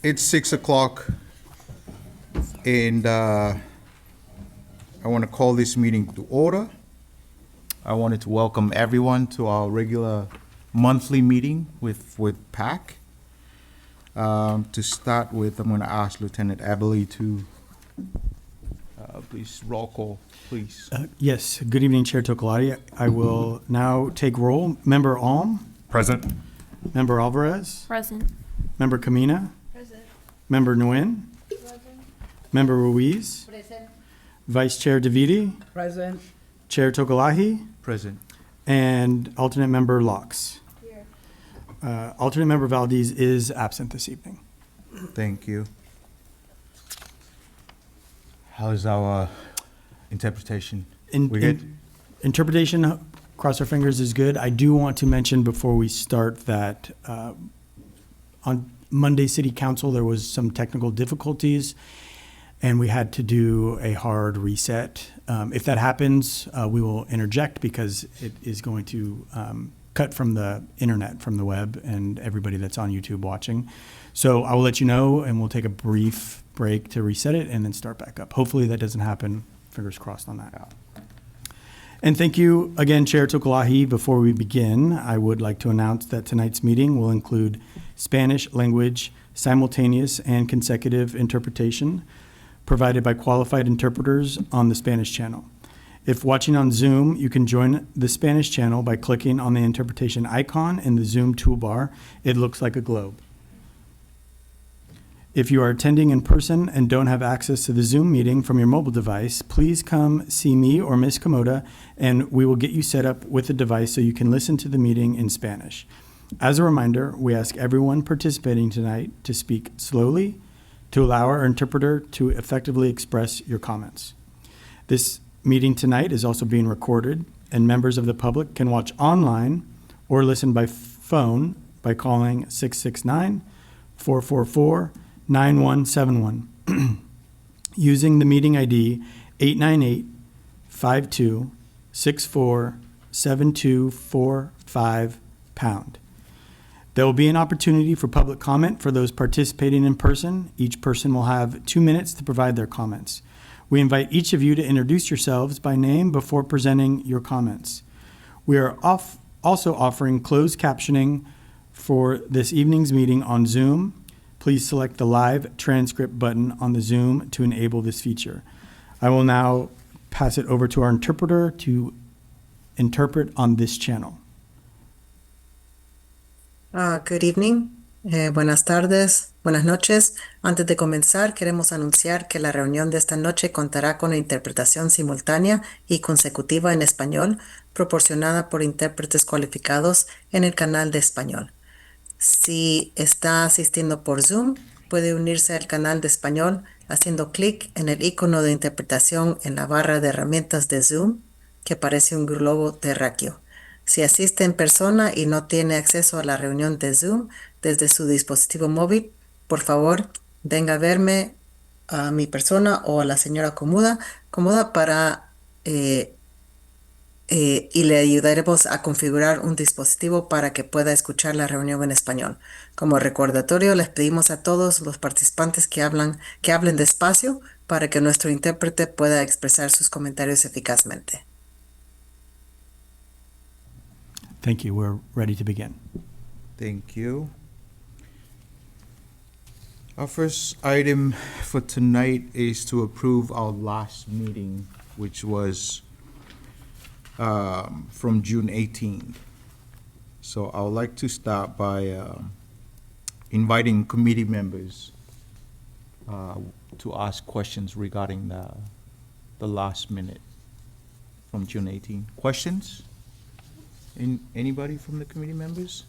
It's 6 o'clock, and I want to call this meeting to order. I wanted to welcome everyone to our regular monthly meeting with PAC. To start with, I'm going to ask Lieutenant Abilene to please roll call, please. Yes, good evening, Chair Tokolati. I will now take roll. Member Alm, Present. Member Alvarez, Present. Member Kamina, Present. Member Nguyen, Present. Member Ruiz, Present. Vice Chair Davidi, Present. Chair Tokolahi, Present. and Alternate Member Locks. Here. Alternate Member Valdez is absent this evening. Thank you. How's our interpretation? We good? Interpretation, cross our fingers, is good. I do want to mention before we start that on Monday City Council, there was some technical difficulties, and we had to do a hard reset. If that happens, we will interject because it is going to cut from the internet, from the web, and everybody that's on YouTube watching. So I will let you know, and we'll take a brief break to reset it and then start back up. Hopefully that doesn't happen. Fingers crossed on that. And thank you again, Chair Tokolahi. Before we begin, I would like to announce that tonight's meeting will include Spanish language simultaneous and consecutive interpretation provided by qualified interpreters on the Spanish channel. If watching on Zoom, you can join the Spanish channel by clicking on the interpretation icon in the Zoom toolbar. It looks like a globe. If you are attending in person and don't have access to the Zoom meeting from your mobile device, please come see me or Ms. Komoda, and we will get you set up with a device so you can listen to the meeting in Spanish. As a reminder, we ask everyone participating tonight to speak slowly to allow our interpreter to effectively express your comments. This meeting tonight is also being recorded, and members of the public can watch online or listen by phone by calling 669-444-9171 using the meeting ID 898-5264-7245#. There will be an opportunity for public comment for those participating in person. Each person will have 2 minutes to provide their comments. We invite each of you to introduce yourselves by name before presenting your comments. We are also offering closed captioning for this evening's meeting on Zoom. Please select the live transcript button on the Zoom to enable this feature. I will now pass it over to our interpreter to interpret on this channel. Good evening. Buenas tardes, buenas noches. Antes de comenzar, queremos anunciar que la reunión de esta noche contará con interpretación simultánea y consecutiva en español, proporcionada por intérpretes cualificados en el canal de español. Si está asistiendo por Zoom, puede unirse al canal de español haciendo clic en el icono de interpretación en la barra de herramientas de Zoom, que parece un globo terráqueo. Si asiste en persona y no tiene acceso a la reunión de Zoom desde su dispositivo móvil, por favor, venga a verme a mi persona o a la señora Komoda para y le ayudaremos a configurar un dispositivo para que pueda escuchar la reunión en español. Como recordatorio, les pedimos a todos los participantes que hablen despacio para que nuestro intérprete pueda expresar sus comentarios eficazmente. Thank you. We're ready to begin. Thank you. Our first item for tonight is to approve our last meeting, which was from June 18th. So I would like to start by inviting committee members to ask questions regarding the last minute from June 18th. Questions? Anybody from the committee members?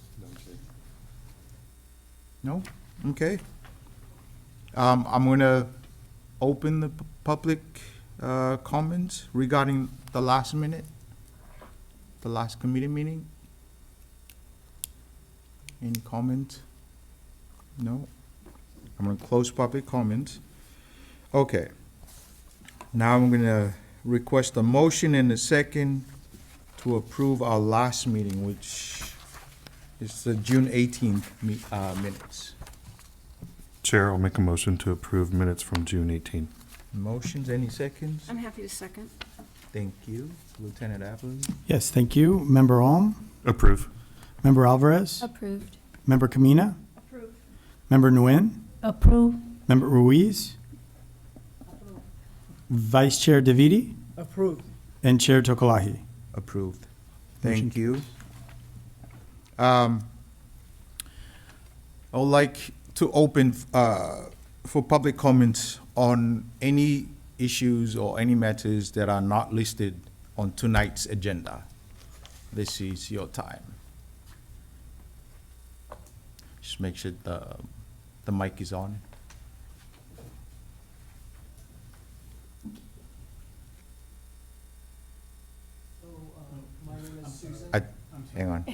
No? Okay. I'm going to open the public comments regarding the last minute, the last committee meeting. Any comment? No? I'm going to close public comment. Okay. Now I'm going to request a motion and a second to approve our last meeting, which is the June 18th minutes. Chair, I'll make a motion to approve minutes from June 18. Motions, any seconds? I'm happy to second. Thank you. Lieutenant Appley? Yes, thank you. Member Alm, Approve. Member Alvarez, Approved. Member Camina, Approved. Member Nguyen, Approve. Member Ruiz, Vice Chair Davidi, Approved. and Chair Tokolahi. Approved. Motion Thank you. I would like to open for public comments on any issues or any matters that are not listed on tonight's agenda. This is your time. Just make sure the mic is on. Hang on.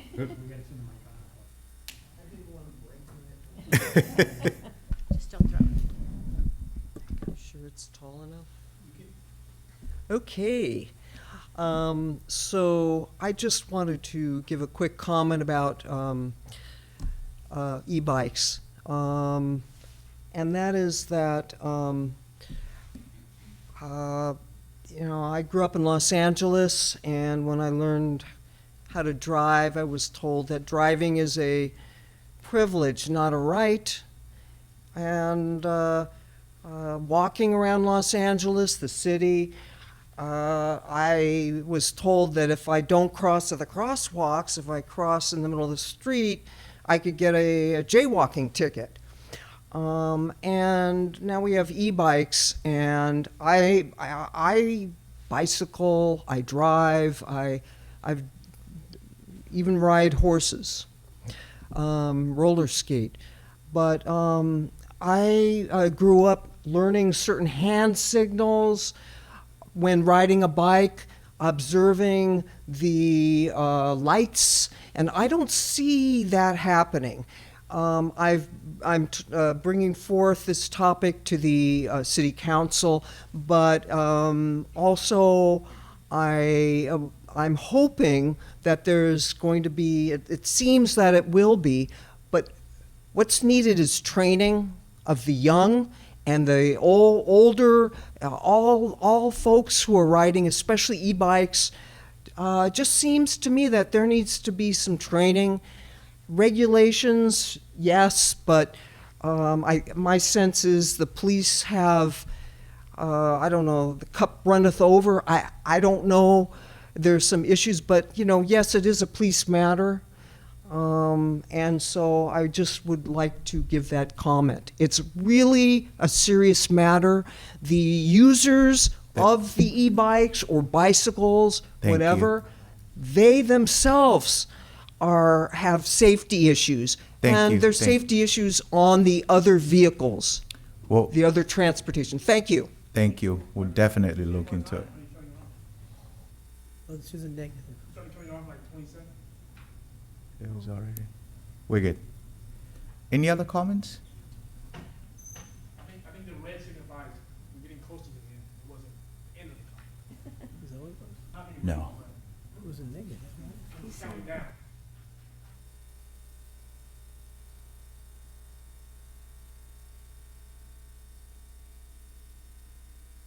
Just don't throw it. Sure it's tall enough? Okay. So I just wanted to give a quick comment about e-bikes. And that is that, I grew up in Los Angeles, and when I learned how to drive, I was told that driving is a privilege, not a right. And walking around Los Angeles, the city, I was told that if I don't cross at the crosswalks, if I cross in the middle of the street, I could get a jaywalking ticket. And now we have e-bikes, and I bicycle, I drive, I've even ride horses, roller skate. But I grew up learning certain hand signals when riding a bike, observing the lights, and I don't see that happening. I'm bringing forth this topic to the City Council, but also I'm hoping that there's going to be, it seems that it will be, but what's needed is training of the young and the older, all folks who are riding, especially e-bikes. It just seems to me that there needs to be some training. Regulations, yes, but my sense is the police have, I don't know, the cup runneth over. I don't know. There's some issues, but, yes, it is a police matter. And so I just would like to give that comment. It's really a serious matter. The users of the e-bikes or bicycles, Thank whatever, they themselves have safety issues. Thank and you. there's safety issues on the other vehicles, Well, the other transportation. Thank you. thank you. We'll definitely look into it. Oh, this is a negative. It was already. We're good. Any other comments? I think the red signifies we're getting close to the end. It wasn't end of the clock. Is that what it was? I think No. It was a negative, right? it's counting down.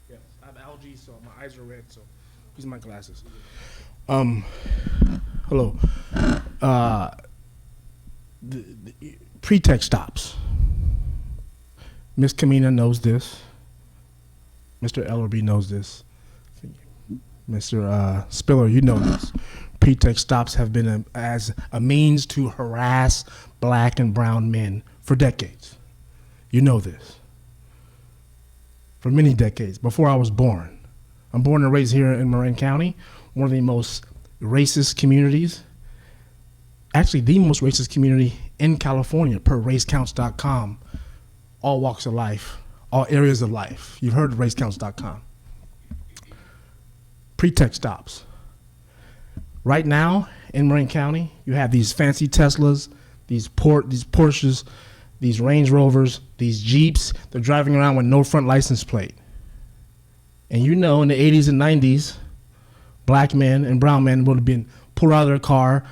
Yes, I have allergies, so my eyes are red. So these are my glasses. Hello. The pretext stops. Miss Camina knows this. Mr. Ellerby knows this. Mr. Spiller, you know this. Pretext stops have been as a means to harass black and brown men for decades. You know this. For many decades, before I was born. I'm born and raised here in Marin County, one of the most racist communities, actually the most racist community in California per racecounts.com. All walks of life, all areas of life. You've heard of racecounts.com. Pretext stops. Right now in Marin County, you have these fancy Teslas, these Porsches, these Range Rovers, these Jeeps. They're driving around with no front license plate. And in the 80s and 90s, black men and brown men would have been pulled out of their car,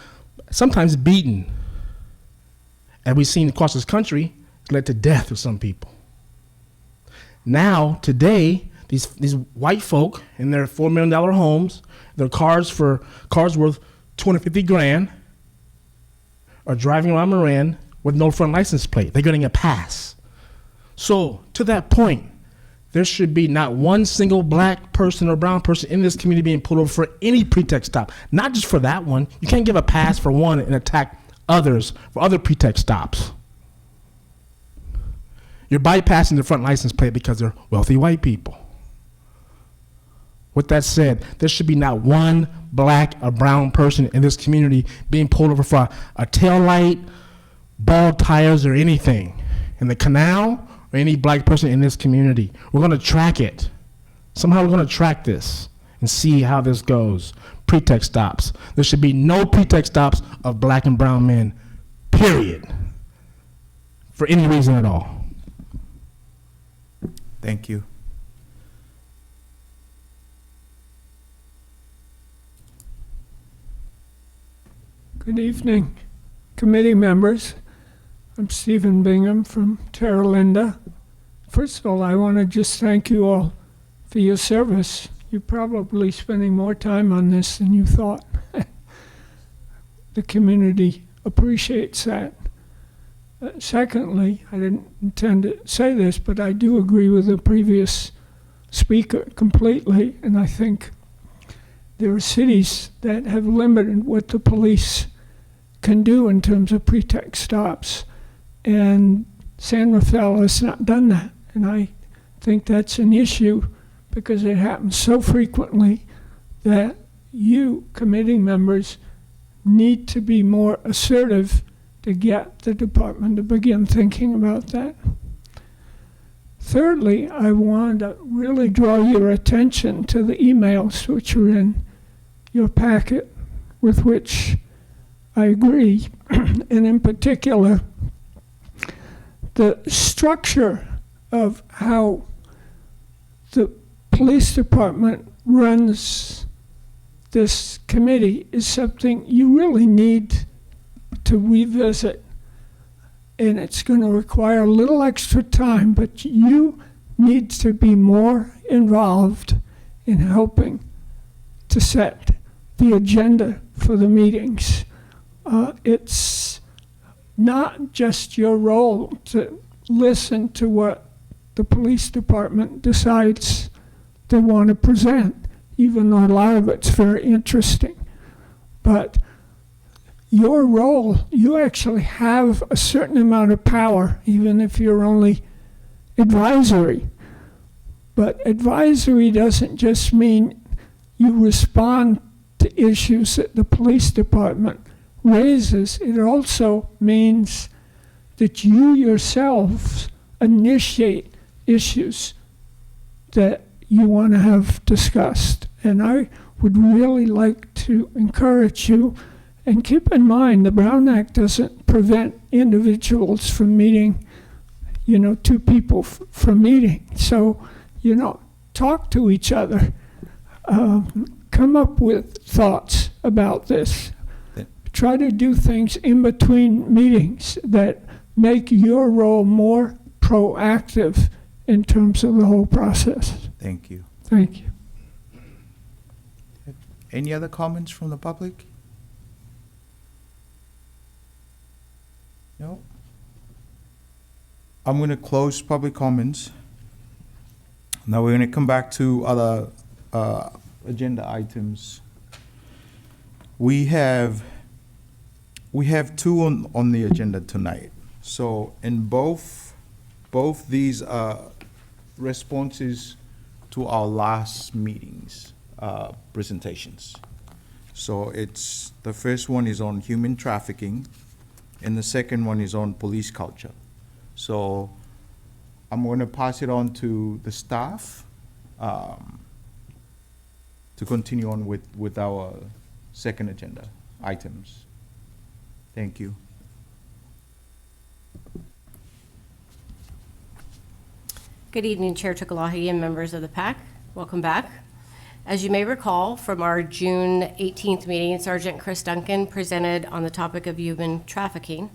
sometimes beaten. And we've seen across this country, led to death with some people. Now, today, these white folk in their $4 million homes, their cars worth 250 grand, are driving around Marin with no front license plate. They're getting a pass. So, to that point, there should be not one single black person or brown person in this community being pulled over for any pretext stop. Not just for that one. You can't give a pass for one and attack others for other pretext stops. You're bypassing the front license plate because they're wealthy white people. With that said, there should be not one black or brown person in this community being pulled over for a tail light, bald tires, or anything in the canal, or any black person in this community. We're going to track it. Somehow we're going to track this and see how this goes. Pretext stops. There should be no pretext stops of black and brown men, period, for any reason at all. Thank you. Good evening, committee members. I'm Stephen Bingham from Terra Linda. First of all, I want to just thank you all for your service. You're probably spending more time on this than you thought. The community appreciates that. Secondly, I didn't intend to say this, but I do agree with the previous speaker completely, and I think there are cities that have limited what the police can do in terms of pretext stops, and San Rafael has not done that, and I think that's an issue because it happens so frequently that you, committee members, need to be more assertive to get the department to begin thinking about that. Thirdly, I want to really draw your attention to the emails which are in your packet, with which I agree, and in particular, the structure of how the police department runs this committee is something you really need to revisit, and it's going to require a little extra time, but you need to be more involved in helping to set the agenda for the meetings. It's not just your role to listen to what the police department decides they want to present, even though a lot of it's very interesting. But your role, you actually have a certain amount of power, even if you're only advisory. But advisory doesn't just mean you respond to issues that the police department raises. It also means that you yourselves initiate issues that you want to have discussed. And I would really like to encourage you, and keep in mind the Brown Act doesn't prevent individuals from meeting, two people from meeting. So, talk to each other. Come up with thoughts about this. Try to do things in between meetings that make your role more proactive in terms of the whole process. Thank you. Thank you. Any other comments from the public? No? I'm going to close public comments. Now we're going to come back to other agenda items. We have two on the agenda tonight. So in both these responses to our last meetings presentations. So it's the first one is on human trafficking, and the second one is on police culture. So I'm going to pass it on to the staff to continue on with our second agenda items. Thank you. Good evening, Chair Tukalahi and members of the PAC. Welcome back. As you may recall from our June 18th meeting, Sergeant Chris Duncan presented on the topic of human trafficking.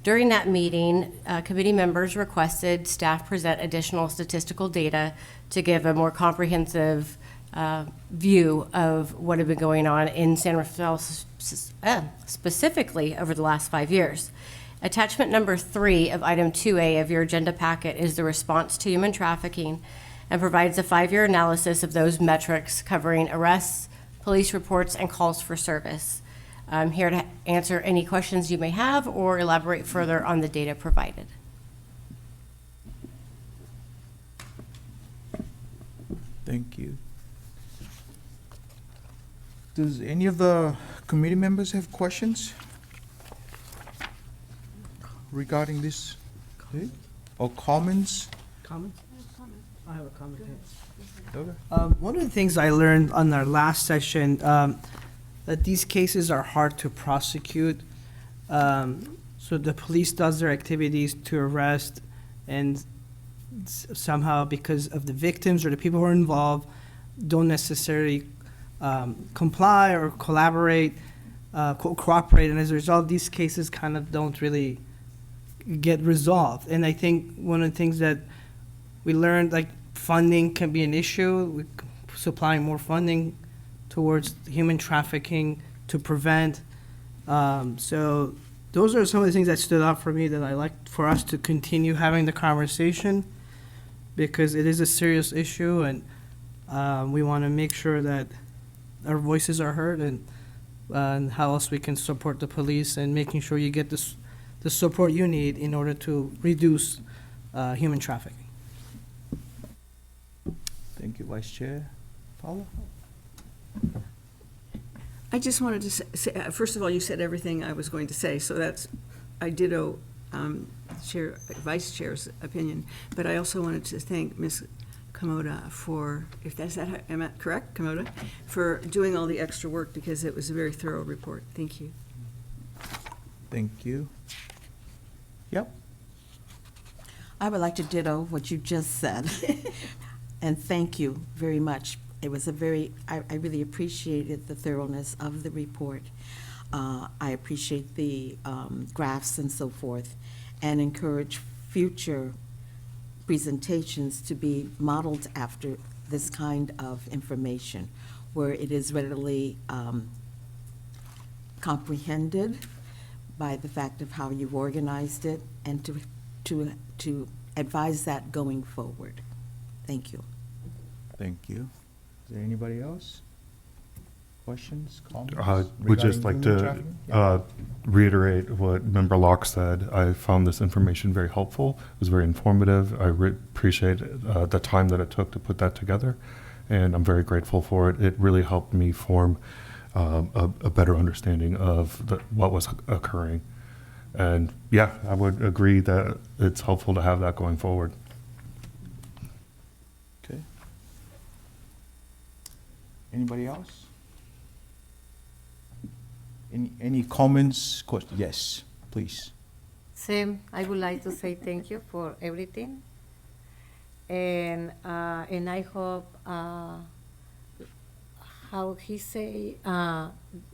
During that meeting, committee members requested staff present additional statistical data to give a more comprehensive view of what had been going on in San Rafael, specifically over the last 5 years. Attachment number 3 of item 2A of your agenda packet is the response to human trafficking and provides a 5-year analysis of those metrics covering arrests, police reports, and calls for service. I'm here to answer any questions you may have or elaborate further on the data provided. Thank you. Does any of the committee members have questions regarding this? Or comments? Comments? I have a comment here. Okay. One of the things I learned on our last session, that these cases are hard to prosecute. So the police does their activities to arrest, and somehow because of the victims or the people who are involved, don't necessarily comply or collaborate, cooperate, and as a result, these cases kind of don't really get resolved. And I think one of the things that we learned, like funding can be an issue, supplying more funding towards human trafficking to prevent. So those are some of the things that stood out for me that I like for us to continue having the conversation, because it is a serious issue, and we want to make sure that our voices are heard, and how else we can support the police and making sure you get the support you need in order to reduce human trafficking. Thank you, Vice Chair. Paula? I just wanted to say, first of all, you said everything I was going to say, so I ditto Vice Chair's opinion, but I also wanted to thank Ms. Komoda for, am I correct, Komoda? For doing all the extra work, because it was a very thorough report. Thank you. Thank you. Yep. I would like to ditto what you just said. And thank you very much. It was I really appreciated the thoroughness of the report. I appreciate the graphs and so forth, and encourage future presentations to be modeled after this kind of information, where it is readily comprehended by the fact of how you've organized it, and to advise that going forward. Thank you. Thank you. Is there anybody else? Questions, comments? Would just like regarding human to trafficking? Yeah. reiterate what Member Locke said. I found this information very helpful. It was very informative. I appreciate the time that it took to put that together, and I'm very grateful for it. It really helped me form a better understanding of what was occurring. And yeah, I would agree that it's helpful to have that going forward. Okay. Anybody else? Any comments? Yes, please. Same, I would like to say thank you for everything. And I hope, how he say,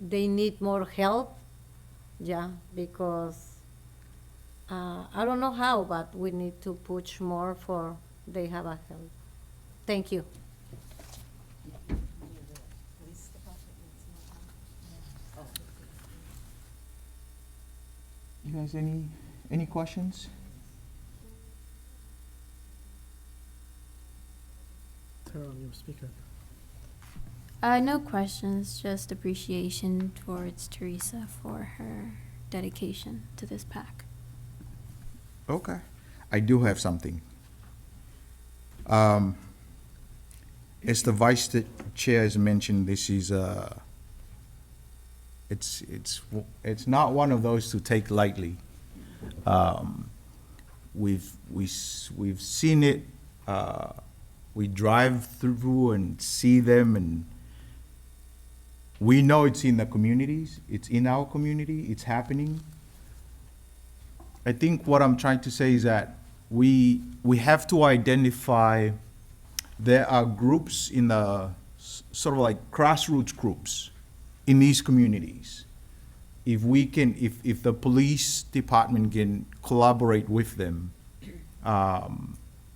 they need more help. Yeah, because I don't know how, but we need to push more for they have a help. Thank you. You guys, any questions? Turn on your speaker. No questions, just appreciation towards Teresa for her dedication to this pack. Okay. I do have something. As the Vice Chair has mentioned, this is it's not one of those to take lightly. We've seen it. We drive through and see them, and we know it's in the communities. It's in our community. It's happening. I think what I'm trying to say is that we have to identify there are groups in the sort of like grassroots groups in these communities. if we can, if the police department can collaborate with them,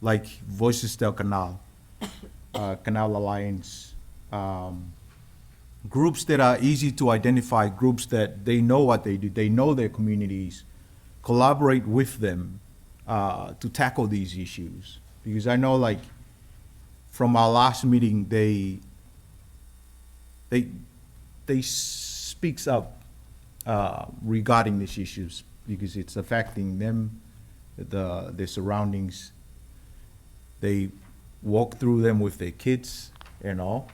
like Voices del Canal, Canal Alliance, groups that are easy to identify, groups that they know what they do, they know their communities, collaborate with them to tackle these issues. Because I know, like, from our last meeting, they speaks up regarding these issues because it's affecting them, their surroundings. They walk through them with their kids, you know.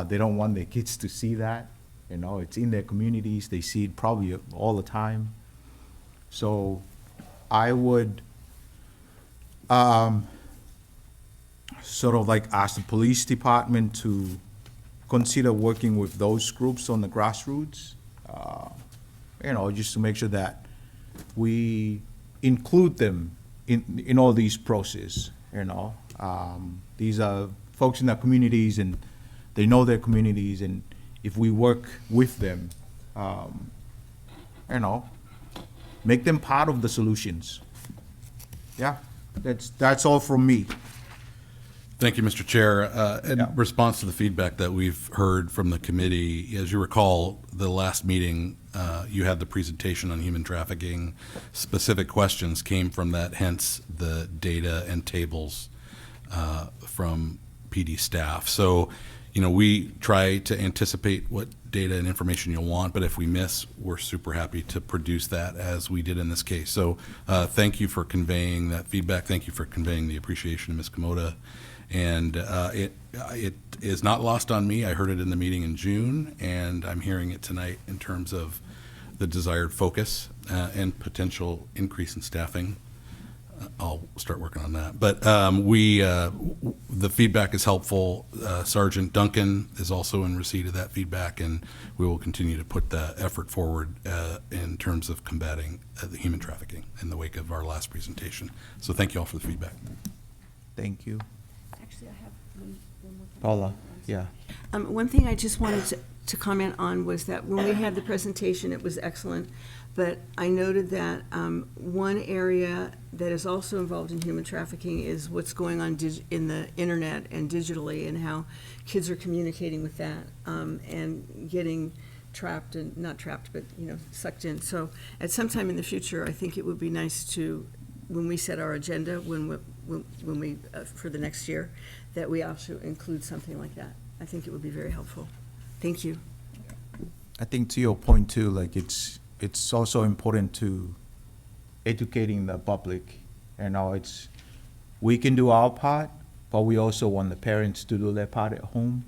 They don't want their kids to see that, you know. It's in their communities. They see it probably all the time. So I would sort of like ask the police department to consider working with those groups on the grassroots, you know, just to make sure that we include them in all these processes, you know. These are folks in their communities and they know their communities, and if we work with them, you know, make them part of the solutions. Yeah, that's all from me. Thank you, Mr. Chair. In Yeah. response to the feedback that we've heard from the committee, as you recall, the last meeting, you had the presentation on human trafficking. Specific questions came from that, hence the data and tables from PD staff. So, you know, we try to anticipate what data and information you'll want, but if we miss, we're super happy to produce that as we did in this case. So thank you for conveying that feedback. Thank you for conveying the appreciation of Ms. Komoda. And it is not lost on me. I heard it in the meeting in June, and I'm hearing it tonight in terms of the desired focus and potential increase in staffing. I'll start working on that. But the feedback is helpful. Sergeant Duncan is also in receipt of that feedback, and we will continue to put the effort forward in terms of combating the human trafficking in the wake of our last presentation. So thank you all for the feedback. Thank you. Actually, I have one more thing. Paula, yeah. One thing I just wanted to comment on was that when we had the presentation, it was excellent, but I noted that one area that is also involved in human trafficking is what's going on in the internet and digitally, and how kids are communicating with that and getting trapped, and not trapped, but, you know, sucked in. So at some time in the future, I think it would be nice to, when we set our agenda, when we for the next year, that we also include something like that. I think it would be very helpful. Thank you. I think to your point too, like it's also important to educating the public. You know, we can do our part, but we also want the parents to do their part at home.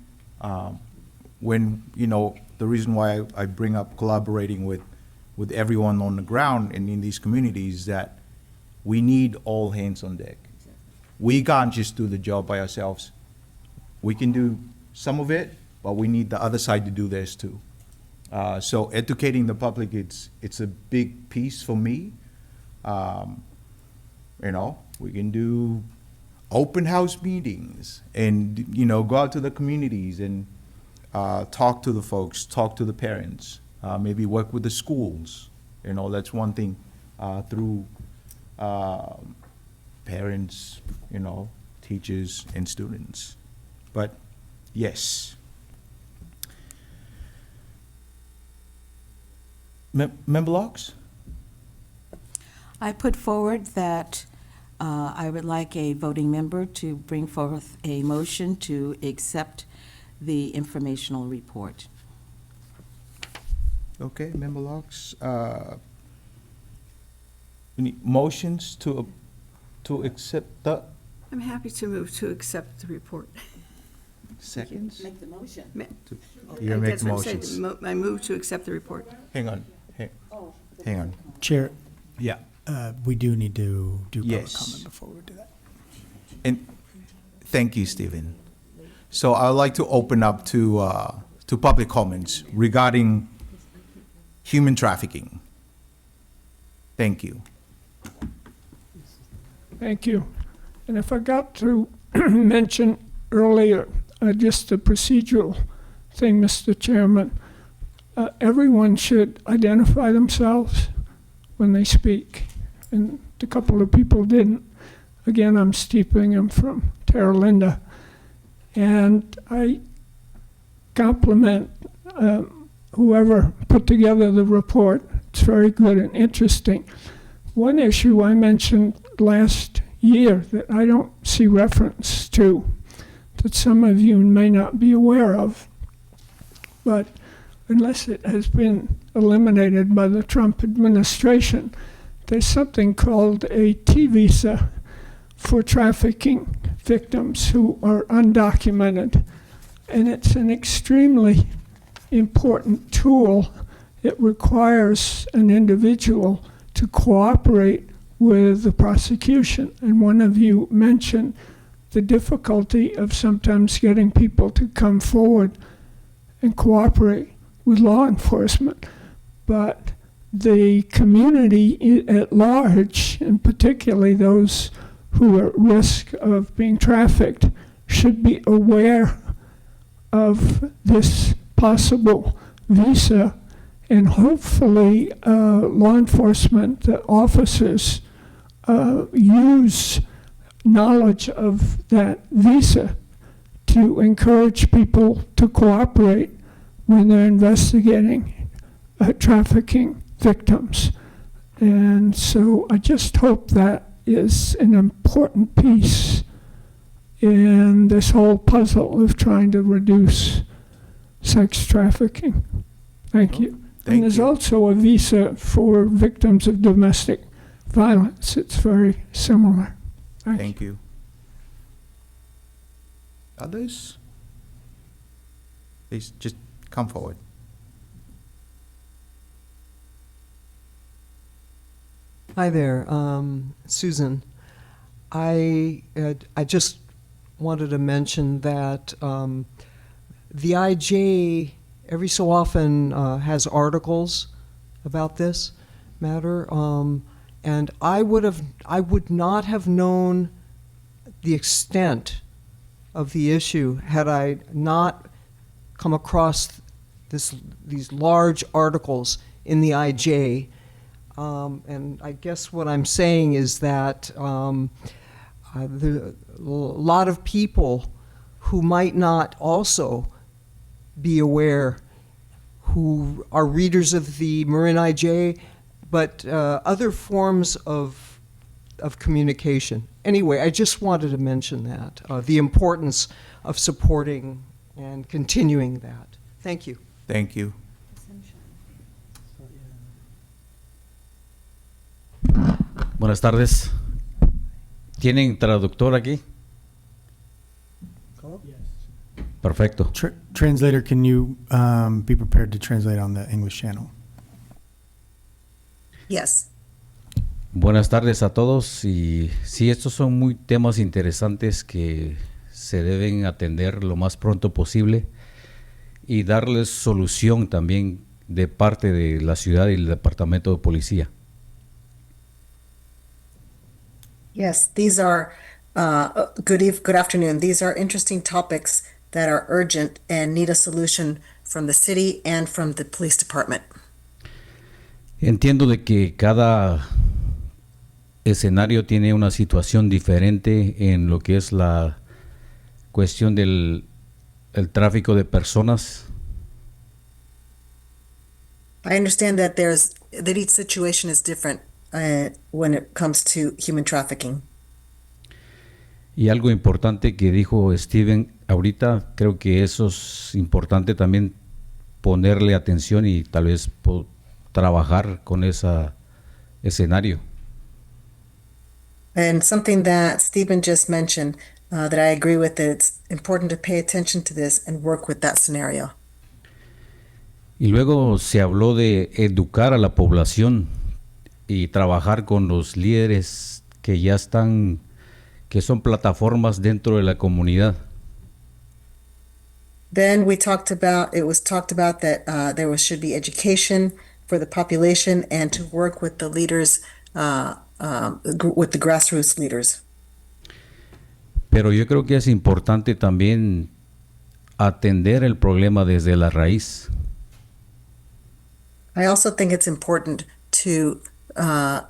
When, you know, the reason why I bring up collaborating with everyone on the ground and in these communities, that we need all hands on deck. We can't just do the job by ourselves. We can do some of it, but we need the other side to do theirs too. So educating the public, it's a big piece for me. You know, we can do open house meetings and, you know, go out to the communities and talk to the folks, talk to the parents, maybe work with the schools. You know, that's one thing through parents, you know, teachers and students. But yes. Member Locks? I put forward that I would like a voting member to bring forth a motion to accept the informational report. Okay, Member Locks. We need motions to accept the I'm happy to move to accept the report. seconds. Make the motion. You make That's what I'm saying. motions. I move to accept the report. Hang on, hang on. Chair, yeah, we do need to do public Yes. comment before we do that. And thank you, Stephen. So I'd like to open up to public comments regarding human trafficking. Thank you. Thank you. And if I got to mention earlier, just a procedural thing, Mr. Chairman. everyone should identify themselves when they speak. And a couple of people didn't. Again, I'm Steve Bingham from Terra Linda. And I compliment whoever put together the report. It's very good and interesting. One issue I mentioned last year that I don't see reference to, that some of you may not be aware of, but unless it has been eliminated by the Trump administration, there's something called a T-visa for trafficking victims who are undocumented. And it's an extremely important tool. It requires an individual to cooperate with the prosecution. And one of you mentioned the difficulty of sometimes getting people to come forward and cooperate with law enforcement. But the community at large, and particularly those who are at risk of being trafficked, should be aware of this possible visa, and hopefully law enforcement officers use knowledge of that visa to encourage people to cooperate when they're investigating trafficking victims. And so I just hope that is an important piece in this whole puzzle of trying to reduce sex trafficking. Thank you. And there's also a visa for victims of domestic violence. It's very similar. Thank you. Others? Please just come forward. Hi there, Susan. I just wanted to mention that the IJ every so often has articles about this matter, and I would not have known the extent of the issue had I not come across these large articles in the IJ. And I guess what I'm saying is that a lot of people who might not also be aware, who are readers of the Marin IJ, but other forms of communication. Anyway, I just wanted to mention that, the importance of supporting and continuing that. Thank you. Thank you. Buenas tardes. ¿Tienen traductor aquí? Perfecto. Translator, can you be prepared to translate on the English channel? Yes. Buenas tardes a todos. Y sí, estos son muy temas interesantes que se deben atender lo más pronto posible y darles solución también de parte de la ciudad y el departamento de policía. Yes, these are, good afternoon. These are interesting topics that are urgent and need a solution from the city and from the police department. Entiendo de que cada escenario tiene una situación diferente en lo que es la cuestión del tráfico de personas. I understand that each situation is different when it comes to human trafficking. Y algo importante que dijo Steven ahorita, creo que eso es importante también ponerle atención y tal vez trabajar con ese escenario. And something that Stephen just mentioned that I agree with, it's important to pay attention to this and work with that scenario. Y luego se habló de educar a la población y trabajar con los líderes que ya están, que son plataformas dentro de la comunidad. Then it was talked about that should be education for the population and to work with the leaders, with the grassroots leaders. Pero yo creo que es importante también atender el problema desde la raíz. I also think it's important to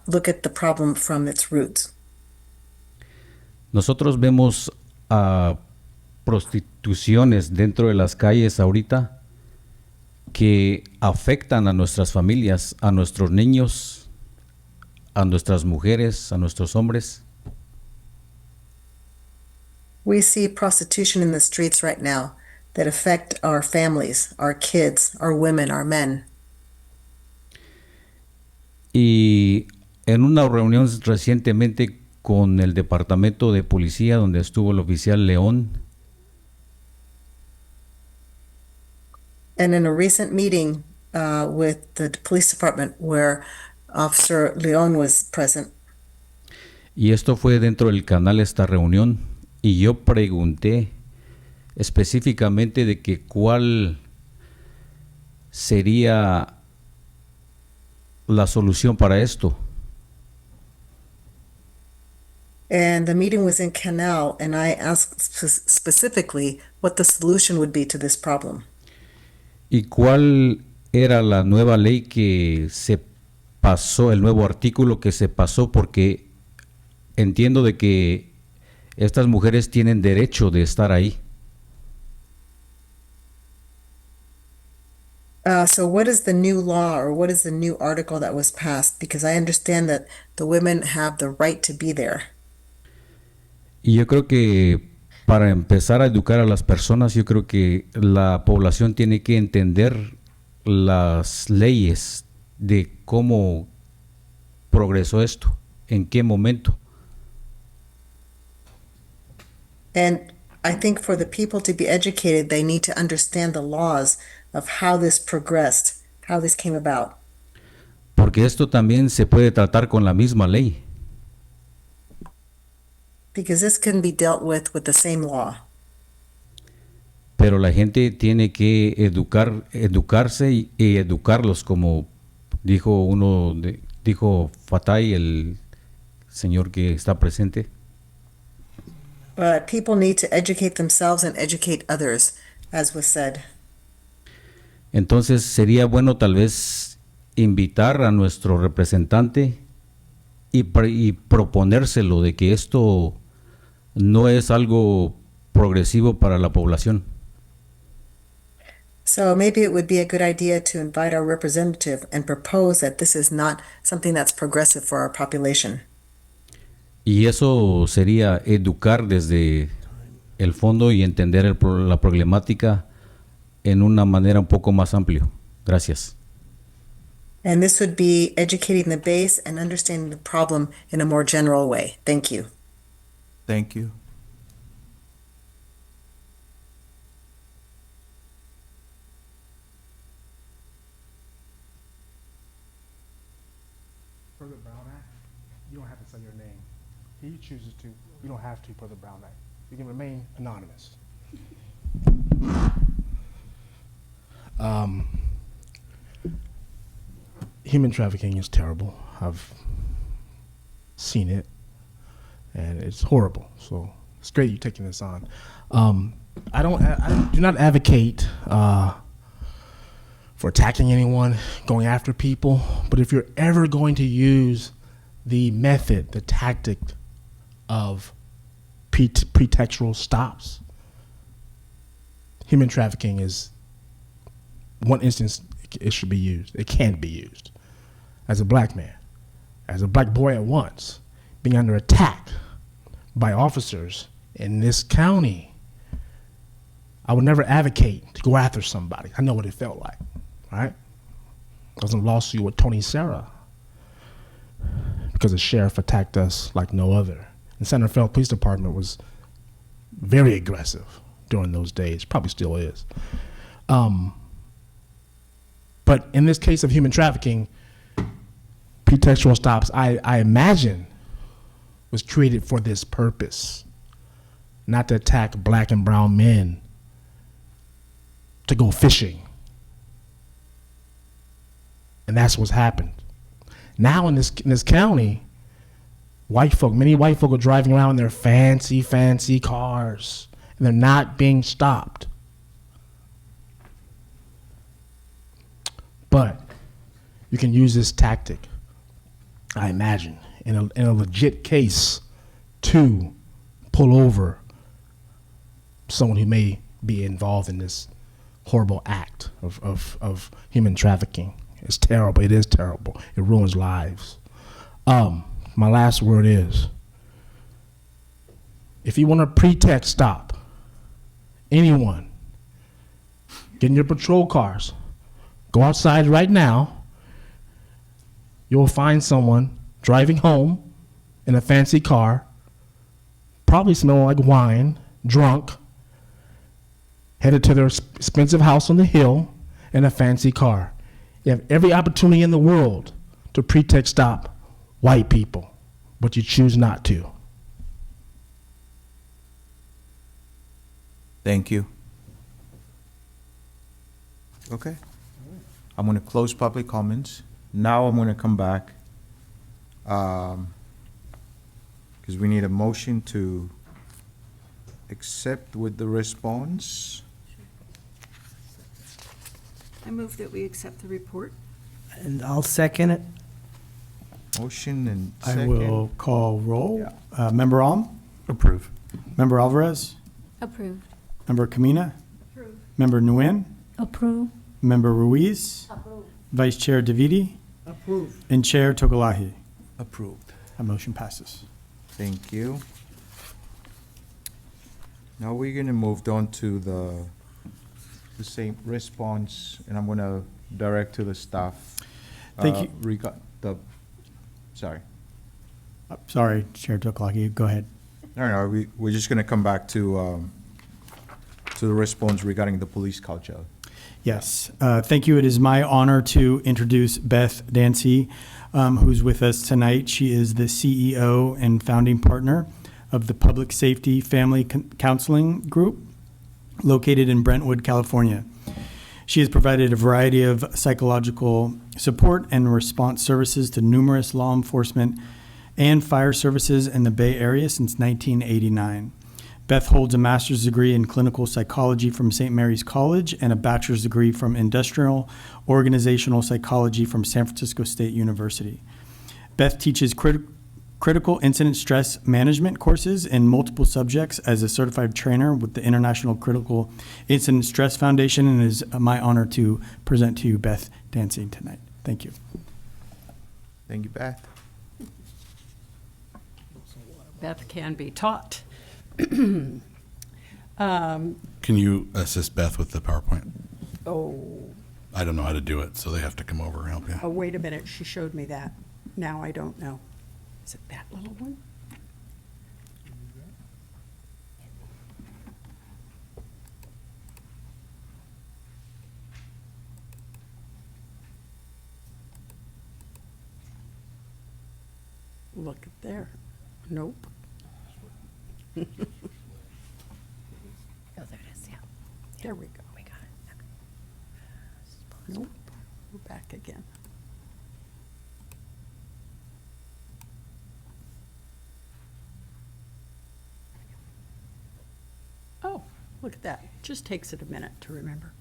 look at the problem from its roots. Nosotros vemos a prostituciones dentro de las calles ahorita que afectan a nuestras familias, a nuestros niños, a nuestras mujeres, a nuestros hombres. We see prostitution in the streets right now that affect our families, our kids, our women, our men. Y en una reunión recientemente con el Departamento de Policía, donde estuvo el oficial León, And in a recent meeting with the police department where Officer Leon was present, y esto fue dentro del canal esta reunión, y yo pregunté específicamente de que cuál sería la solución para esto. and the meeting was in Canal, and I asked specifically what the solution would be to this problem. ¿Y cuál era la nueva ley que se pasó, el nuevo artículo que se pasó? Porque entiendo de que estas mujeres tienen derecho de estar ahí. So what is the new law, or what is the new article that was passed? Because I understand that the women have the right to be there. Y yo creo que para empezar a educar a las personas, yo creo que la población tiene que entender las leyes de cómo progresó esto, en qué momento. And I think for the people to be educated, they need to understand the laws of how this progressed, how this came about. Porque esto también se puede tratar con la misma ley. Because this can be dealt with the same law. Pero la gente tiene que educarse y educarlos, como dijo dijo Fatay, el señor que está presente. But people need to educate themselves and educate others, as was said. Entonces sería bueno tal vez invitar a nuestro representante y proponérselo de que esto no es algo progresivo para la población. So maybe it would be a good idea to invite our representative and propose that this is not something that's progressive for our population. Y eso sería educar desde el fondo y entender la problemática en una manera un poco más amplia. Gracias. And this would be educating the base and understanding the problem in a more general way. Thank you. Thank you. Per the Brown Act, you don't have to say your name. He chooses to. You don't have to per the Brown Act. You can remain anonymous. Human trafficking is terrible. I've seen it, and it's horrible. So it's great you taking this on. I do not advocate for attacking anyone, going after people. But if you're ever going to use the method, the tactic of pretextual stops, human trafficking is one instance it should be used. It can be used. As a black man, as a black boy at once, being under attack by officers in this county, I would never advocate to go after somebody. I know what it felt like, right? I was in a lawsuit with Tony Serra because the sheriff attacked us like no other. The Santa Fe Police Department was very aggressive during those days, probably still is. But in this case of human trafficking, pretextual stops, I imagine, was created for this purpose, not to attack black and brown men, to go fishing. And that's what's happened. Now in this county, many white folk are driving around in their fancy cars, and they're not being stopped. But you can use this tactic, I imagine, in a legit case to pull over someone who may be involved in this horrible act of human trafficking. It's terrible. It is terrible. It ruins lives. My last word is, if you want a pretext stop, anyone, get in your patrol cars, go outside right now, you'll find someone driving home in a fancy car, probably smelling like wine, drunk, headed to their expensive house on the hill in a fancy car. You have every opportunity in the world to pretext stop white people, but you choose not to. Thank you. Okay. I'm going to close public comments. Now I'm going to come back because we need a motion to accept with the response. I move that we accept the report. And I'll second it. Motion and I second. will call roll. Member Alm? Approve. Member Alvarez? Approved. Member Kamina? Member Nguyen? Approve. Member Ruiz? Vice Chair Davidi? Approve. And Chair Togolahi. Approved. That motion passes. Thank you. Now we're going to move on to the same response, and I'm going to direct to the staff. Thank you. Sorry. Sorry, Chair Togolahi, go ahead. No, we're just going to come back to the response regarding the police culture. Yes, thank you. It is my honor to introduce Beth Dancy, who's with us tonight. She is the CEO and founding partner of the Public Safety Family Counseling Group, located in Brentwood, California. She has provided a variety of psychological support and response services to numerous law enforcement and fire services in the Bay Area since 1989. Beth holds a master's degree in clinical psychology from St. Mary's College and a bachelor's degree from industrial organizational psychology from San Francisco State University. Beth teaches critical incident stress management courses in multiple subjects as a certified trainer with the International Critical Incident Stress Foundation, and it is my honor to present to you Beth Dancy tonight. Thank you. Thank you, Beth. Beth can be taught. Can you assist Beth with the PowerPoint? Oh, I don't know how to do it, so they have to come over and help you. oh, wait a minute, she showed me that. Now I don't know. Is it that little one? Look at there. Nope. Oh, there it is, yeah. There we go. We got it. Nope. We're back again. Oh, look at that. Just takes it a minute to remember.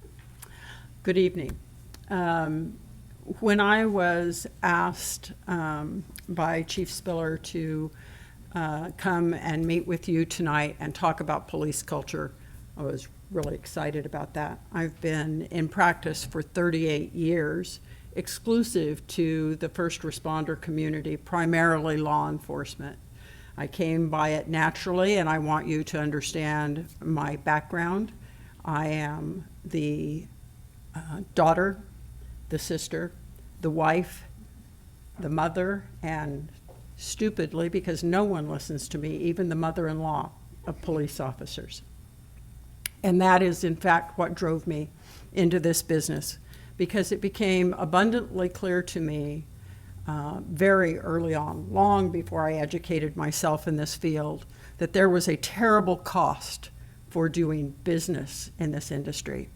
Good evening. When I was asked by Chief Spiller to come and meet with you tonight and talk about police culture, I was really excited about that. I've been in practice for 38 years, exclusive to the first responder community, primarily law enforcement. I came by it naturally, and I want you to understand my background. I am the daughter, the sister, the wife, the mother, and stupidly, because no one listens to me, even the mother-in-law of police officers. And that is, in fact, what drove me into this business, because it became abundantly clear to me very early on, long before I educated myself in this field, that there was a terrible cost for doing business in this industry.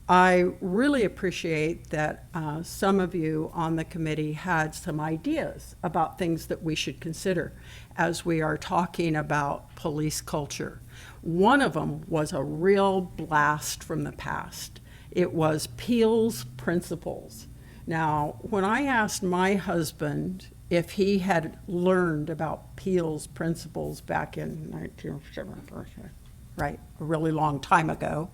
I really appreciate that some of you on the committee had some ideas about things that we should consider as we are talking about police culture. One of them was a real blast from the past. It was Peel's Principles. Now, when I asked my husband if he had learned about Peel's principles back in 1970, right, a really long time ago,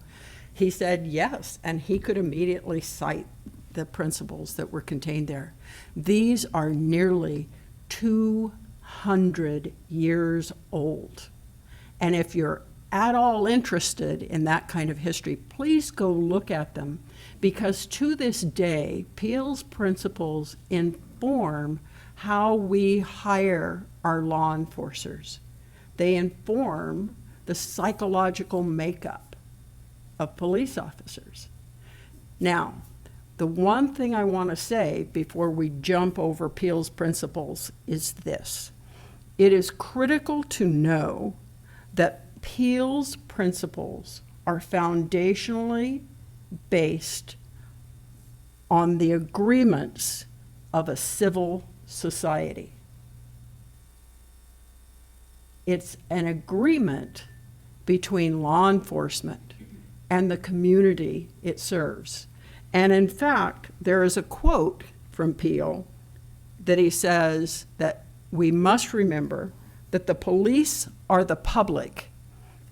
he said yes, and he could immediately cite the principles that were contained there. These are nearly 200 years old. And if you're at all interested in that kind of history, please go look at them, because to this day, Peel's principles inform how we hire our law enforcers. They inform the psychological makeup of police officers. Now, the one thing I want to say before we jump over Peel's principles is this. It is critical to know that Peel's principles are foundationally based on the agreements of a civil society. It's an agreement between law enforcement and the community it serves. And in fact, there is a quote from Peel that he says that we must remember that the police are the public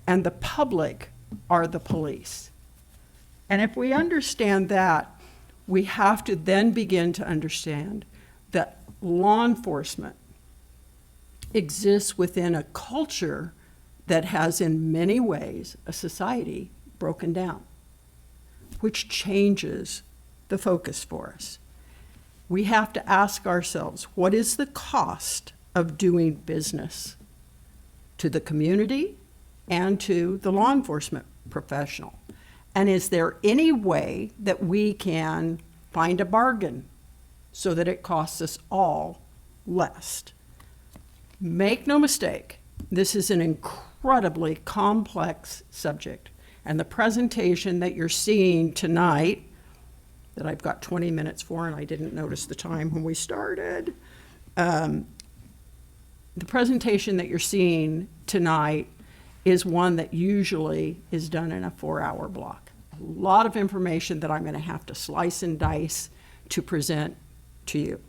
and the public are the police. And if we understand that, we have to then begin to understand that law enforcement exists within a culture that has in many ways a society broken down, which changes the focus for us. We have to ask ourselves, what is the cost of doing business to the community and to the law enforcement professional? And is there any way that we can find a bargain so that it costs us all less? Make no mistake, this is an incredibly complex subject. And the presentation that you're seeing tonight, that I've got 20 minutes for, and I didn't notice the time when we started, the presentation that you're seeing tonight is one that usually is done in a 4-hour block. A lot of information that I'm going to have to slice and dice to present to you.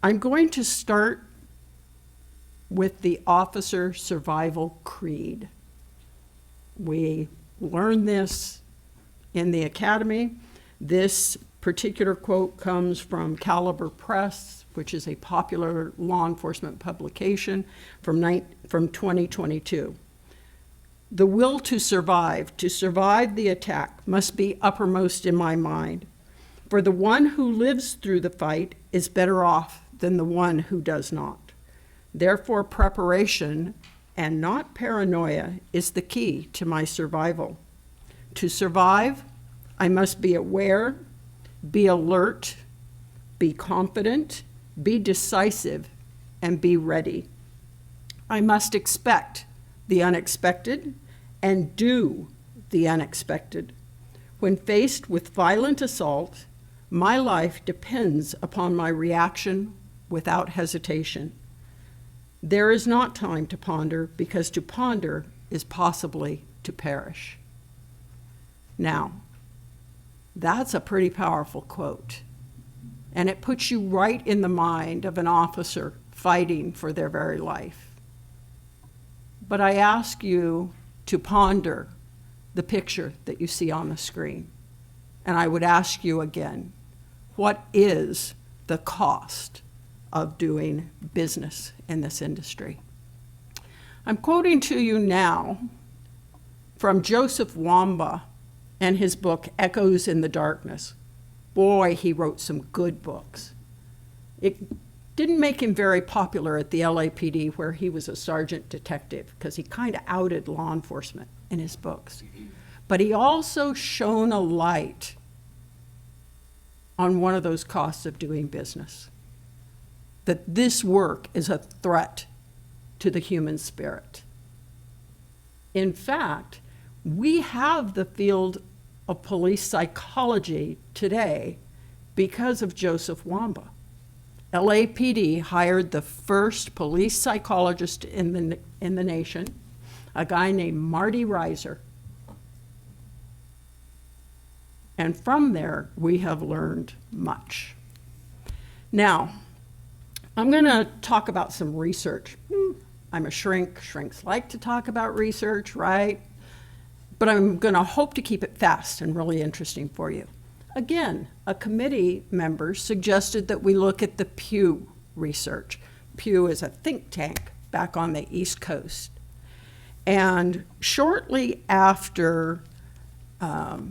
I'm going to start with the officer survival creed. We learned this in the academy. This particular quote comes from Caliber Press, which is a popular law enforcement publication from 2022. The will to survive the attack, must be uppermost in my mind. For the one who lives through the fight is better off than the one who does not. Therefore, preparation and not paranoia is the key to my survival. To survive, I must be aware, be alert, be confident, be decisive, and be ready. I must expect the unexpected and do the unexpected. When faced with violent assault, my life depends upon my reaction without hesitation. There is not time to ponder, because to ponder is possibly to perish. Now, that's a pretty powerful quote, and it puts you right in the mind of an officer fighting for their very life. But I ask you to ponder the picture that you see on the screen. And I would ask you again, what is the cost of doing business in this industry? I'm quoting to you now from Joseph Wamba and his book, Echoes in the Darkness. Boy, he wrote some good books. It didn't make him very popular at the LAPD, where he was a sergeant detective, because he kind of outed law enforcement in his books. But he also shone a light on one of those costs of doing business, that this work is a threat to the human spirit. In fact, we have the field of police psychology today because of Joseph Wamba. LAPD hired the first police psychologist in the nation, a guy named Marty Reiser. And from there, we have learned much. Now, I'm going to talk about some research. I'm a shrink. Shrinks like to talk about research, right? But I'm going to hope to keep it fast and really interesting for you. Again, a committee member suggested that we look at the Pew research. Pew is a think tank back on the East Coast. And shortly after the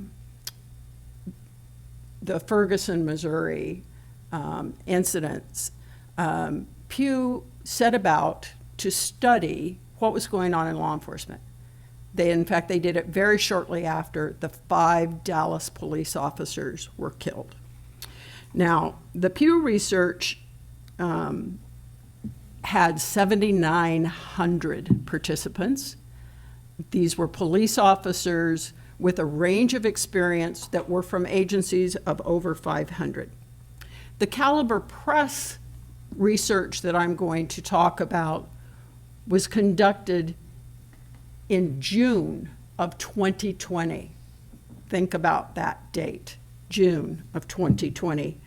Ferguson, Missouri incidents, Pew set about to study what was going on in law enforcement. In fact, they did it very shortly after the 5 Dallas police officers were killed. Now, the Pew research had 7,900 participants. These were police officers with a range of experience that were from agencies of over 500. The Caliber Press research that I'm going to talk about was conducted in June of 2020. Think about that date, June of 2020.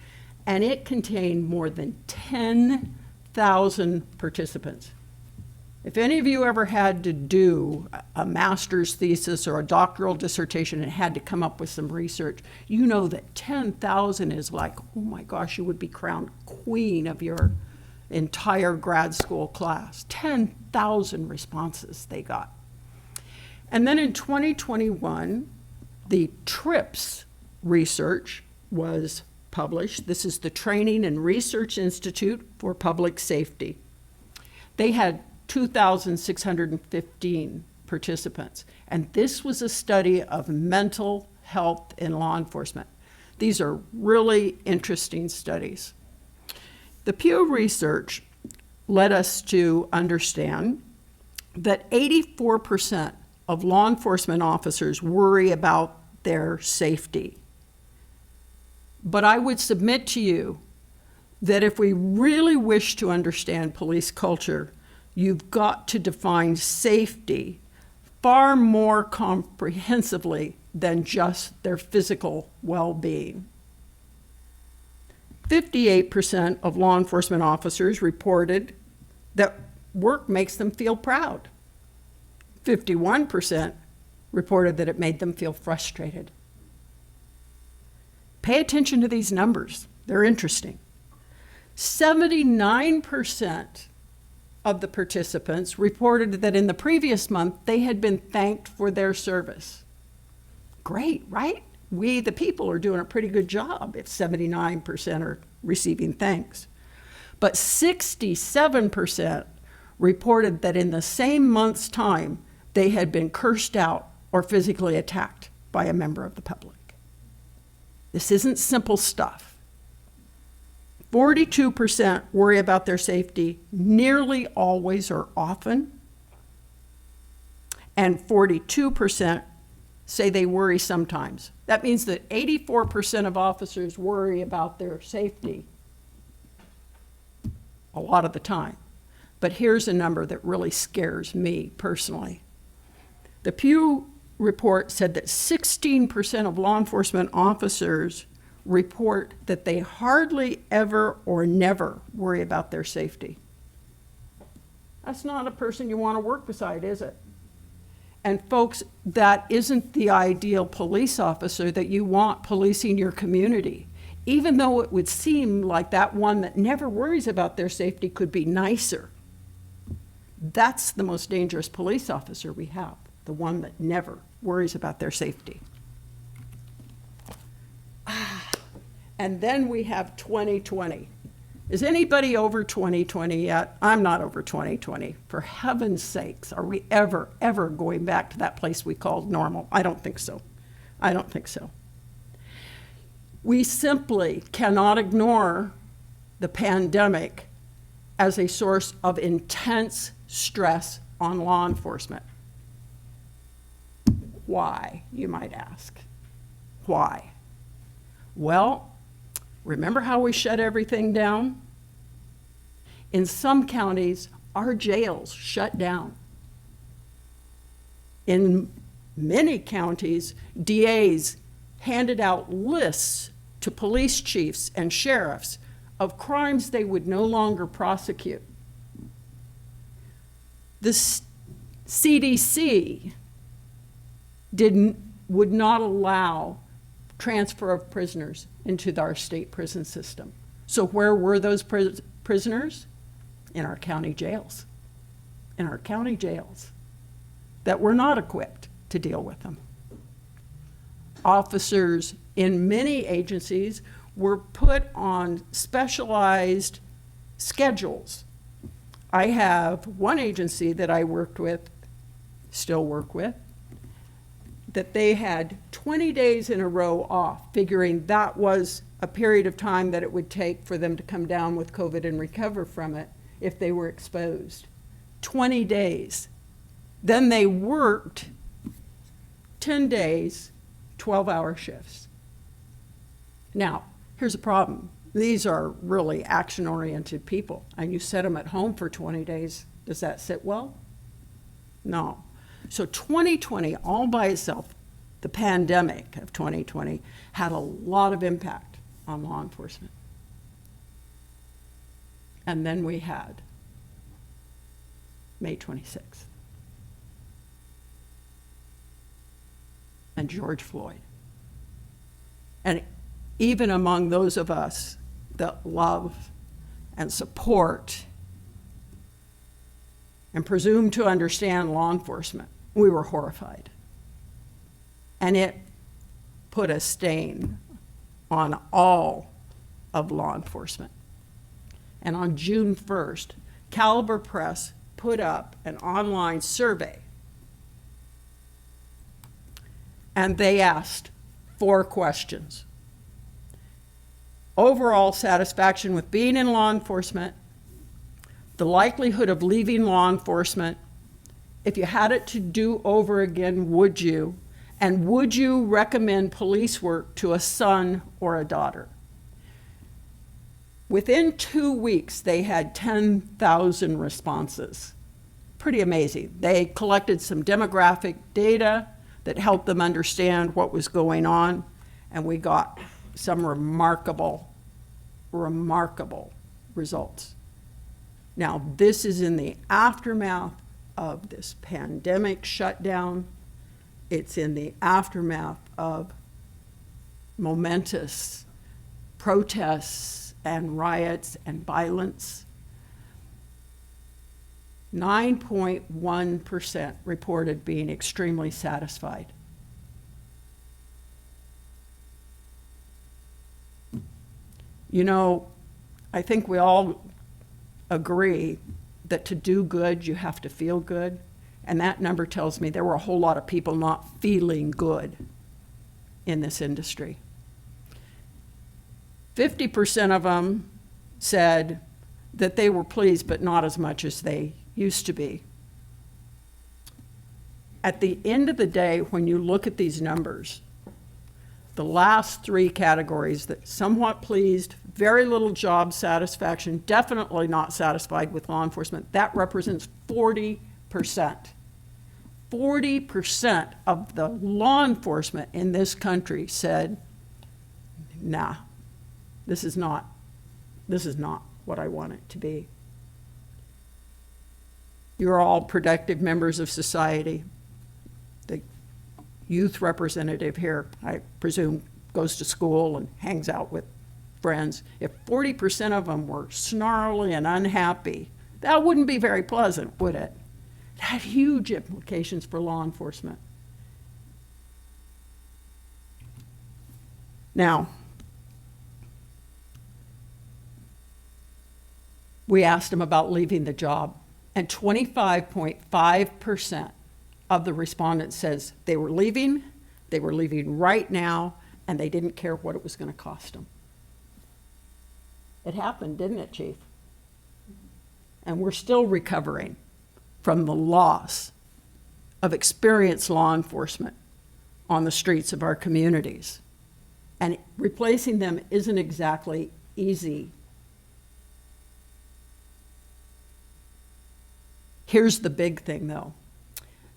And it contained more than 10,000 participants. If any of you ever had to do a master's thesis or a doctoral dissertation and had to come up with some research, you know that 10,000 is like, oh my gosh, you would be crowned queen of your entire grad school class. 10,000 responses they got. And then in 2021, the TRIPS research was published. This is the Training and Research Institute for Public Safety. They had 2,615 participants, and this was a study of mental health in law enforcement. These are really interesting studies. The Pew research led us to understand that 84% of law enforcement officers worry about their safety. But I would submit to you that if we really wish to understand police culture, you've got to define safety far more comprehensively than just their physical well-being. 58% of law enforcement officers reported that work makes them feel proud. 51% reported that it made them feel frustrated. Pay attention to these numbers. They're interesting. 79% of the participants reported that in the previous month they had been thanked for their service. Great, right? We, the people, are doing a pretty good job if 79% are receiving thanks. But 67% reported that in the same month's time they had been cursed out or physically attacked by a member of the public. This isn't simple stuff. 42% worry about their safety nearly always or often, and 42% say they worry sometimes. That means that 84% of officers worry about their safety a lot of the time. But here's a number that really scares me personally. The Pew report said that 16% of law enforcement officers report that they hardly ever or never worry about their safety. That's not a person you want to work beside, is it? And folks, that isn't the ideal police officer that you want policing your community. Even though it would seem like that one that never worries about their safety could be nicer. That's the most dangerous police officer we have, the one that never worries about their safety. And then we have 2020. Is anybody over 2020 yet? I'm not over 2020. For heaven's sakes, are we ever going back to that place we called normal? I don't think so. I don't think so. We simply cannot ignore the pandemic as a source of intense stress on law enforcement. Why, you might ask? Why? Well, remember how we shut everything down? In some counties, our jails shut down. In many counties, DAs handed out lists to police chiefs and sheriffs of crimes they would no longer prosecute. The CDC would not allow transfer of prisoners into our state prison system. So where were those prisoners? In our county jails. In our county jails that were not equipped to deal with them. Officers in many agencies were put on specialized schedules. I have one agency that I worked with, still work with, that they had 20 days in a row off, figuring that was a period of time that it would take for them to come down with COVID and recover from it if they were exposed. 20 days. Then they worked 10 days, 12-hour shifts. Now, here's a problem. These are really action-oriented people, and you set them at home for 20 days. Does that sit well? No. So 2020, all by itself, the pandemic of 2020, had a lot of impact on law enforcement. And then we had May 26th. And George Floyd. And even among those of us that love and support and presume to understand law enforcement, we were horrified. And it put a stain on all of law enforcement. And on June 1st, Caliber Press put up an online survey. And they asked 4 questions. Overall satisfaction with being in law enforcement, the likelihood of leaving law enforcement, if you had it to do over again, would you? And would you recommend police work to a son or a daughter? Within 2 weeks, they had 10,000 responses. Pretty amazing. They collected some demographic data that helped them understand what was going on, and we got some remarkable results. Now, this is in the aftermath of this pandemic shutdown. It's in the aftermath of momentous protests and riots and violence. 9.1% reported being extremely satisfied. You know, I think we all agree that to do good, you have to feel good. And that number tells me there were a whole lot of people not feeling good in this industry. 50% of them said that they were pleased, but not as much as they used to be. At the end of the day, when you look at these numbers, the last 3 categories, that somewhat pleased, very little job satisfaction, definitely not satisfied with law enforcement, that represents 40%. 40% of the law enforcement in this country said, nah, this is not what I want it to be. You're all productive members of society. The youth representative here, I presume, goes to school and hangs out with friends. If 40% of them were snarly and unhappy, that wouldn't be very pleasant, would it? It had huge implications for law enforcement. Now, we asked them about leaving the job, and 25.5% of the respondents says they were leaving right now, and they didn't care what it was going to cost them. It happened, didn't it, Chief? And we're still recovering from the loss of experienced law enforcement on the streets of our communities. And replacing them isn't exactly easy. Here's the big thing, though.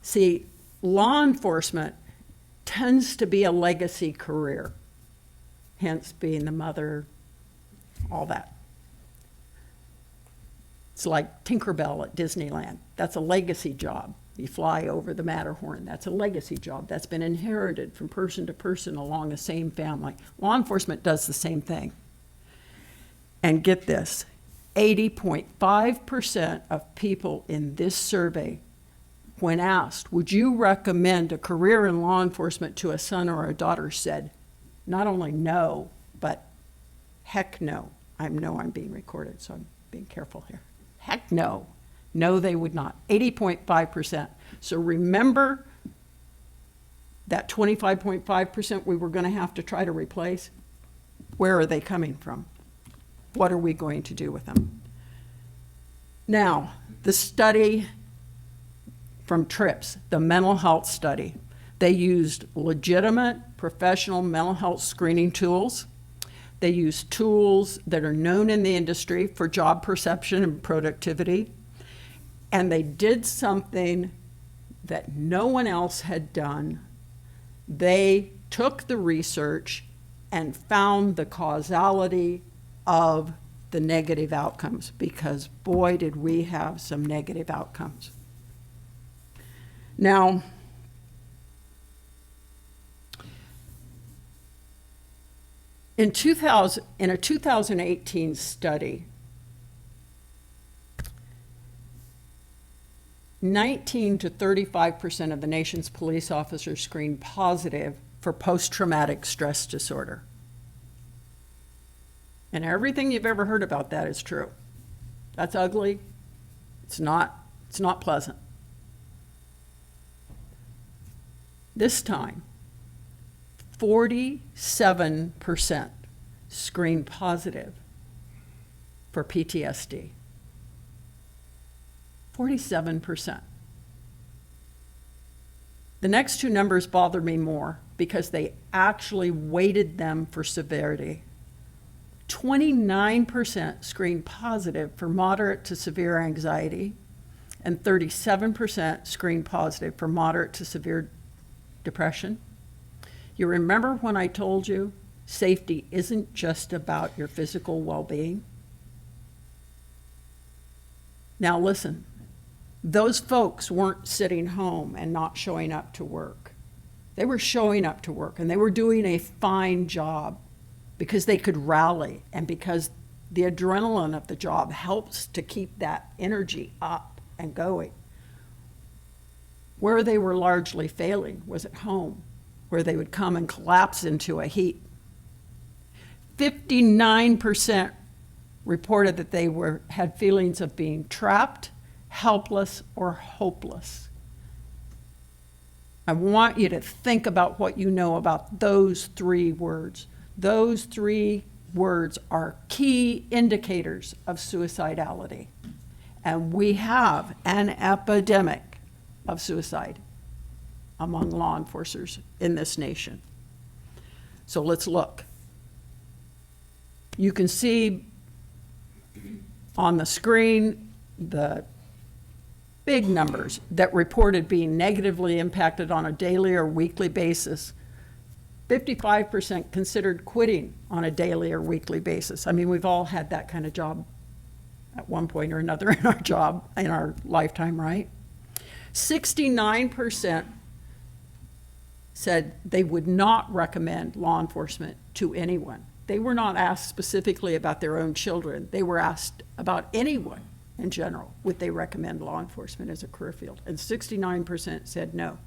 See, law enforcement tends to be a legacy career, hence being the mother, all that. It's like Tinkerbell at Disneyland. That's a legacy job. You fly over the Matterhorn. That's a legacy job. That's been inherited from person to person along the same family. Law enforcement does the same thing. And get this, 80.5% of people in this survey, when asked, would you recommend a career in law enforcement to a son or a daughter, said not only no, but heck no. I know I'm being recorded, so I'm being careful here. Heck no. No, they would not. 80.5%. So remember that 25.5% we were going to have to try to replace? Where are they coming from? What are we going to do with them? Now, the study from TRIPS, the mental health study, they used legitimate professional mental health screening tools. They used tools that are known in the industry for job perception and productivity. And they did something that no one else had done. They took the research and found the causality of the negative outcomes, because boy, did we have some negative outcomes. Now, in a 2018 study, 19 to 35% of the nation's police officers screened positive for post-traumatic stress disorder. And everything you've ever heard about that is true. That's ugly. It's not pleasant. This time, 47% screened positive for PTSD. 47%. The next two numbers bother me more because they actually weighted them for severity. 29% screened positive for moderate to severe anxiety, and 37% screened positive for moderate to severe depression. You remember when I told you safety isn't just about your physical well-being? Now listen, those folks weren't sitting home and not showing up to work. They were showing up to work, and they were doing a fine job because they could rally, and because the adrenaline of the job helps to keep that energy up and going. Where they were largely failing was at home, where they would come and collapse into a heap. 59% reported that they had feelings of being trapped, helpless, or hopeless. I want you to think about what you know about those three words. Those three words are key indicators of suicidality. And we have an epidemic of suicide among law enforcers in this nation. So let's look. You can see on the screen the big numbers that reported being negatively impacted on a daily or weekly basis. 55% considered quitting on a daily or weekly basis. I mean, we've all had that kind of job at one point or another in our lifetime, right? 69% said they would not recommend law enforcement to anyone. They were not asked specifically about their own children. They were asked about anyone in general. Would they recommend law enforcement as a career field? And 69% said no.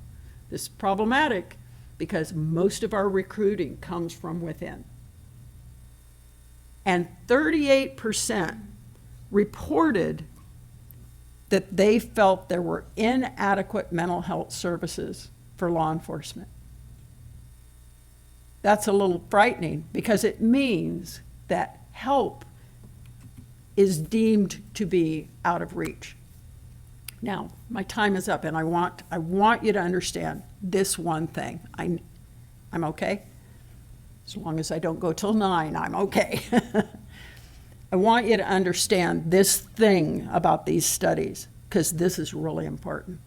This is problematic because most of our recruiting comes from within. And 38% reported that they felt there were inadequate mental health services for law enforcement. That's a little frightening because it means that help is deemed to be out of reach. Now, my time is up, and I want you to understand this one thing. I'm okay? As long as I don't go till 9, I'm okay. I want you to understand this thing about these studies, because this is really important.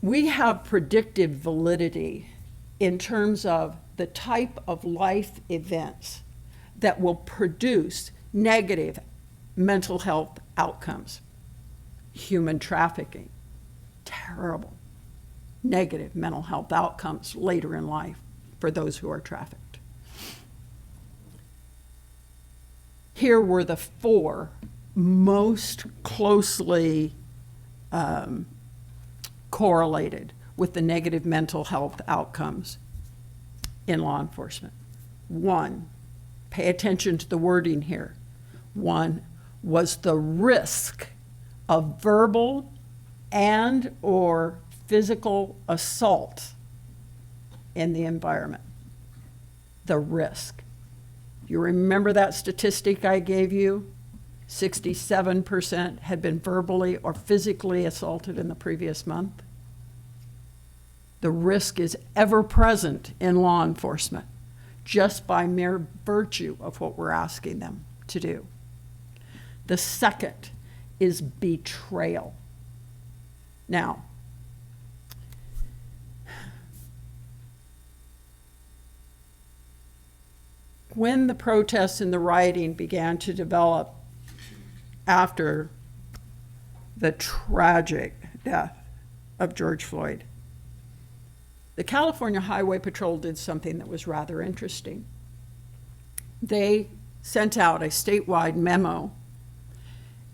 We have predictive validity in terms of the type of life events that will produce negative mental health outcomes. Human trafficking, terrible, negative mental health outcomes later in life for those who are trafficked. Here were the 4 most closely correlated with the negative mental health outcomes in law enforcement. 1, pay attention to the wording here. 1 was the risk of verbal and or physical assault in the environment. The risk. You remember that statistic I gave you? 67% had been verbally or physically assaulted in the previous month. The risk is ever present in law enforcement, just by mere virtue of what we're asking them to do. The second is betrayal. Now, when the protests and the rioting began to develop after the tragic death of George Floyd, the California Highway Patrol did something that was rather interesting. They sent out a statewide memo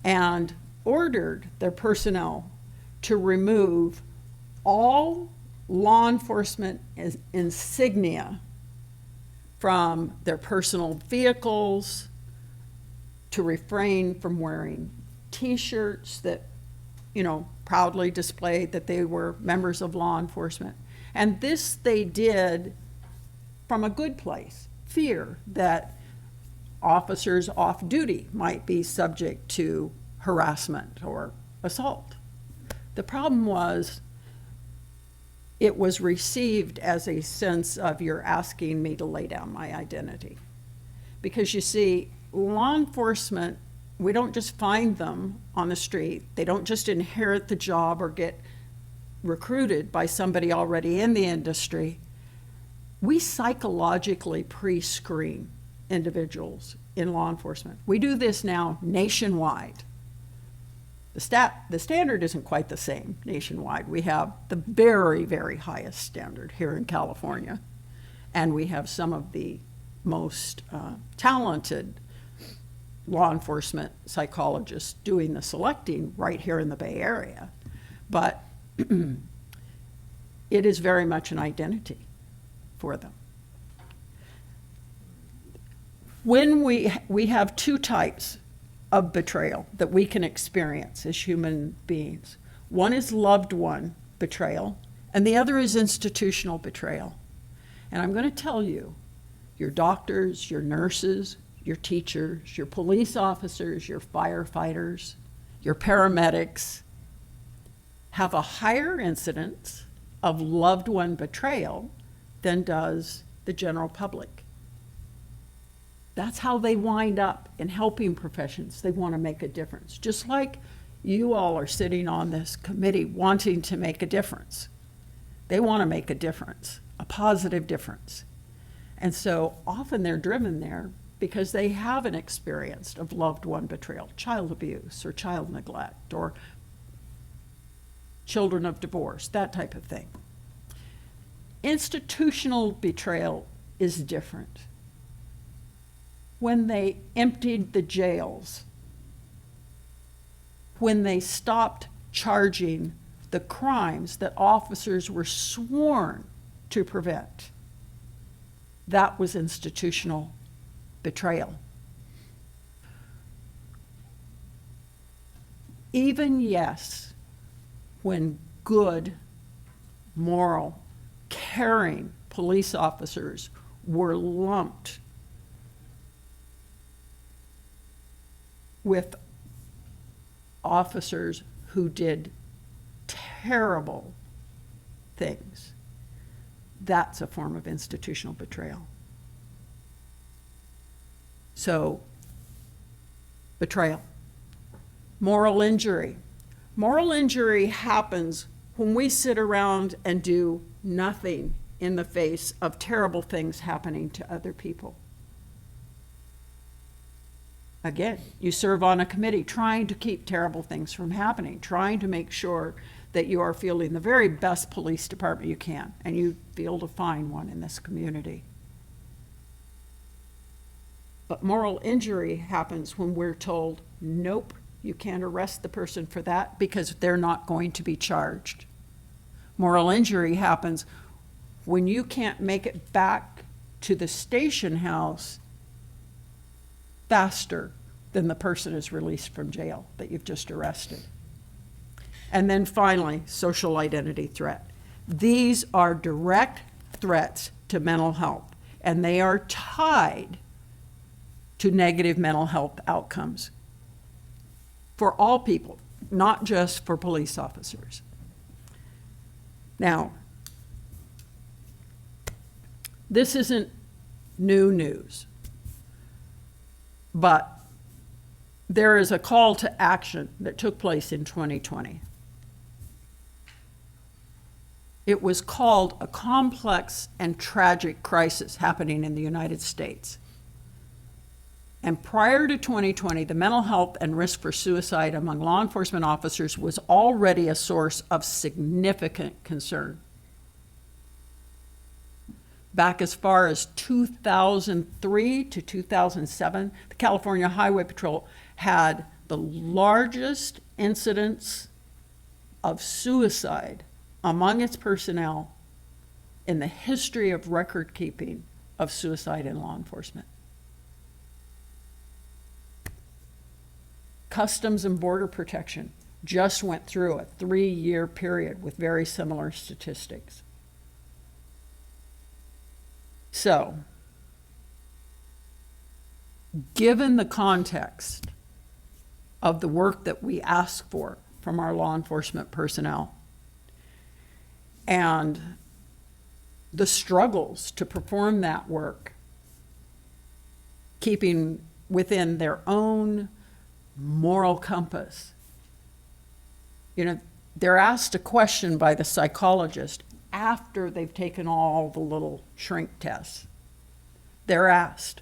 and ordered their personnel to remove all law enforcement insignia from their personal vehicles, to refrain from wearing T-shirts that, proudly displayed that they were members of law enforcement. And this they did from a good place, fear that officers off duty might be subject to harassment or assault. The problem was, it was received as a sense of, you're asking me to lay down my identity. Because you see, law enforcement, we don't just find them on the street. They don't just inherit the job or get recruited by somebody already in the industry. We psychologically pre-screen individuals in law enforcement. We do this now nationwide. The standard isn't quite the same nationwide. We have the very, very highest standard here in California, and we have some of the most talented law enforcement psychologists doing the selecting right here in the Bay Area. But it is very much an identity for them. When we have 2 types of betrayal that we can experience as human beings. One is loved one betrayal, and the other is institutional betrayal. And I'm going to tell you, your doctors, your nurses, your teachers, your police officers, your firefighters, your paramedics have a higher incidence of loved one betrayal than does the general public. That's how they wind up in helping professions. They want to make a difference. Just like you all are sitting on this committee wanting to make a difference. They want to make a difference, a positive difference. And so often they're driven there because they haven't experienced of loved one betrayal, child abuse or child neglect or children of divorce, that type of thing. Institutional betrayal is different. When they emptied the jails, when they stopped charging the crimes that officers were sworn to prevent, that was institutional betrayal. Even, yes, when good, moral, caring police officers were lumped with officers who did terrible things, that's a form of institutional betrayal. So, betrayal. Moral injury. Moral injury happens when we sit around and do nothing in the face of terrible things happening to other people. Again, you serve on a committee trying to keep terrible things from happening, trying to make sure that you are fielding the very best police department you can, and you feel to find one in this community. But moral injury happens when we're told, nope, you can't arrest the person for that because they're not going to be charged. Moral injury happens when you can't make it back to the station house faster than the person is released from jail that you've just arrested. And then finally, social identity threat. These are direct threats to mental health, and they are tied to negative mental health outcomes for all people, not just for police officers. Now, this isn't new news, but there is a call to action that took place in 2020. It was called a complex and tragic crisis happening in the United States. And prior to 2020, the mental health and risk for suicide among law enforcement officers was already a source of significant concern. Back as far as 2003 to 2007, the California Highway Patrol had the largest incidence of suicide among its personnel in the history of record keeping of suicide in law enforcement. Customs and Border Protection just went through a 3-year period with very similar statistics. So, given the context of the work that we ask for from our law enforcement personnel and the struggles to perform that work, keeping within their own moral compass, they're asked a question by the psychologist after they've taken all the little shrink tests. They're asked,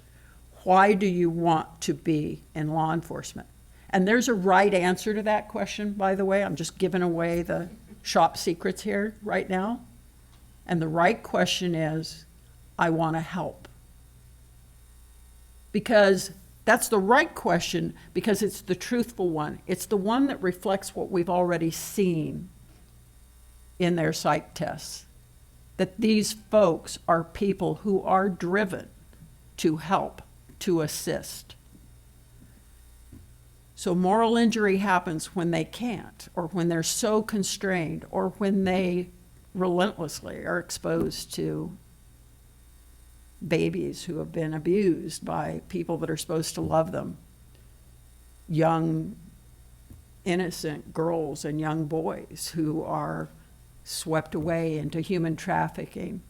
why do you want to be in law enforcement? And there's a right answer to that question, by the way. I'm just giving away the shop secrets here right now. And the right question is, I want to help. Because that's the right question, because it's the truthful one. It's the one that reflects what we've already seen in their psych tests, that these folks are people who are driven to help, to assist. So moral injury happens when they can't, or when they're so constrained, or when they relentlessly are exposed to babies who have been abused by people that are supposed to love them, young, innocent girls and young boys who are swept away into human trafficking,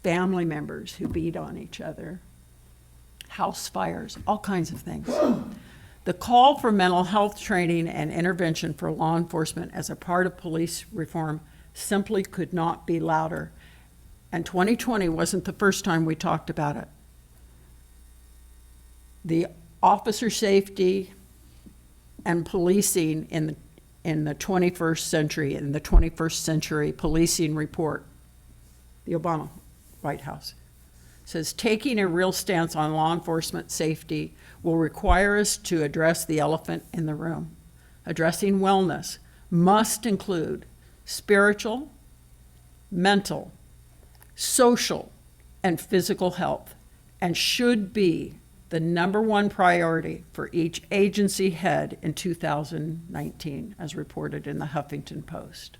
family members who beat on each other, house fires, all kinds of things. The call for mental health training and intervention for law enforcement as a part of police reform simply could not be louder. And 2020 wasn't the first time we talked about it. The officer safety and policing in the 21st century, in the 21st century policing report, the Obama White House, says taking a real stance on law enforcement safety will require us to address the elephant in the room. Addressing wellness must include spiritual, mental, social, and physical health, and should be the #1 priority for each agency head in 2019, as reported in the Huffington Post.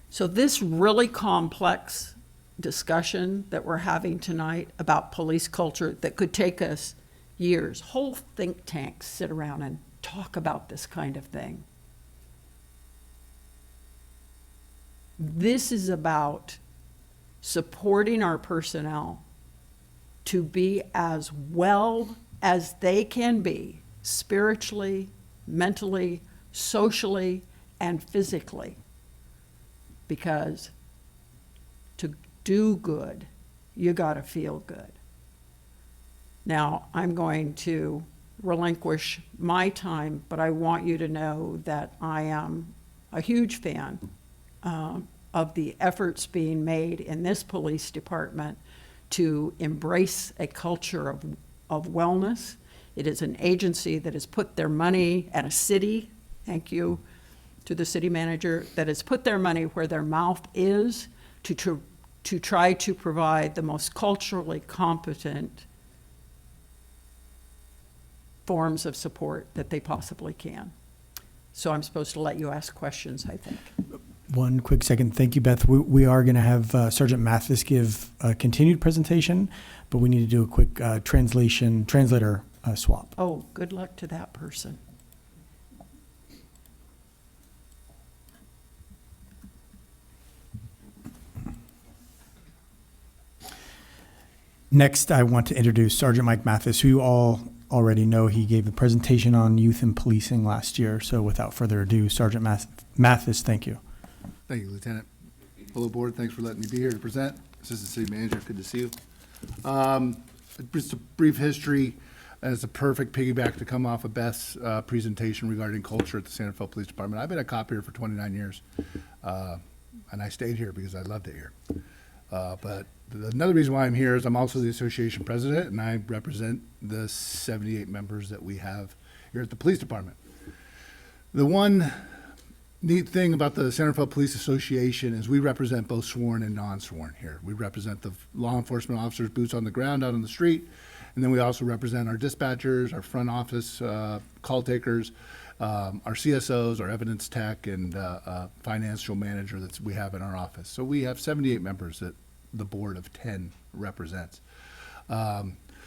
So this really complex discussion that we're having tonight about police culture that could take us years, whole think tanks sit around and talk about this kind of thing. This is about supporting our personnel to be as well as they can be, spiritually, mentally, socially, and physically. Because to do good, you gotta feel good. Now, I'm going to relinquish my time, but I want you to know that I am a huge fan of the efforts being made in this police department to embrace a culture of wellness. It is an agency that has put their money, and a city, thank you to the city manager, that has put their money where their mouth is to try to provide the most culturally competent forms of support that they possibly can. So I'm supposed to let you ask questions, I think. One quick second. Thank you, Beth. We are going to have Sergeant Mathis give a continued presentation, but we need to do a quick translator swap. Oh, good luck to that person. Next, I want to introduce Sergeant Mike Mathis, who you all already know. He gave a presentation on youth and policing last year. So without further ado, Sergeant Mathis, thank you. Thank you, Lieutenant. Hello, Board. Thanks for letting me be here to present. Assistant City Manager, good to see you. Just a brief history, and it's a perfect piggyback to come off of Beth's presentation regarding culture at the Santa Fe Police Department. I've been a cop here for 29 years, and I stayed here because I loved it here. But another reason why I'm here is I'm also the association president, and I represent the 78 members that we have here at the police department. The one neat thing about the Santa Fe Police Association is we represent both sworn and non-sworn here. We represent the law enforcement officers, boots on the ground out on the street, and then we also represent our dispatchers, our front office call takers, our CSOs, our evidence tech, and financial manager that we have in our office. So we have 78 members that the board of 10 represents.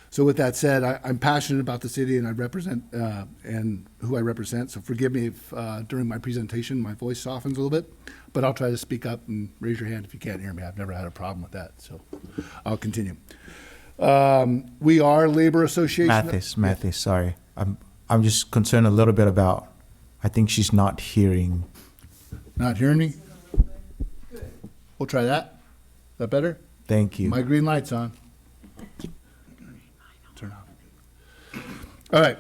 So with that said, I'm passionate about the city, and I represent and who I represent. So forgive me if during my presentation my voice softens a little bit, but I'll try to speak up and raise your hand if you can't hear me. I've never had a problem with that, so I'll continue. We are labor association. Mathis, sorry. I'm just concerned a little bit about, I think she's not hearing. Not hearing me? We'll try that. Is that better? Thank you. My green light's on. Turn off. All right.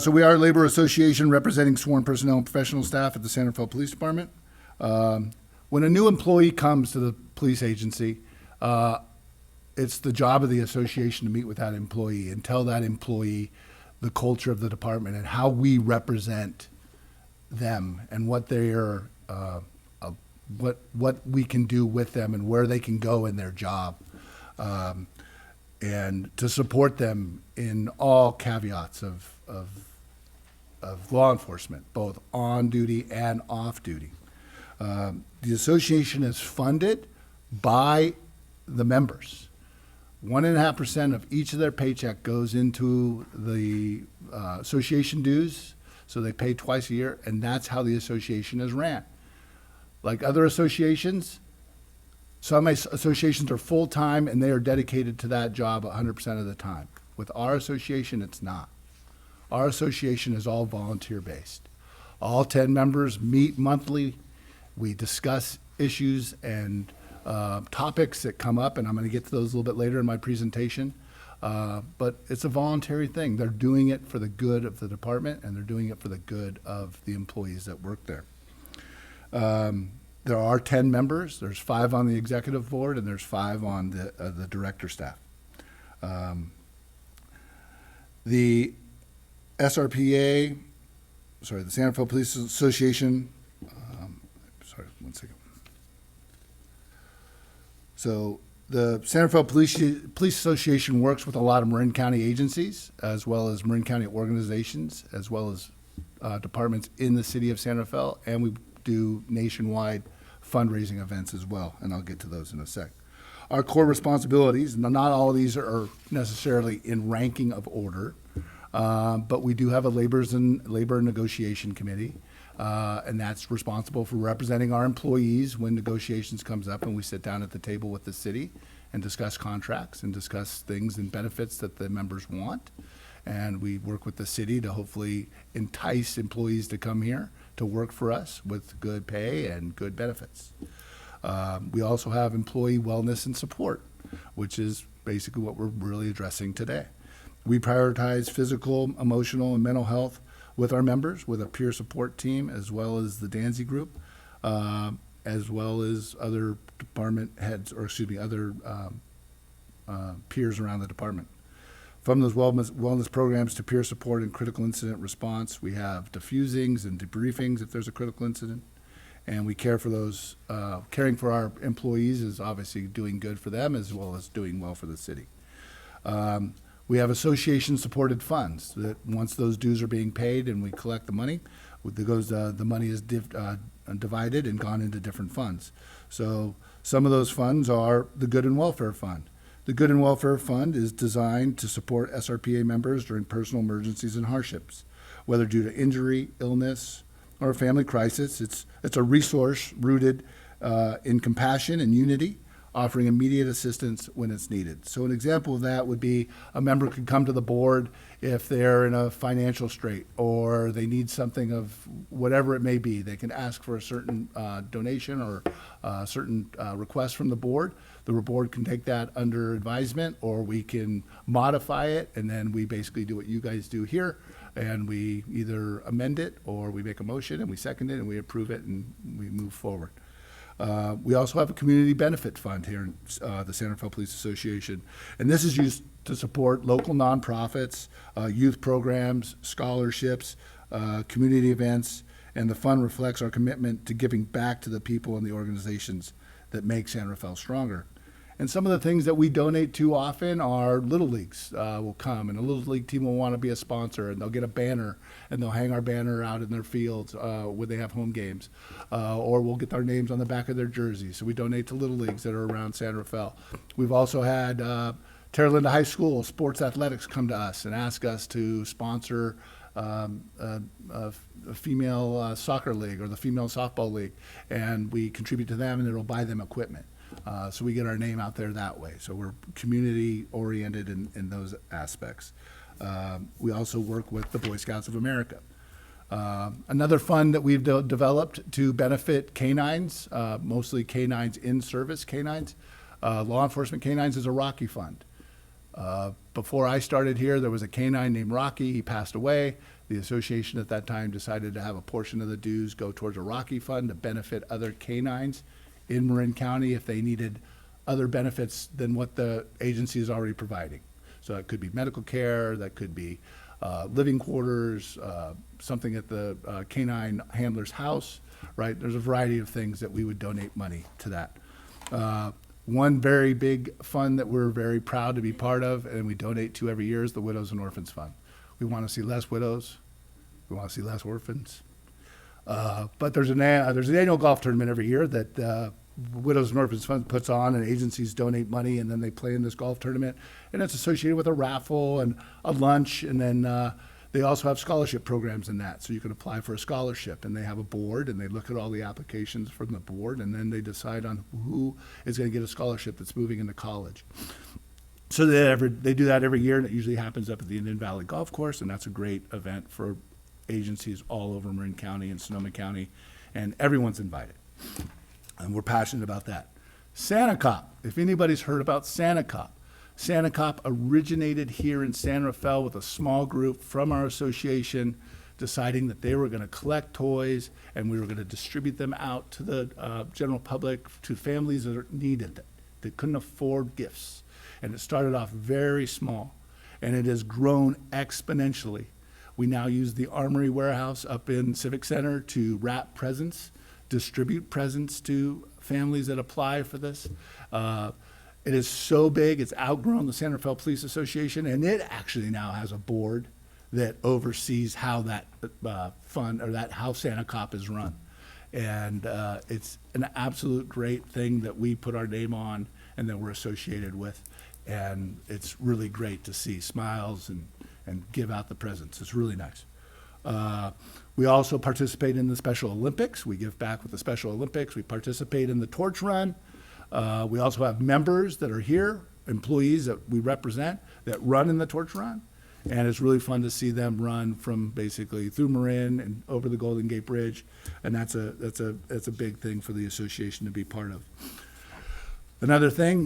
So we are a labor association representing sworn personnel and professional staff at the Santa Fe Police Department. When a new employee comes to the police agency, it's the job of the association to meet with that employee and tell that employee the culture of the department and how we represent them and what they are, what we can do with them and where they can go in their job, and to support them in all caveats of law enforcement, both on duty and off duty. The association is funded by the members. 1.5% of each of their paycheck goes into the association dues, so they pay twice a year, and that's how the association is ran. Like other associations, some associations are full-time and they are dedicated to that job 100% of the time. With our association, it's not. Our association is all volunteer-based. All 10 members meet monthly. We discuss issues and topics that come up, and I'm going to get to those a little bit later in my presentation. But it's a voluntary thing. They're doing it for the good of the department, and they're doing it for the good of the employees that work there. There are 10 members. There's 5 on the executive board, and there's 5 on the director staff. The SRPA, the Santa Fe Police Association, sorry, one second. So the Santa Fe Police Association works with a lot of Marin County agencies, as well as Marin County organizations, as well as departments in the city of Santa Fe, and we do nationwide fundraising events as well, and I'll get to those in a sec. Our core responsibilities, not all of these are necessarily in ranking of order, but we do have a labor negotiation committee, and that's responsible for representing our employees when negotiations comes up, and we sit down at the table with the city and discuss contracts and discuss things and benefits that the members want. And we work with the city to hopefully entice employees to come here to work for us with good pay and good benefits. We also have employee wellness and support, which is basically what we're really addressing today. We prioritize physical, emotional, and mental health with our members, with a peer support team, as well as the Danzy Group, as well as other department heads, or excuse me, other peers around the department. From those wellness programs to peer support and critical incident response, we have diffusings and debriefings if there's a critical incident. And we care for those, caring for our employees is obviously doing good for them as well as doing well for the city. We have association-supported funds that once those dues are being paid and we collect the money, the money is divided and gone into different funds. So some of those funds are the Good and Welfare Fund. The Good and Welfare Fund is designed to support SRPA members during personal emergencies and hardships, whether due to injury, illness, or a family crisis. It's a resource rooted in compassion and unity, offering immediate assistance when it's needed. So an example of that would be a member could come to the board if they're in a financial strait or they need something of whatever it may be. They can ask for a certain donation or a certain request from the board. The board can take that under advisement, or we can modify it, and then we basically do what you guys do here, and we either amend it or we make a motion and we second it and we approve it and we move forward. We also have a community benefit fund here in the San Rafael Police Association, and this is used to support local nonprofits, youth programs, scholarships, community events, and the fund reflects our commitment to giving back to the people and the organizations that make San Rafael stronger. And some of the things that we donate to often are Little Leagues will come, and a Little League team will want to be a sponsor, and they'll get a banner, and they'll hang our banner out in their fields when they have home games. Or we'll get our names on the back of their jerseys. So we donate to Little Leagues that are around San Rafael. We've also had Terra Linda High School sports athletics come to us and ask us to sponsor a female soccer league or the female softball league, and we contribute to them, and it'll buy them equipment. So we get our name out there that way. So we're community oriented in those aspects. We also work with the Boy Scouts of America. Another fund that we've developed to benefit canines, mostly canines in service canines. Law enforcement canines is a Rocky Fund. Before I started here, there was a canine named Rocky. He passed away. The association at that time decided to have a portion of the dues go towards a Rocky Fund to benefit other canines in Marin County if they needed other benefits than what the agency is already providing. So it could be medical care, that could be living quarters, something at the canine handler's house, right? There's a variety of things that we would donate money to that. One very big fund that we're very proud to be part of and we donate to every year is the Widows and Orphans Fund. We want to see less widows. We want to see less orphans. But there's an annual golf tournament every year that Widows and Orphans Fund puts on, and agencies donate money, and then they play in this golf tournament. And it's associated with a raffle and a lunch, and then they also have scholarship programs in that. So you can apply for a scholarship, and they have a board, and they look at all the applications from the board, and then they decide on who is going to get a scholarship that's moving into college. So they do that every year, and it usually happens up at the Indian Valley Golf Course, and that's a great event for agencies all over Marin County and Sonoma County, and everyone's invited. And we're passionate about that. SantaCop, if anybody's heard about SantaCop, SantaCop originated here in San Rafael with a small group from our association deciding that they were going to collect toys and we were going to distribute them out to the general public, to families that needed it, that couldn't afford gifts. And it started off very small, and it has grown exponentially. We now use the Armory Warehouse up in Civic Center to wrap presents, distribute presents to families that apply for this. It is so big, it's outgrown the San Rafael Police Association, and it actually now has a board that oversees how that fund, or how SantaCop is run. And it's an absolute great thing that we put our name on and that we're associated with. And it's really great to see smiles and give out the presents. It's really nice. We also participate in the Special Olympics. We give back with the Special Olympics. We participate in the torch run. We also have members that are here, employees that we represent, that run in the torch run. And it's really fun to see them run from basically through Marin and over the Golden Gate Bridge. And that's a big thing for the association to be part of. Another thing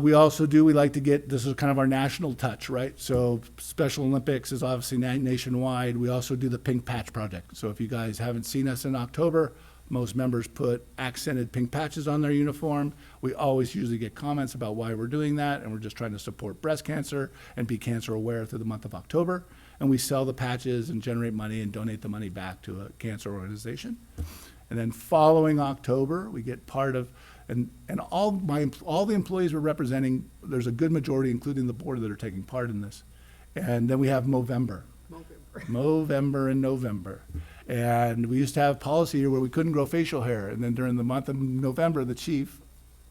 we also do, we like to get, this is kind of our national touch, right? So Special Olympics is obviously nationwide. We also do the Pink Patch Project. So if you guys haven't seen us in October, most members put accented pink patches on their uniform. We always usually get comments about why we're doing that, and we're just trying to support breast cancer and be cancer aware through the month of October. And we sell the patches and generate money and donate the money back to a cancer organization. And then following October, we get part of, and all the employees we're representing, there's a good majority, including the board, that are taking part in this. And then we have Movember and November. And we used to have policy here where we couldn't grow facial hair. And then during the month of November, the chief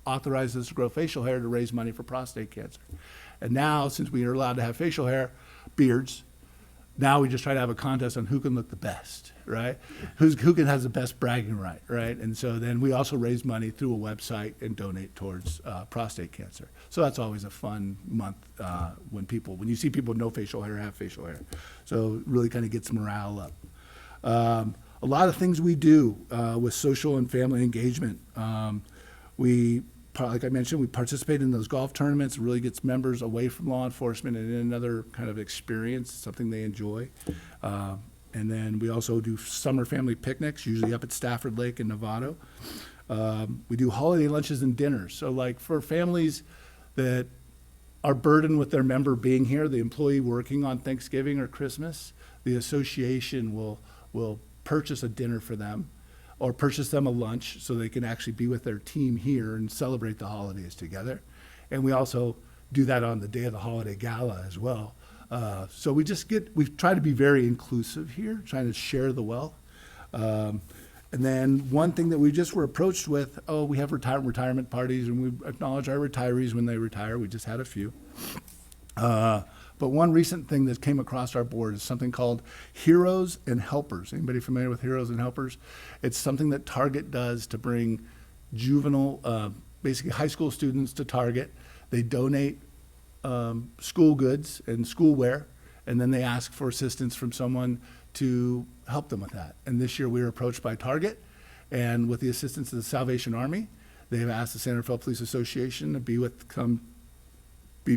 authorized us to grow facial hair to raise money for prostate cancer. And now, since we are allowed to have facial hair, beards, now we just try to have a contest on who can look the best, right? Who has the best bragging right, right? And so then we also raise money through a website and donate towards prostate cancer. So that's always a fun month when you see people with no facial hair have facial hair. So it really kind of gets morale up. A lot of things we do with social and family engagement. Like I mentioned, we participate in those golf tournaments. It really gets members away from law enforcement and in another kind of experience, something they enjoy. And then we also do summer family picnics, usually up at Stafford Lake in Novato. We do holiday lunches and dinners. So like for families that are burdened with their member being here, the employee working on Thanksgiving or Christmas, the association will purchase a dinner for them or purchase them a lunch so they can actually be with their team here and celebrate the holidays together. And we also do that on the day of the holiday gala as well. So we try to be very inclusive here, trying to share the wealth. And then one thing that we just were approached with, we have retirement parties, and we acknowledge our retirees when they retire. We just had a few. But one recent thing that came across our board is something called Heroes and Helpers. Anybody familiar with Heroes and Helpers? It's something that Target does to bring juvenile, basically high school students to Target. They donate school goods and schoolwear, and then they ask for assistance from someone to help them with that. And this year we were approached by Target, and with the assistance of the Salvation Army, they have asked the San Rafael Police Association to be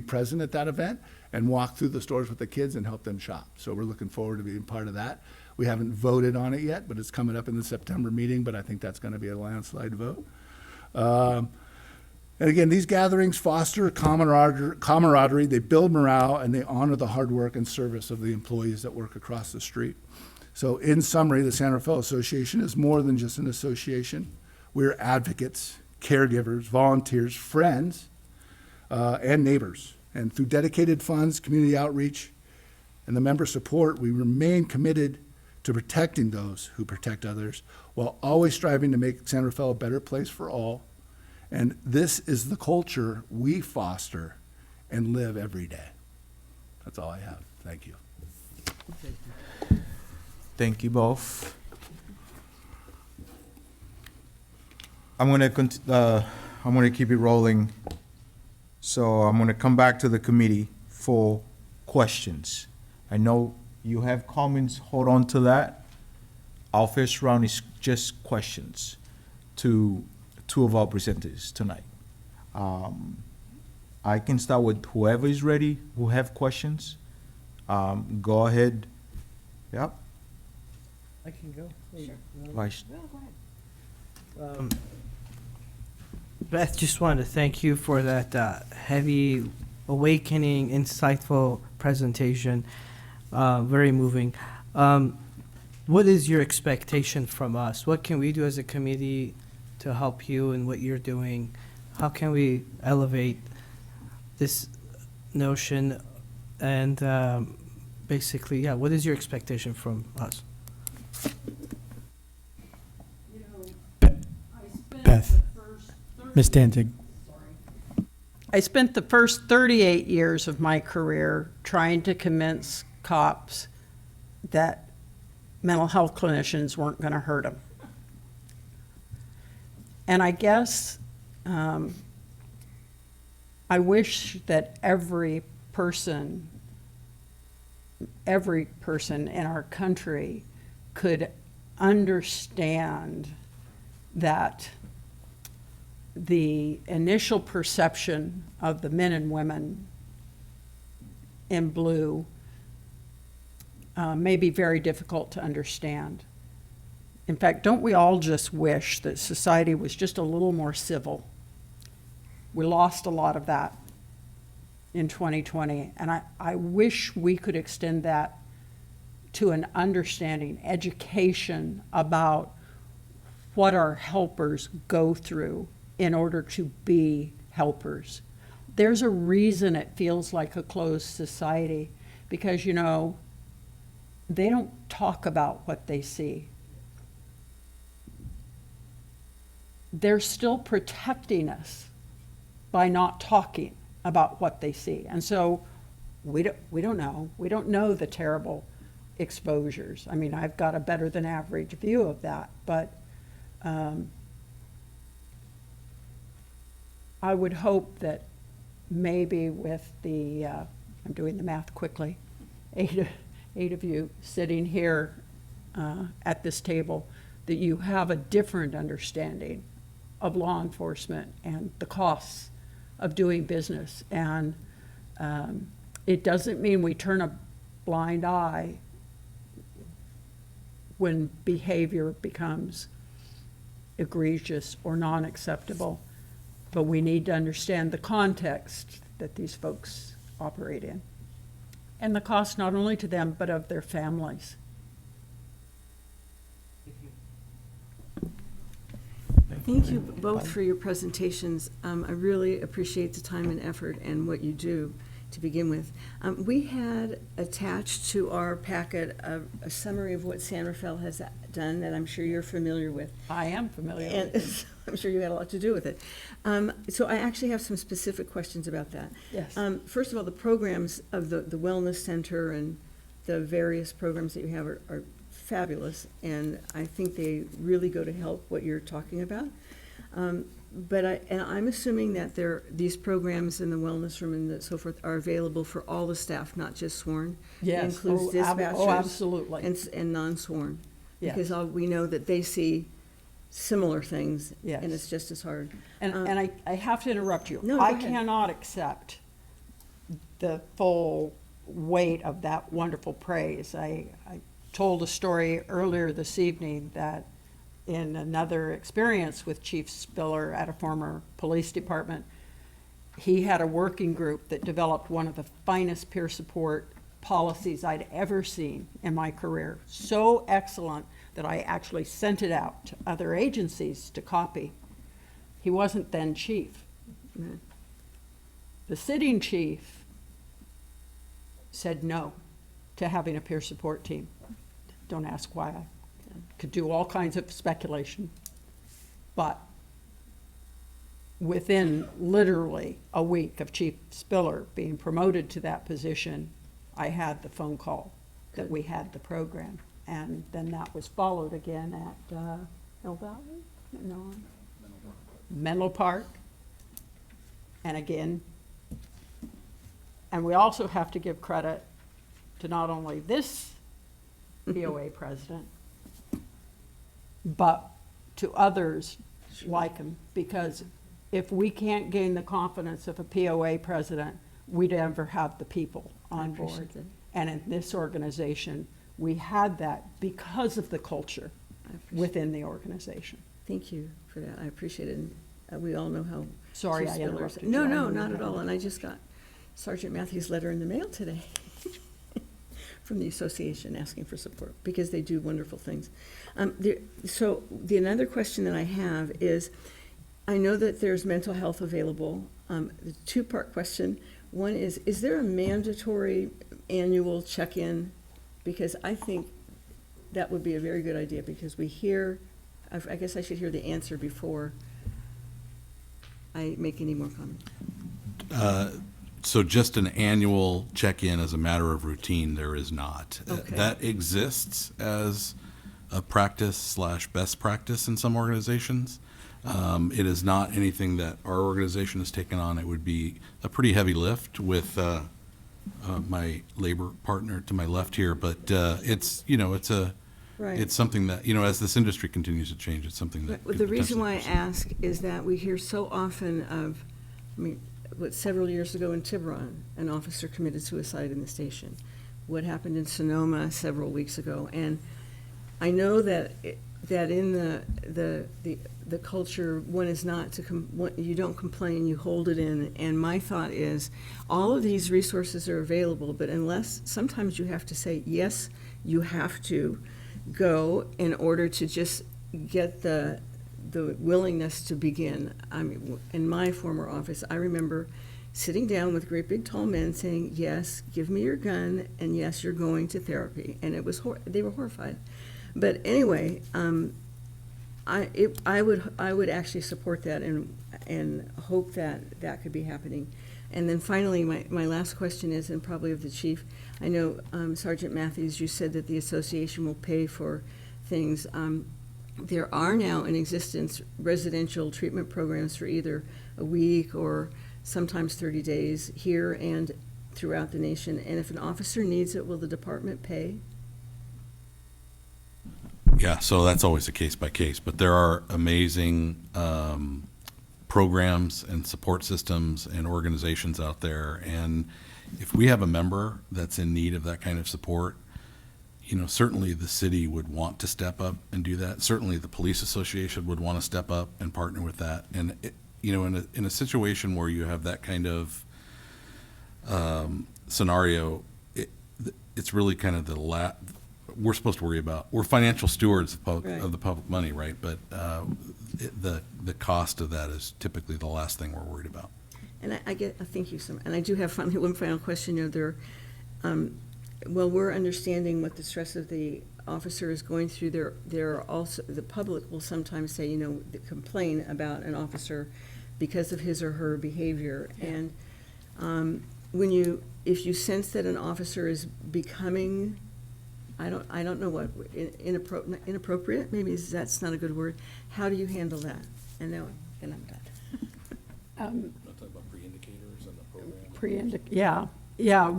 present at that event and walk through the stores with the kids and help them shop. So we're looking forward to being part of that. We haven't voted on it yet, but it's coming up in the September meeting, but I think that's going to be a landslide vote. And again, these gatherings foster camaraderie, they build morale, and they honor the hard work and service of the employees that work across the street. So in summary, the San Rafael Association is more than just an association. We're advocates, caregivers, volunteers, friends, and neighbors. And through dedicated funds, community outreach, and the member support, we remain committed to protecting those who protect others while always striving to make San Rafael a better place for all. And this is the culture we foster and live every day. That's all I have. Thank you. Thank you both. I'm gonna keep it rolling. So I'm gonna come back to the committee for questions. I know you have comments, hold on to that. Our first round is just questions to two of our presenters tonight. I can start with whoever is ready, who have questions. Go ahead. Yep. I can go. Sure. Vice. No, go ahead. Beth, just wanted to thank you for that heavy, awakening, insightful presentation. Very moving. What is your expectation from us? What can we do as a committee to help you in what you're doing? How can we elevate this notion? And basically, yeah, what is your expectation from us? Beth. Ms. Danzig. I spent the first 38 years of my career trying to convince cops that mental health clinicians weren't going to hurt them. And I guess I wish that every person in our country could understand that the initial perception of the men and women in blue may be very difficult to understand. In fact, don't we all just wish that society was just a little more civil? We lost a lot of that in 2020, and I wish we could extend that to an understanding, education about what our helpers go through in order to be helpers. There's a reason it feels like a closed society, because, you know, they don't talk about what they see. They're still protecting us by not talking about what they see. And so we don't know. We don't know the terrible exposures. I mean, I've got a better than average view of that, but I would hope that maybe with the, I'm doing the math quickly, eight of you sitting here at this table, that you have a different understanding of law enforcement and the costs of doing business. And it doesn't mean we turn a blind eye when behavior becomes egregious or non-acceptable, but we need to understand the context that these folks operate in, and the cost not only to them, but of their families. Thank you both for your presentations. I really appreciate the time and effort and what you do to begin with. We had attached to our packet a summary of what San Rafael has done that I'm sure you're familiar with. I am familiar with it. I'm sure you had a lot to do with it. So I actually have some specific questions about that. Yes. First of all, the programs of the Wellness Center and the various programs that you have are fabulous, and I think they really go to help what you're talking about. But I'm assuming that these programs in the wellness room and so forth are available for all the staff, not just sworn. Yes. It includes dispatchers. Oh, absolutely. And non-sworn. Yes. Because we know that they see similar things, Yes. and it's just as hard. And I have to interrupt you. No, go I ahead. cannot accept the full weight of that wonderful praise. I told a story earlier this evening that in another experience with Chief Spiller at a former police department, he had a working group that developed one of the finest peer support policies I'd ever seen in my career. So excellent that I actually sent it out to other agencies to copy. He wasn't then chief. The sitting chief said no to having a peer support team. Don't ask why. I could do all kinds of speculation. But within literally a week of Chief Spiller being promoted to that position, I had the phone call that we had the program. And then that was followed again at Mill Valley? No. Menlo Park. And again. And we also have to give credit to not only this POA president, but to others like him, because if we can't gain the confidence of a POA president, we'd never have the people on board. And in this organization, we had that because of the culture within the organization. Thank you for that. I appreciate it. And we all know how. Sorry, Chief I Spiller's- interrupted No, you. no, I not knew at all. that. And I just got Sergeant Matthews' letter in the mail today from the association asking for support because they do wonderful things. So another question that I have is, I know that there's mental health available. The two-part question. One is there a mandatory annual check-in? Because I think that would be a very good idea, because we hear, I guess I should hear the answer before I make any more comments. So just an annual check-in as a matter of routine, there is not. Okay. That exists as a practice/best practice in some organizations. It is not anything that our organization has taken on. It would be a pretty heavy lift with my labor partner to my left here, but it's Right. It's something that, you know, as this industry continues to change, it's something that. But could the reason why I potentially ask is that we hear so often of, several years ago in Tiburon, an officer committed suicide in the station. What happened in Sonoma several weeks ago. And I know that in the culture, one is not to, you don't complain, you hold it in. And my thought is, all of these resources are available, but unless, sometimes you have to say, yes, you have to go in order to just get the willingness to begin. I mean, in my former office, I remember sitting down with great big tall men saying, yes, give me your gun, and yes, you're going to therapy. And it was they were horrified. But anyway, I would actually support that and hope that that could be happening. And then finally, my last question is, and probably of the chief, I know Sergeant Matthews, you said that the association will pay for things. There are now in existence residential treatment programs for either a week or sometimes 30 days here and throughout the nation. And if an officer needs it, will the department pay? Yeah, so that's always a case by case, but there are amazing programs and support systems and organizations out there. And if we have a member that's in need of that kind of support, you know, certainly the city would want to step up and do that. Certainly the police association would want to step up and partner with that. And, you know, in a situation where you have that kind of scenario, it's really kind of we're supposed to worry about, we're financial stewards of the public money, right? But the cost of that is typically the last thing we're worried about. And thank you so much. And I do have one final question. You know, well, we're understanding what the stress of the officer is going through. There are also, the public will sometimes say, you know, complain about an officer because of his or her behavior. And if you sense that an officer is becoming, I don't know what, inappropriate, maybe that's not a good word, how do you handle that? And now, and I'm done. Talk about pre-indicators and the program. Yeah,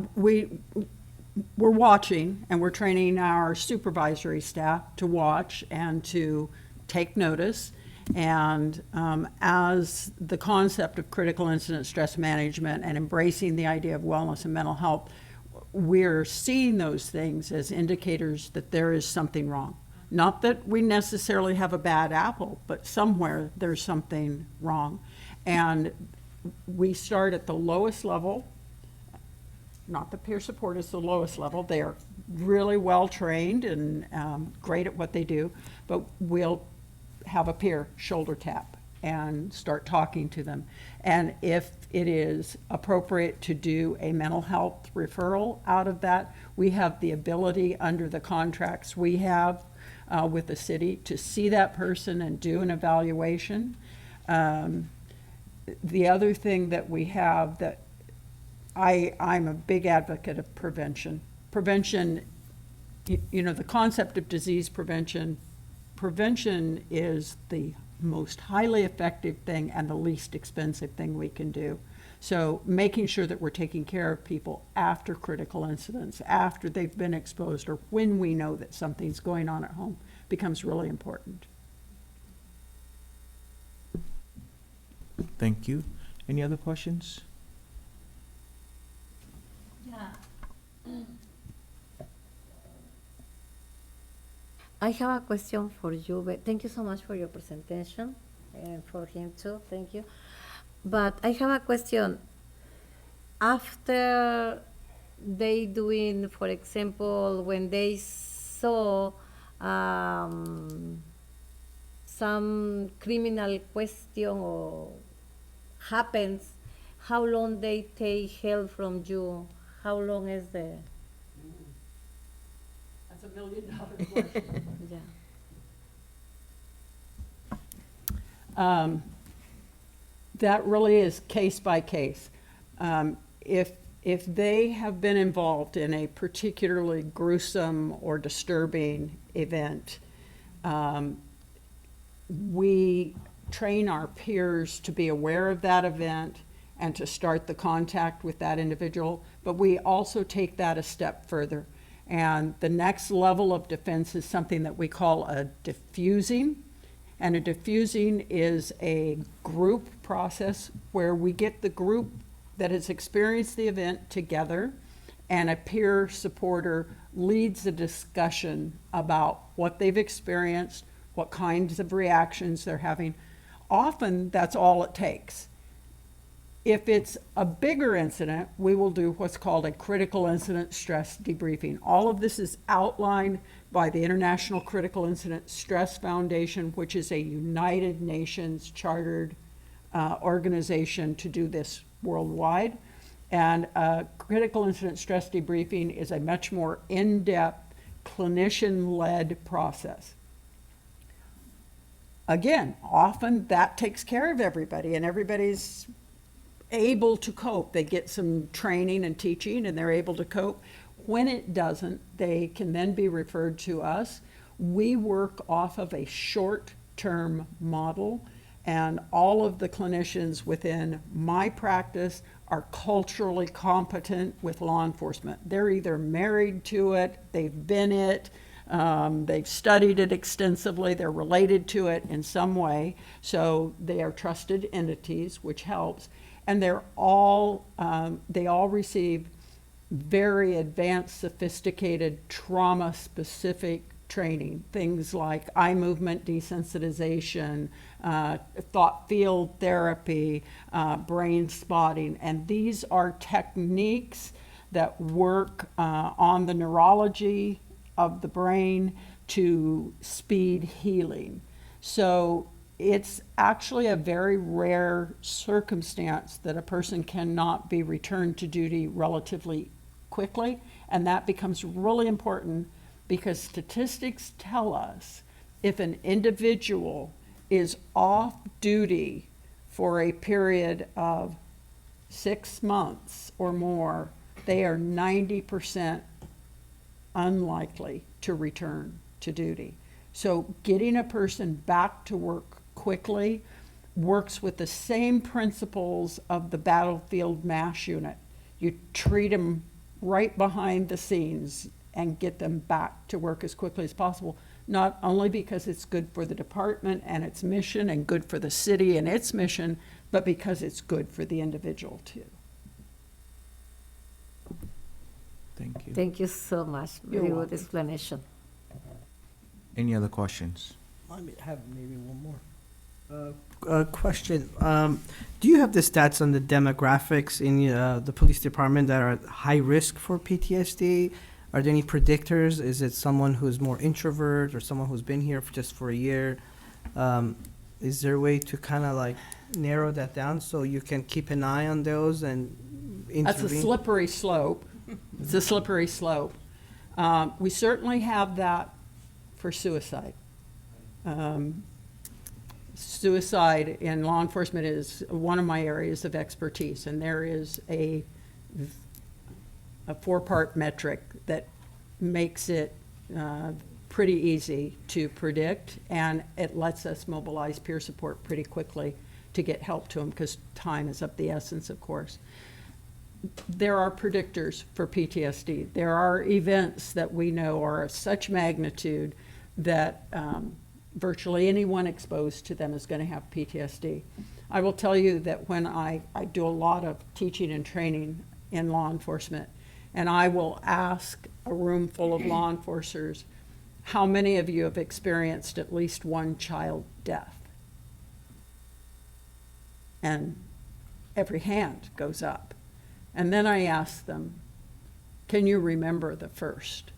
we're watching, and we're training our supervisory staff to watch and to take notice. And as the concept of critical incident stress management and embracing the idea of wellness and mental health, we're seeing those things as indicators that there is something wrong. Not that we necessarily have a bad apple, but somewhere there's something wrong. And we start at the lowest level. Not that peer support is the lowest level. They are really well trained and great at what they do, but we'll have a peer shoulder tap and start talking to them. And if it is appropriate to do a mental health referral out of that, we have the ability under the contracts we have with the city to see that person and do an evaluation. The other thing that we have that I'm a big advocate of prevention. Prevention, you know, the concept of disease prevention is the most highly effective thing and the least expensive thing we can do. So making sure that we're taking care of people after critical incidents, after they've been exposed, or when we know that something's going on at home, becomes really important. Thank you. Any other questions? I have a question for you, but thank you so much for your presentation, and for him too, thank you. But I have a question. After they doing, for example, when they saw some criminal question or happens, how long they take help from you? How long is the... That's $1 million question. Yeah. That really is case by case. If they have been involved in a particularly gruesome or disturbing event, we train our peers to be aware of that event and to start the contact with that individual, but we also take that a step further. And the next level of defense is something that we call a diffusing. And a diffusing is a group process where we get the group that has experienced the event together, and a peer supporter leads a discussion about what they've experienced, what kinds of reactions they're having. Often that's all it takes. If it's a bigger incident, we will do what's called a critical incident stress debriefing. All of this is outlined by the International Critical Incident Stress Foundation, which is a United Nations chartered organization to do this worldwide. And critical incident stress debriefing is a much more in-depth, clinician-led process. Again, often that takes care of everybody, and everybody's able to cope. They get some training and teaching, and they're able to cope. When it doesn't, they can then be referred to us. We work off of a short-term model, and all of the clinicians within my practice are culturally competent with law enforcement. They're either married to it, they've been it, they've studied it extensively, they're related to it in some way, so they are trusted entities, which helps. And they're all, they all receive very advanced, sophisticated, trauma-specific training. Things like eye movement desensitization, thought field therapy, brain spotting. And these are techniques that work on the neurology of the brain to speed healing. So it's actually a very rare circumstance that a person cannot be returned to duty relatively quickly, and that becomes really important because statistics tell us if an individual is off duty for a period of 6 months or more, they are 90% unlikely to return to duty. So getting a person back to work quickly works with the same principles of the battlefield MASH unit. You treat them right behind the scenes and get them back to work as quickly as possible, not only because it's good for the department and its mission and good for the city and its mission, but because it's good for the individual too. Thank you. Thank you so much. You're Very good welcome. explanation. Any other questions? I have maybe one more. Question. Do you have the stats on the demographics in the police department that are at high risk for PTSD? Are there any predictors? Is it someone who's more introvert or someone who's been here just for a year? Is there a way to kind of like narrow that down so you can keep an eye on those and intervene? That's a slippery slope. It's a slippery slope. We certainly have that for suicide. Suicide in law enforcement is one of my areas of expertise, and there is a 4-part metric that makes it pretty easy to predict, and it lets us mobilize peer support pretty quickly to get help to them because time is of the essence, of course. There are predictors for PTSD. There are events that we know are of such magnitude that virtually anyone exposed to them is going to have PTSD. I will tell you that when I do a lot of teaching and training in law enforcement, and I will ask a room full of law enforcers, how many of you have experienced at least one child death? And every hand goes up. And then I ask them, can you remember the first?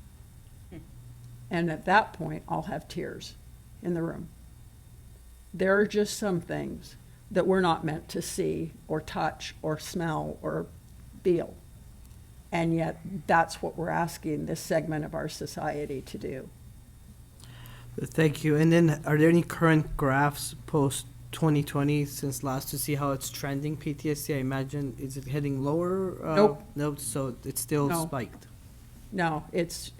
And at that point, I'll have tears in the room. There are just some things that we're not meant to see or touch or smell or feel. And yet that's what we're asking this segment of our society to do. Thank you. And then are there any current graphs post 2020 since last to see how it's trending PTSD? I imagine, is it heading lower? Nope. Nope, so it's still No. spiked. No, it's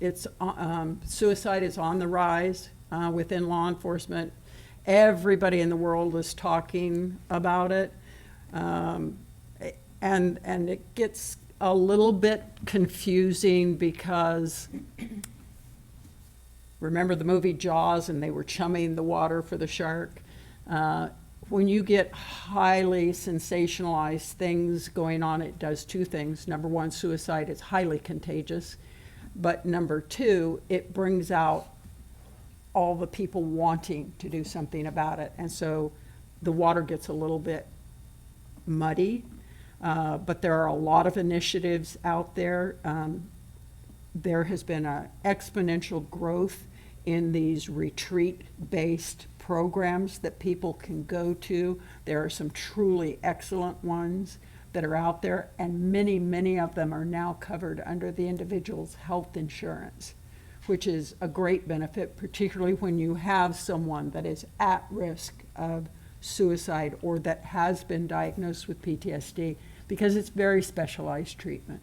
suicide is on the rise within law enforcement. Everybody in the world is talking about it, and it gets a little bit confusing because remember the movie Jaws and they were chumming the water for the shark? When you get highly sensationalized things going on, it does two things. Number one, suicide is highly contagious. But number two, it brings out all the people wanting to do something about it. And so the water gets a little bit muddy. But there are a lot of initiatives out there. There has been an exponential growth in these retreat-based programs that people can go to. There are some truly excellent ones that are out there, and many, many of them are now covered under the individual's health insurance, which is a great benefit, particularly when you have someone that is at risk of suicide or that has been diagnosed with PTSD, because it's very specialized treatment.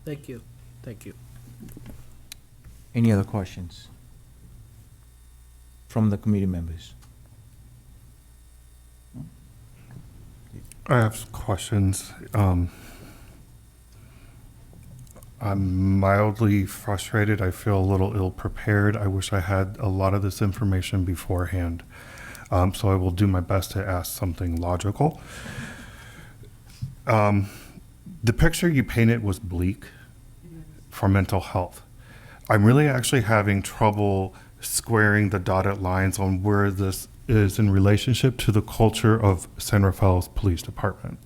Thank you. Thank you. Any other questions from the committee members? I have questions. I'm mildly frustrated. I feel a little ill-prepared. I wish I had a lot of this information beforehand. So I will do my best to ask something logical. The picture you painted was bleak for mental health. I'm really actually having trouble squaring the dotted lines on where this is in relationship to the culture of San Rafael's police department.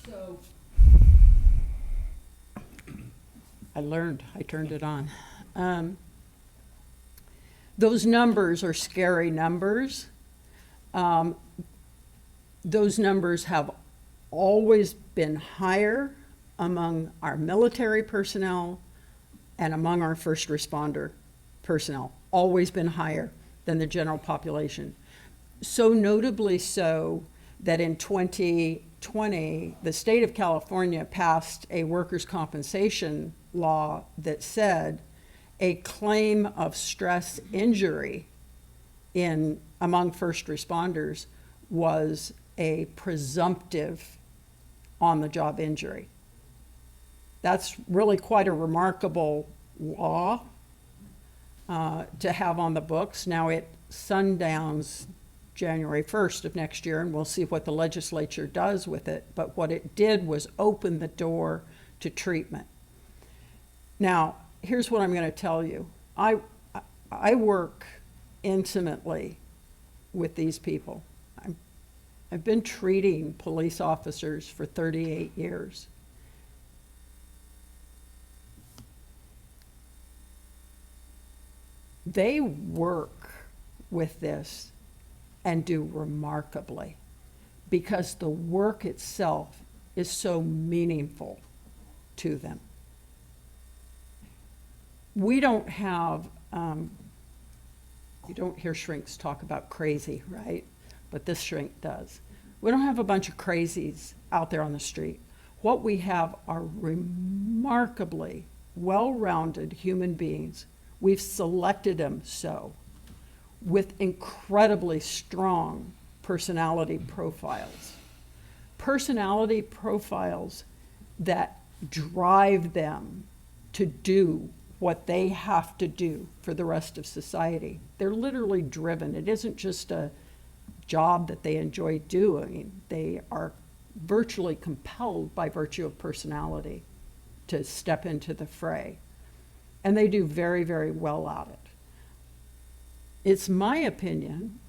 So I learned, I turned it on. Those numbers are scary numbers. Those numbers have always been higher among our military personnel and among our first responder personnel, always been higher than the general population. So notably so that in 2020, the state of California passed a workers' compensation law that said a claim of stress injury among first responders was a presumptive on-the-job injury. That's really quite a remarkable law to have on the books. Now it sundowns January 1st of next year, and we'll see what the legislature does with it. But what it did was open the door to treatment. Now, here's what I'm going to tell you. I work intimately with these people. I've been treating police officers for 38 years. They work with this and do remarkably because the work itself is so meaningful to them. We don't have, you don't hear shrinks talk about crazy, right? But this shrink does. We don't have a bunch of crazies out there on the street. What we have are remarkably well-rounded human beings. We've selected them so, with incredibly strong personality profiles. Personality profiles that drive them to do what they have to do for the rest of society. They're literally driven. It isn't just a job that they enjoy doing. They are virtually compelled by virtue of personality to step into the fray. And they do very, very well at it. It's my opinion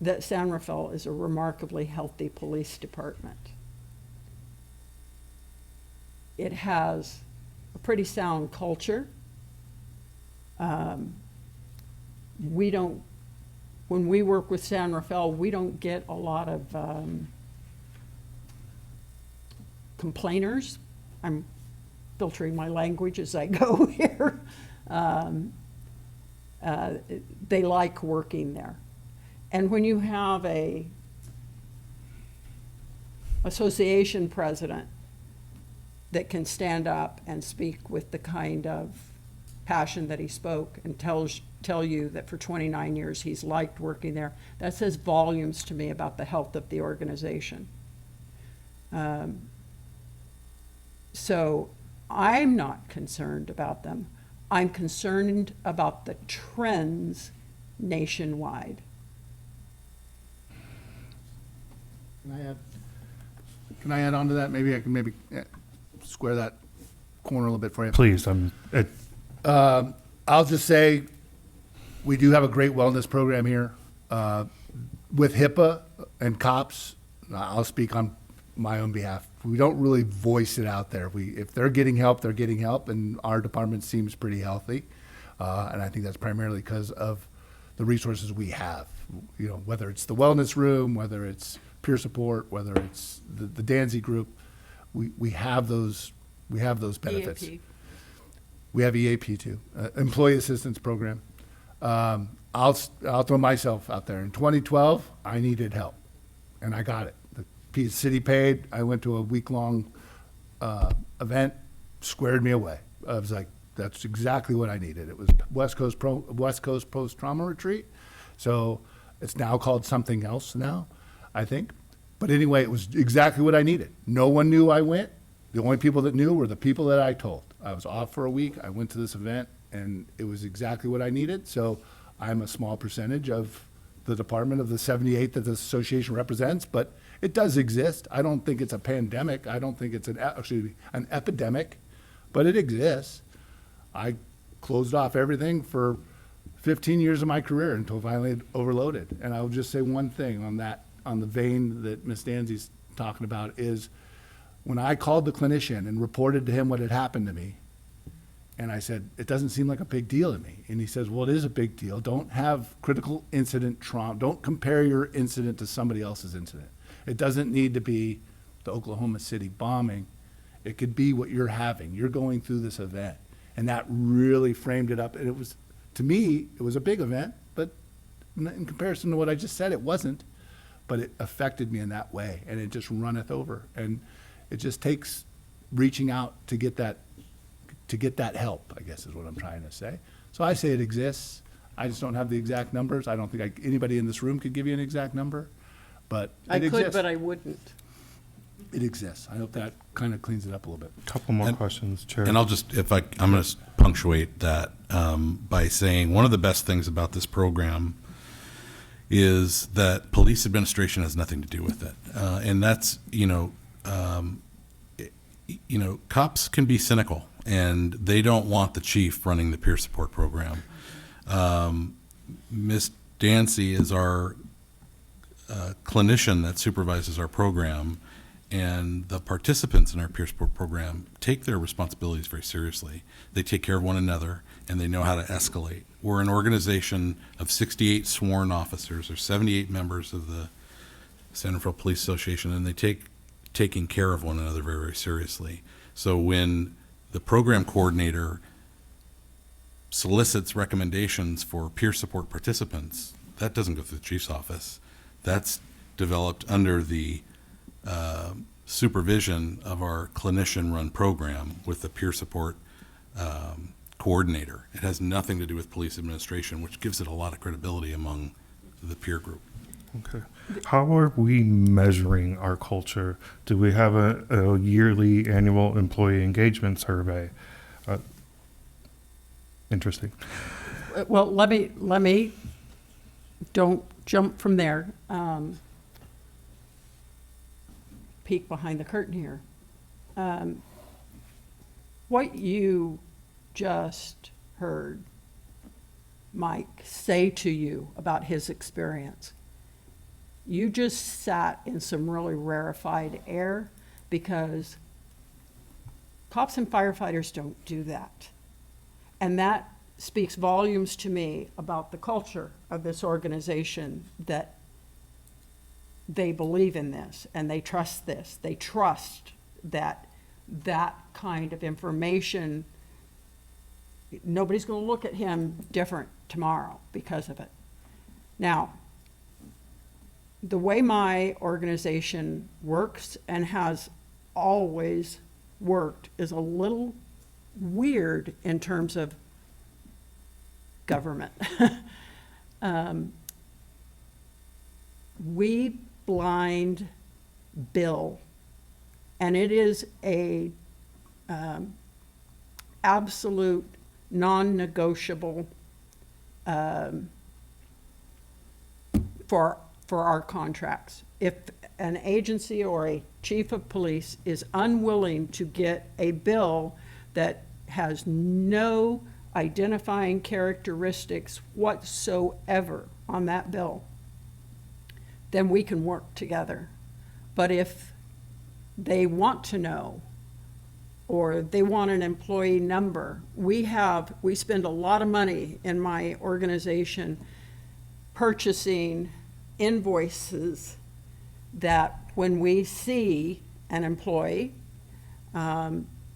that San Rafael is a remarkably healthy police department. It has a pretty sound culture. When we work with San Rafael, we don't get a lot of complainers. I'm filtering my language as I go here. They like working there. And when you have a association president that can stand up and speak with the kind of passion that he spoke and tell you that for 29 years he's liked working there, that says volumes to me about the health of the organization. So I'm not concerned about them. I'm concerned about the trends nationwide. Can I add on to that? Maybe I can square that corner a little bit for you. Please, I'll just say, we do have a great wellness program here. With HIPAA and cops, I'll speak on my own behalf. We don't really voice it out there. If they're getting help, they're getting help, and our department seems pretty healthy. And I think that's primarily because of the resources we have. You know, whether it's the wellness room, whether it's peer support, whether it's the Danzy group, we have those benefits. EAP. We have EAP too, Employee Assistance Program. I'll throw myself out there. In 2012, I needed help, and I got it. The city paid. I went to a week-long event, squared me away. I was like, that's exactly what I needed. It was West Coast Post-Trauma Retreat. So it's now called something else now, I think. But anyway, it was exactly what I needed. No one knew I went. The only people that knew were the people that I told. I was off for a week. I went to this event, and it was exactly what I needed. So I'm a small percentage of the department of the 78 that the association represents, but it does exist. I don't think it's a pandemic. I don't think it's actually an epidemic, but it exists. I closed off everything for 15 years of my career until finally overloaded. And I'll just say one thing on that, on the vein that Ms. Danzy's talking about, is when I called the clinician and reported to him what had happened to me, and I said, it doesn't seem like a big deal to me. And he says, well, it is a big deal. Don't have critical incident trauma. Don't compare your incident to somebody else's incident. It doesn't need to be the Oklahoma City bombing. It could be what you're having. You're going through this event. And that really framed it up. And it was, to me, it was a big event, but in comparison to what I just said, it wasn't. But it affected me in that way, and it just runneth over. And it just takes reaching out to get that help, I guess is what I'm trying to say. So I say it exists. I just don't have the exact numbers. I don't think anybody in this room could give you an exact number, but it exists. I could, but I wouldn't. It exists. I hope that kind of cleans it up a little bit. Couple more questions, Chair. And I'll just, I'm going to punctuate that by saying one of the best things about this program is that police administration has nothing to do with it. And that's, cops can be cynical, and they don't want the chief running the peer support program. Ms. Dancy is our clinician that supervises our program, and the participants in our peer support program take their responsibilities very seriously. They take care of one another, and they know how to escalate. We're an organization of 68 sworn officers, or 78 members of the San Rafael Police Association, and they take taking care of one another very, very seriously. So when the program coordinator solicits recommendations for peer support participants, that doesn't go through the chief's office. That's developed under the supervision of our clinician-run program with the peer support coordinator. It has nothing to do with police administration, which gives it a lot of credibility among the peer group. Okay. How are we measuring our culture? Do we have a yearly annual employee engagement survey? Interesting. Well, let me, don't jump from there. Peek behind the curtain here. What you just heard Mike say to you about his experience, you just sat in some really rarefied air, because cops and firefighters don't do that. And that speaks volumes to me about the culture of this organization, that they believe in this and they trust this. They trust that that kind of information, nobody's going to look at him different tomorrow because of it. Now, the way my organization works and has always worked is a little weird in terms of government. We blind bill, and it is a absolute non-negotiable for our contracts. If an agency or a chief of police is unwilling to get a bill that has no identifying characteristics whatsoever on that bill, then we can work together. But if they want to know, or they want an employee number, we spend a lot of money in my organization purchasing invoices that when we see an employee,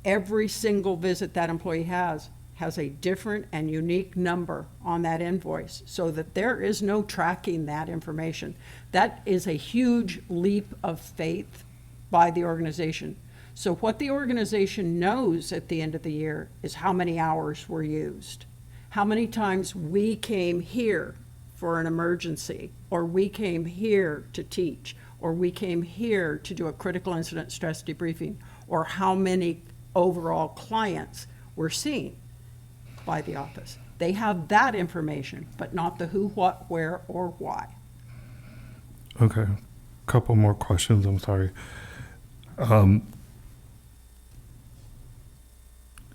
every single visit that employee has a different and unique number on that invoice, so that there is no tracking that information. That is a huge leap of faith by the organization. So what the organization knows at the end of the year is how many hours were used, how many times we came here for an emergency, or we came here to teach, or we came here to do a critical incident stress debriefing, or how many overall clients were seen by the office. They have that information, but not the who, what, where, or why. Okay, couple more questions, I'm sorry.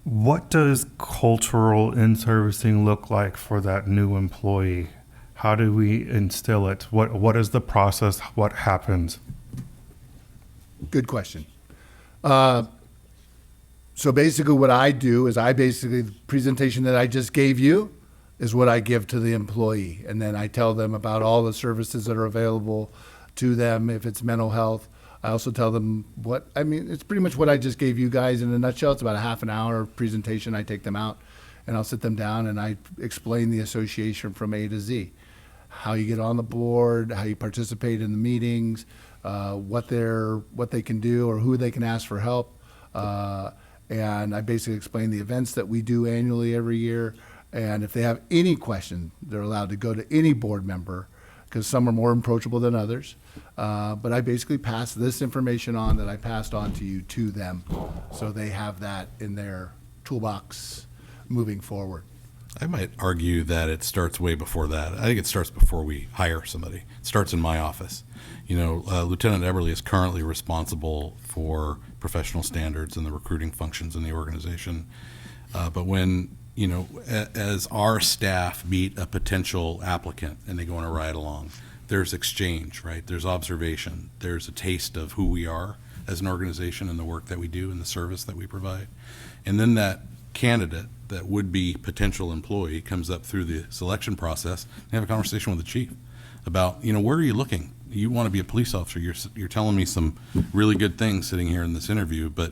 What does cultural in-servicing look like for that new employee? How do we instill it? What is the process? What happens? Good question. So basically what I do is the presentation that I just gave you is what I give to the employee. And then I tell them about all the services that are available to them. If it's mental health, I also tell them it's pretty much what I just gave you guys in a nutshell. It's about a half an hour presentation. I take them out and I'll sit them down and I explain the association from A to Z. How you get on the board, how you participate in the meetings, what they can do or who they can ask for help. And I basically explain the events that we do annually every year. And if they have any question, they're allowed to go to any board member, because some are more approachable than others. But I basically pass this information on that I passed on to you to them, so they have that in their toolbox moving forward. I might argue that it starts way before that. I think it starts before we hire somebody. It starts in my office. Lieutenant Eberly is currently responsible for professional standards and the recruiting functions in the organization. But when, as our staff meet a potential applicant and they go on a ride along, there's exchange, right? There's observation. There's a taste of who we are as an organization and the work that we do and the service that we provide. And then that candidate, that would-be potential employee, comes up through the selection process and have a conversation with the chief about, where are you looking? You want to be a police officer. You're telling me some really good things sitting here in this interview, but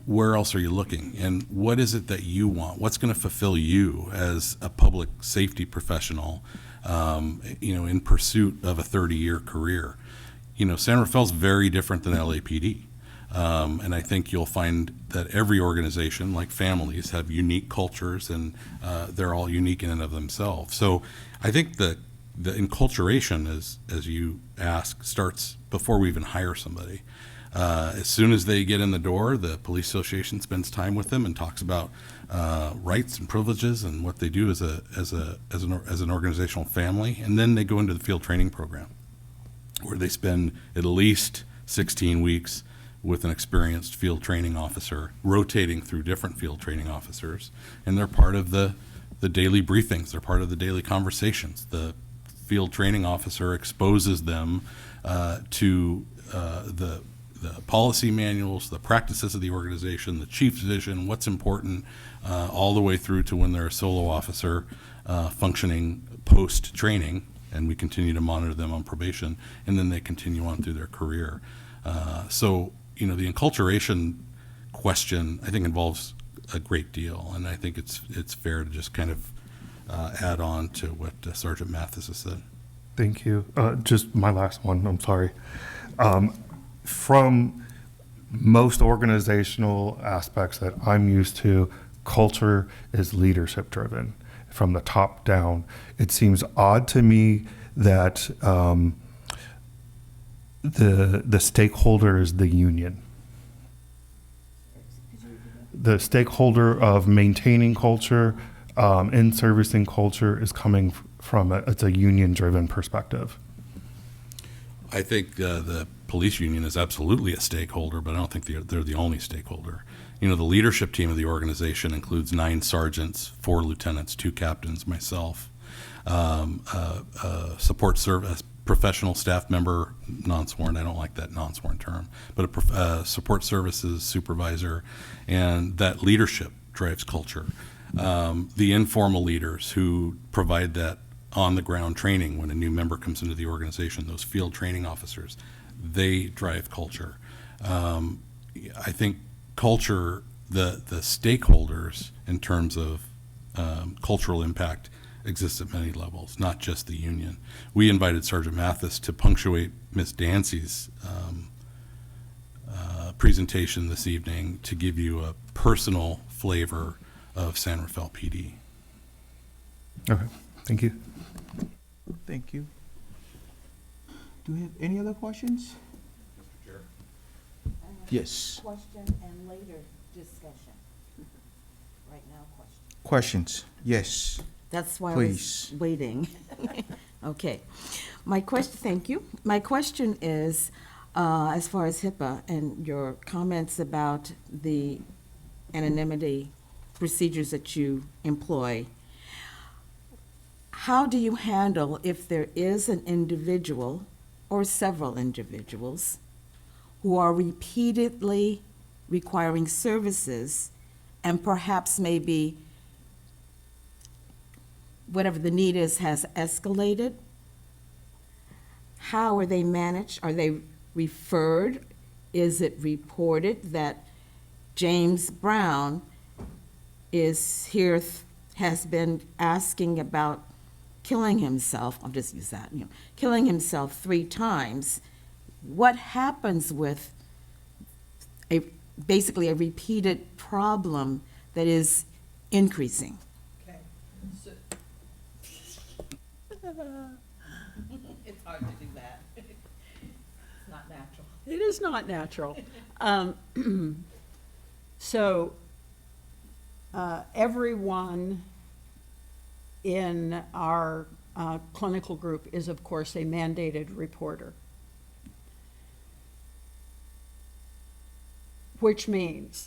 where else are you looking? And what is it that you want? What's going to fulfill you as a public safety professional, in pursuit of a 30-year career? San Rafael's very different than LAPD. And I think you'll find that every organization, like families, have unique cultures, and they're all unique in and of themselves. So I think the enculturation, as you ask, starts before we even hire somebody. As soon as they get in the door, the police association spends time with them and talks about rights and privileges and what they do as an organizational family, and then they go into the field training program, where they spend at least 16 weeks with an experienced field training officer, rotating through different field training officers, and they're part of the daily briefings. They're part of the daily conversations. The field training officer exposes them to the policy manuals, the practices of the organization, the chief's vision, what's important, all the way through to when they're a solo officer functioning post-training, and we continue to monitor them on probation, and then they continue on through their career. So, the enculturation question, I think, involves a great deal, and I think it's fair to just kind of add on to what Sergeant Mathis has said. Thank you. Just my last one, I'm sorry. From most organizational aspects that I'm used to, culture is leadership driven from the top down. It seems odd to me that the stakeholder is the union. the stakeholder of maintaining culture and servicing culture is coming from it's a union-driven perspective. I think the police union is absolutely a stakeholder, but I don't think they're the only stakeholder. You know, the leadership team of the organization includes 9 sergeants, 4 lieutenants, 2 captains, myself, support service, professional staff member, non-sworn, I don't like that non-sworn term, but a support services supervisor, and that leadership drives culture. The informal leaders who provide that on-the-ground training when a new member comes into the organization, those field training officers, they drive culture. I think culture, the stakeholders in terms of cultural impact exists at many levels, not just the union. We invited Sergeant Mathis to punctuate Ms. Dancy's presentation this evening to give you a personal flavor of San Rafael PD. Okay, thank you. Thank you. Do we have any other questions? Yes. Question and later discussion. Right now, question. Questions? Yes. That's why Please. I was waiting. Okay. Thank you. My question is, as far as HIPAA and your comments about the anonymity procedures that you employ, how do you handle if there is an individual or several individuals who are repeatedly requiring services and perhaps maybe whatever the need is has escalated? How are they managed? Are they referred? Is it reported that James Brown is here, has been asking about killing himself? I'll just use that, killing himself 3 times. What happens with basically a repeated problem that is increasing? Okay. It's hard to do that. It's not natural. It is not natural. So everyone in our clinical group is, of course, a mandated reporter, which means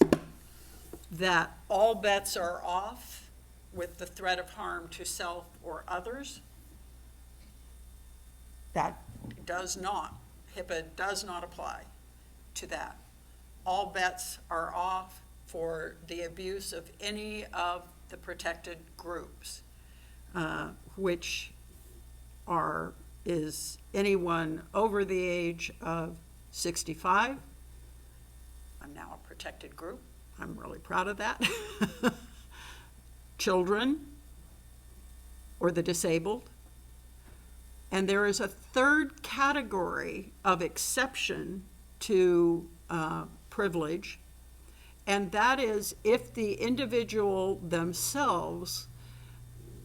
that all bets are off with the threat of harm to self or others. That does not, HIPAA does not apply to that. All bets are off for the abuse of any of the protected groups, which is anyone over the age of 65. I'm now a protected group. I'm really proud of that. Children or the disabled. And there is a third category of exception to privilege, and that is if the individual themselves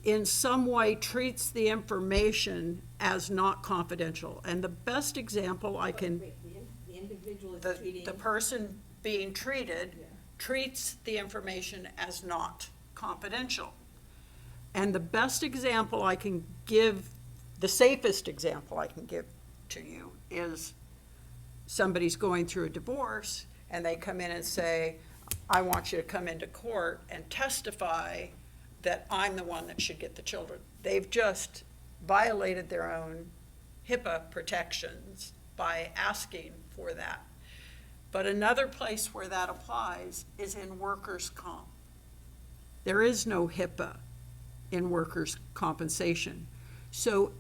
in some way treats the information as not confidential. And the best example I can, The individual is treating. the person being treated treats the information as not confidential. And the best example I can give, the safest example I can give to you is somebody's going through a divorce and they come in and say, I want you to come into court and testify that I'm the one that should get the children. They've just violated their own HIPAA protections by asking for that. But another place where that applies is in workers' comp. There is no HIPAA in workers' compensation. So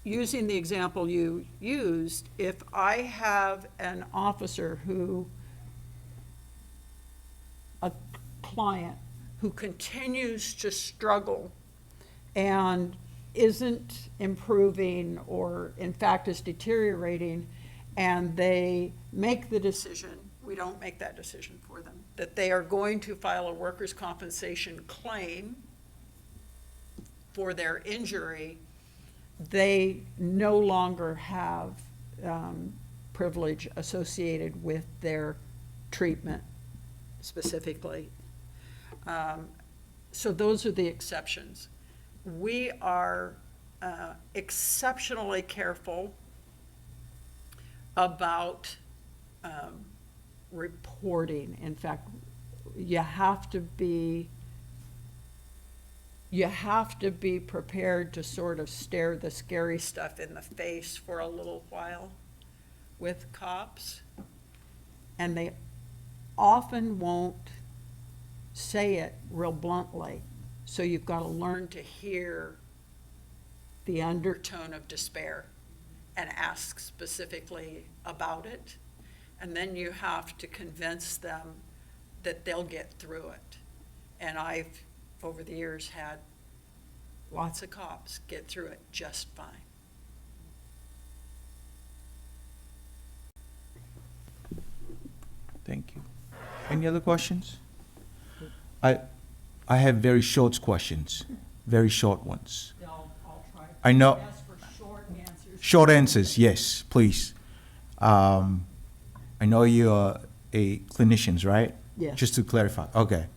using the example you used, if I have an officer a client who continues to struggle and isn't improving or in fact is deteriorating, and they make the decision, we don't make that decision for them, that they are going to file a workers' compensation claim for their injury, they no longer have privilege associated with their treatment. specifically. So those are the exceptions. We are exceptionally careful about reporting. In fact, you have to be prepared to sort of stare the scary stuff in the face for a little while with cops. And they often won't say it real bluntly. So you've got to learn to hear the undertone of despair and ask specifically about it. And then you have to convince them that they'll get through it. And I've, over the years, had lots of cops get through it just fine. Thank you. Any other questions? I have very short questions, very short ones. I'll try. I know. Ask for short answers. Short answers, yes, please. I know you're a clinicians, right? Yes. Just to clarify, okay.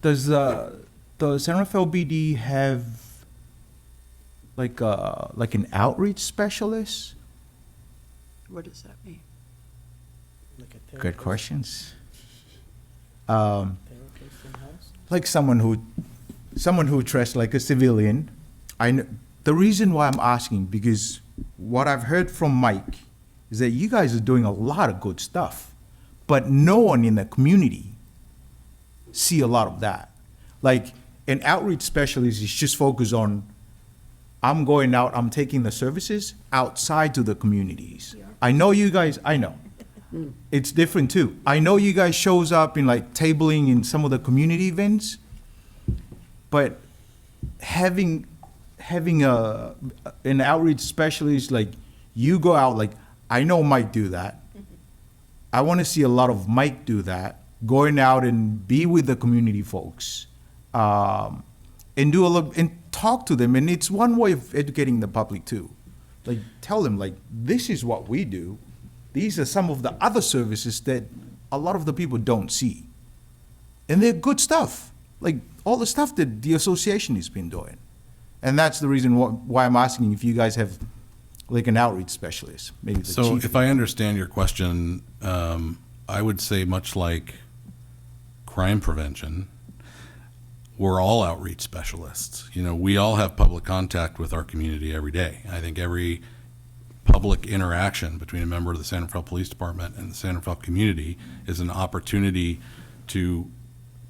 Does San Rafael BD have like an outreach specialist? What does that mean? Good questions. Like someone who dressed like a civilian. The reason why I'm asking, because what I've heard from Mike is that you guys are doing a lot of good stuff, but no one in the community see a lot of that. Like an outreach specialist is just focused on, I'm going out, I'm taking the services outside to the communities. I know you guys, I know. It's different too. I know you guys shows up in like tabling in some of the community events, but having an outreach specialist, like you go out, like I know Mike do that. I want to see a lot of Mike do that, going out and be with the community folks, and do a lot and talk to them. And it's one way of educating the public too. Like tell them like this is what we do. These are some of the other services that a lot of the people don't see. And they're good stuff, like all the stuff that the association has been doing. And that's the reason why I'm asking if you guys have like an outreach specialist, maybe the So chief. if I understand your question, I would say much like crime prevention, we're all outreach specialists. You know, we all have public contact with our community every day. I think every public interaction between a member of the San Rafael Police Department and the San Rafael community is an opportunity to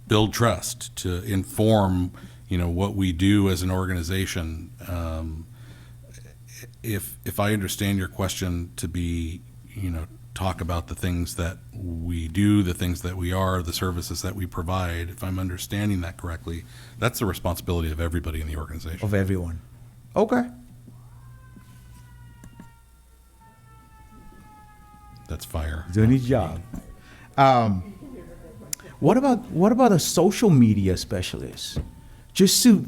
build trust, to inform, you know, what we do as an organization. If I understand your question to be, you know, talk about the things that we do, the things that we are, the services that we provide, if I'm understanding that correctly, that's the responsibility of everybody in the organization. Of everyone. Okay. That's fire. Doing his job. What about a social media specialist? Just to,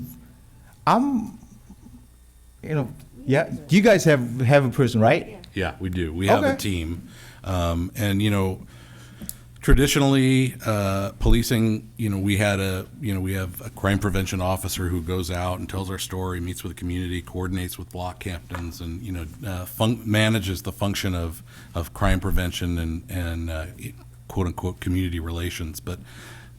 yeah, you guys have a person, right? Yeah, we do. We have a Okay. team. And, you know, traditionally, policing, you know, we have a crime prevention officer who goes out and tells our story, meets with the community, coordinates with block captains, and, you know, manages the function of crime prevention and quote unquote community relations. But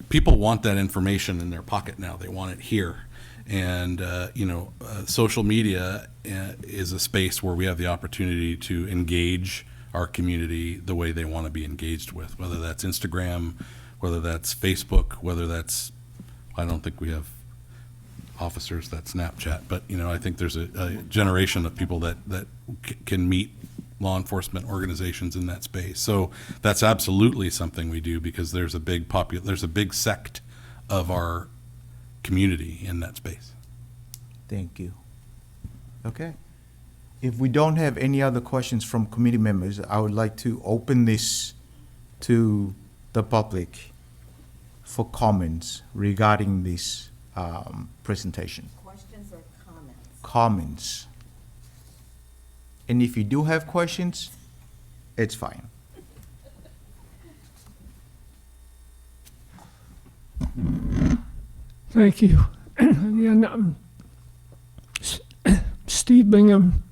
people want that information in their pocket now. They want it here. And, you know, social media is a space where we have the opportunity to engage our community the way they want to be engaged with, whether that's Instagram, whether that's Facebook, whether that's, I don't think we have officers that Snapchat, but, you know, I think there's a generation of people that can meet law enforcement organizations in that space. So that's absolutely something we do, because there's a big sect of our community in that space. Thank you. Okay. If we don't have any other questions from committee members, I would like to open this to the public for comments regarding this presentation. Questions or comments? Comments. And if you do have questions, it's fine. Thank you. Again, Steve Bingham,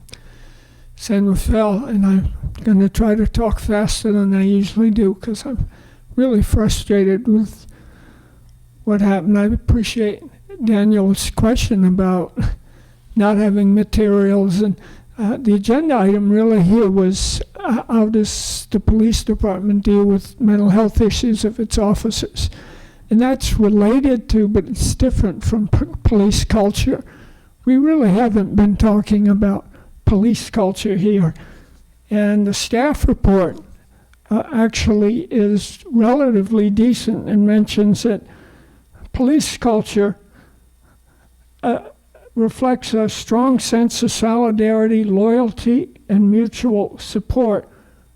San Rafael, and I'm going to try to talk faster than I usually do because I'm really frustrated with what happened. I appreciate Daniel's question about not having materials, and the agenda item really here was how does the police department deal with mental health issues of its officers? And that's related to, but it's different from police culture. We really haven't been talking about police culture here. And the staff report actually is relatively decent and mentions that police culture reflects a strong sense of solidarity, loyalty, and mutual support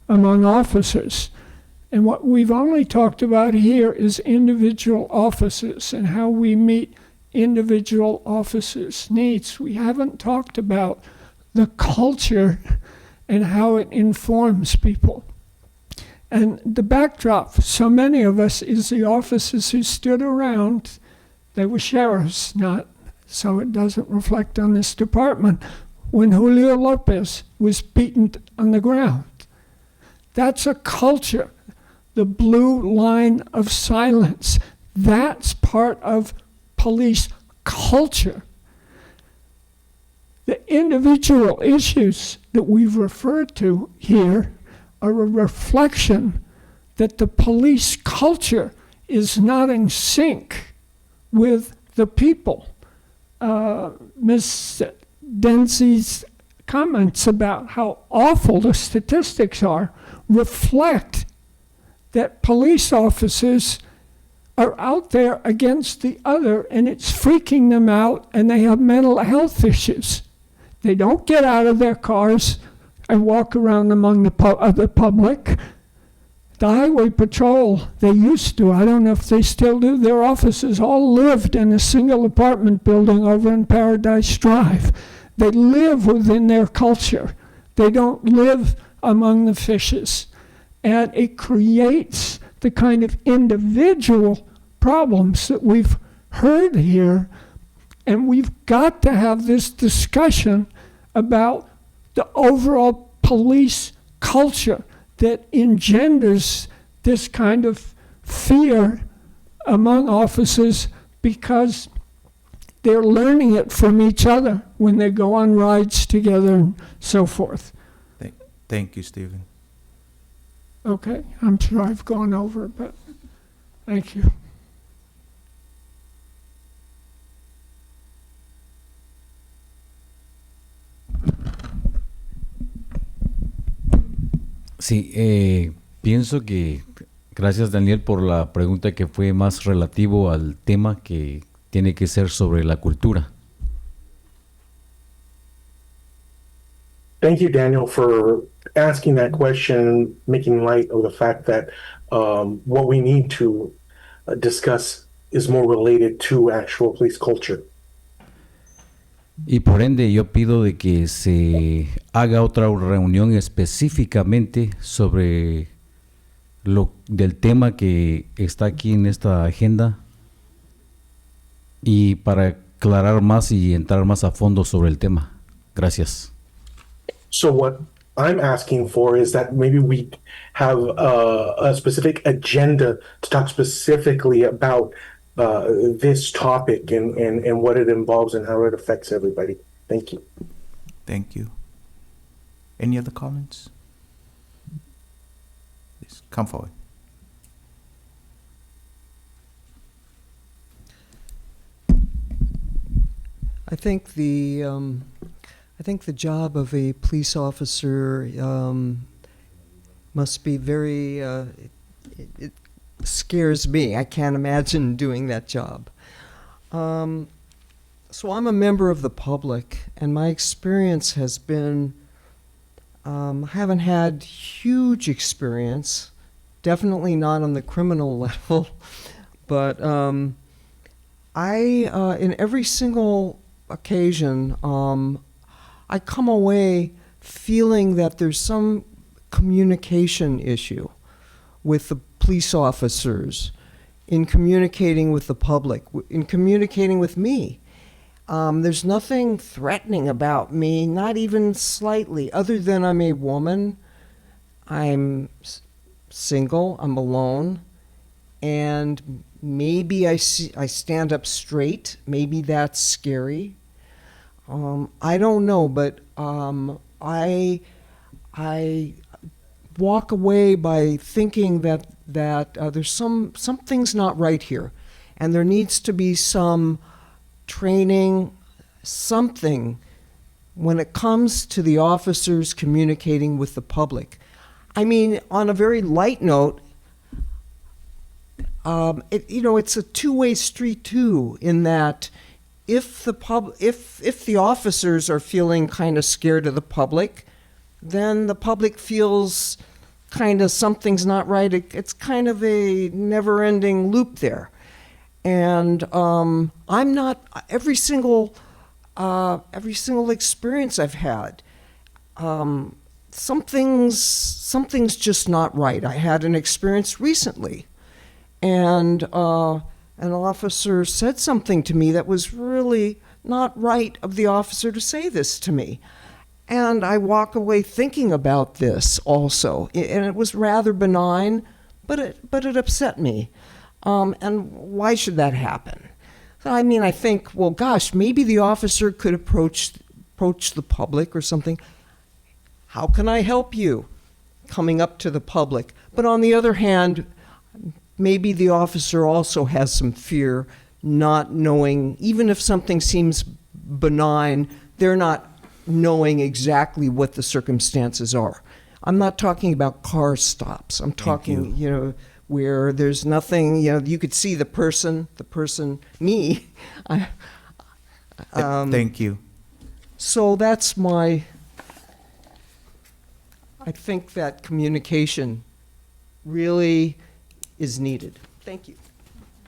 among officers. And what we've only talked about here is individual officers and how we meet individual officers' needs. We haven't talked about the culture and how it informs people. And the backdrop for so many of us is the officers who stood around. They were sheriffs, not, so it doesn't reflect on this department, when Julio Lopez was beaten on the ground. That's a culture. The blue line of silence. That's part of police culture. The individual issues that we've referred to here are a reflection that the police culture is not in sync with the people. Ms. Denzie's comments about how awful the statistics are reflect that police officers are out there against the other, and it's freaking them out, and they have mental health issues. They don't get out of their cars and walk around among the public. The highway patrol, they used to, I don't know if they still do, their officers all lived in a single apartment building over in Paradise Drive. They live within their culture. They don't live among the fishes. And it creates the kind of individual problems that we've heard here. And we've got to have this discussion about the overall police culture that engenders this kind of fear among officers because they're learning it from each other when they go on rides together and so forth. Thank you, Stephen. Okay, I'm sure I've gone over, but thank you. Sí, pienso que gracias Daniel por la pregunta que fue más relativo al tema que tiene que ser sobre la cultura. Thank you, Daniel, for asking that question, making light of the fact that what we need to discuss is more related to actual police culture. Y por ende yo pido de que se haga otra reunión específicamente sobre lo del tema que está aquí en esta agenda y para aclarar más y entrar más a fondo sobre el tema. Gracias. So what I'm asking for is that maybe we have a specific agenda to talk specifically about this topic and what it involves and how it affects everybody. Thank you. Thank you. Any other comments? Please come forward. I think the job of a police officer must be very. It scares me. I can't imagine doing that job. So I'm a member of the public, and my experience has been. I haven't had huge experience, definitely not on the criminal level, but in every single occasion, I come away feeling that there's some communication issue with the police officers in communicating with the public, in communicating with me. There's nothing threatening about me, not even slightly, other than I'm a woman, I'm single, I'm alone, and maybe I stand up straight. Maybe that's scary. I don't know, but I walk away by thinking that there's something's not right here, and there needs to be some training, something when it comes to the officers communicating with the public. I mean, on a very light note, it's a two-way street too, in that if the officers are feeling kind of scared of the public, then the public feels kind of something's not right. It's kind of a never-ending loop there. And I'm not every single experience I've had. Something's just not right. I had an experience recently, and an officer said something to me that was really not right of the officer to say this to me. And I walk away thinking about this also, and it was rather benign, but it upset me. And why should that happen? I mean, I think, well, gosh, maybe the officer could approach the public or something. How can I help you? Coming up to the public. But on the other hand, maybe the officer also has some fear, not knowing, even if something seems benign, they're not knowing exactly what the circumstances are. I'm not talking about car stops. I'm talking, where there's nothing, you could see the person, me. Thank you. So that's I think that communication really is needed. Thank you.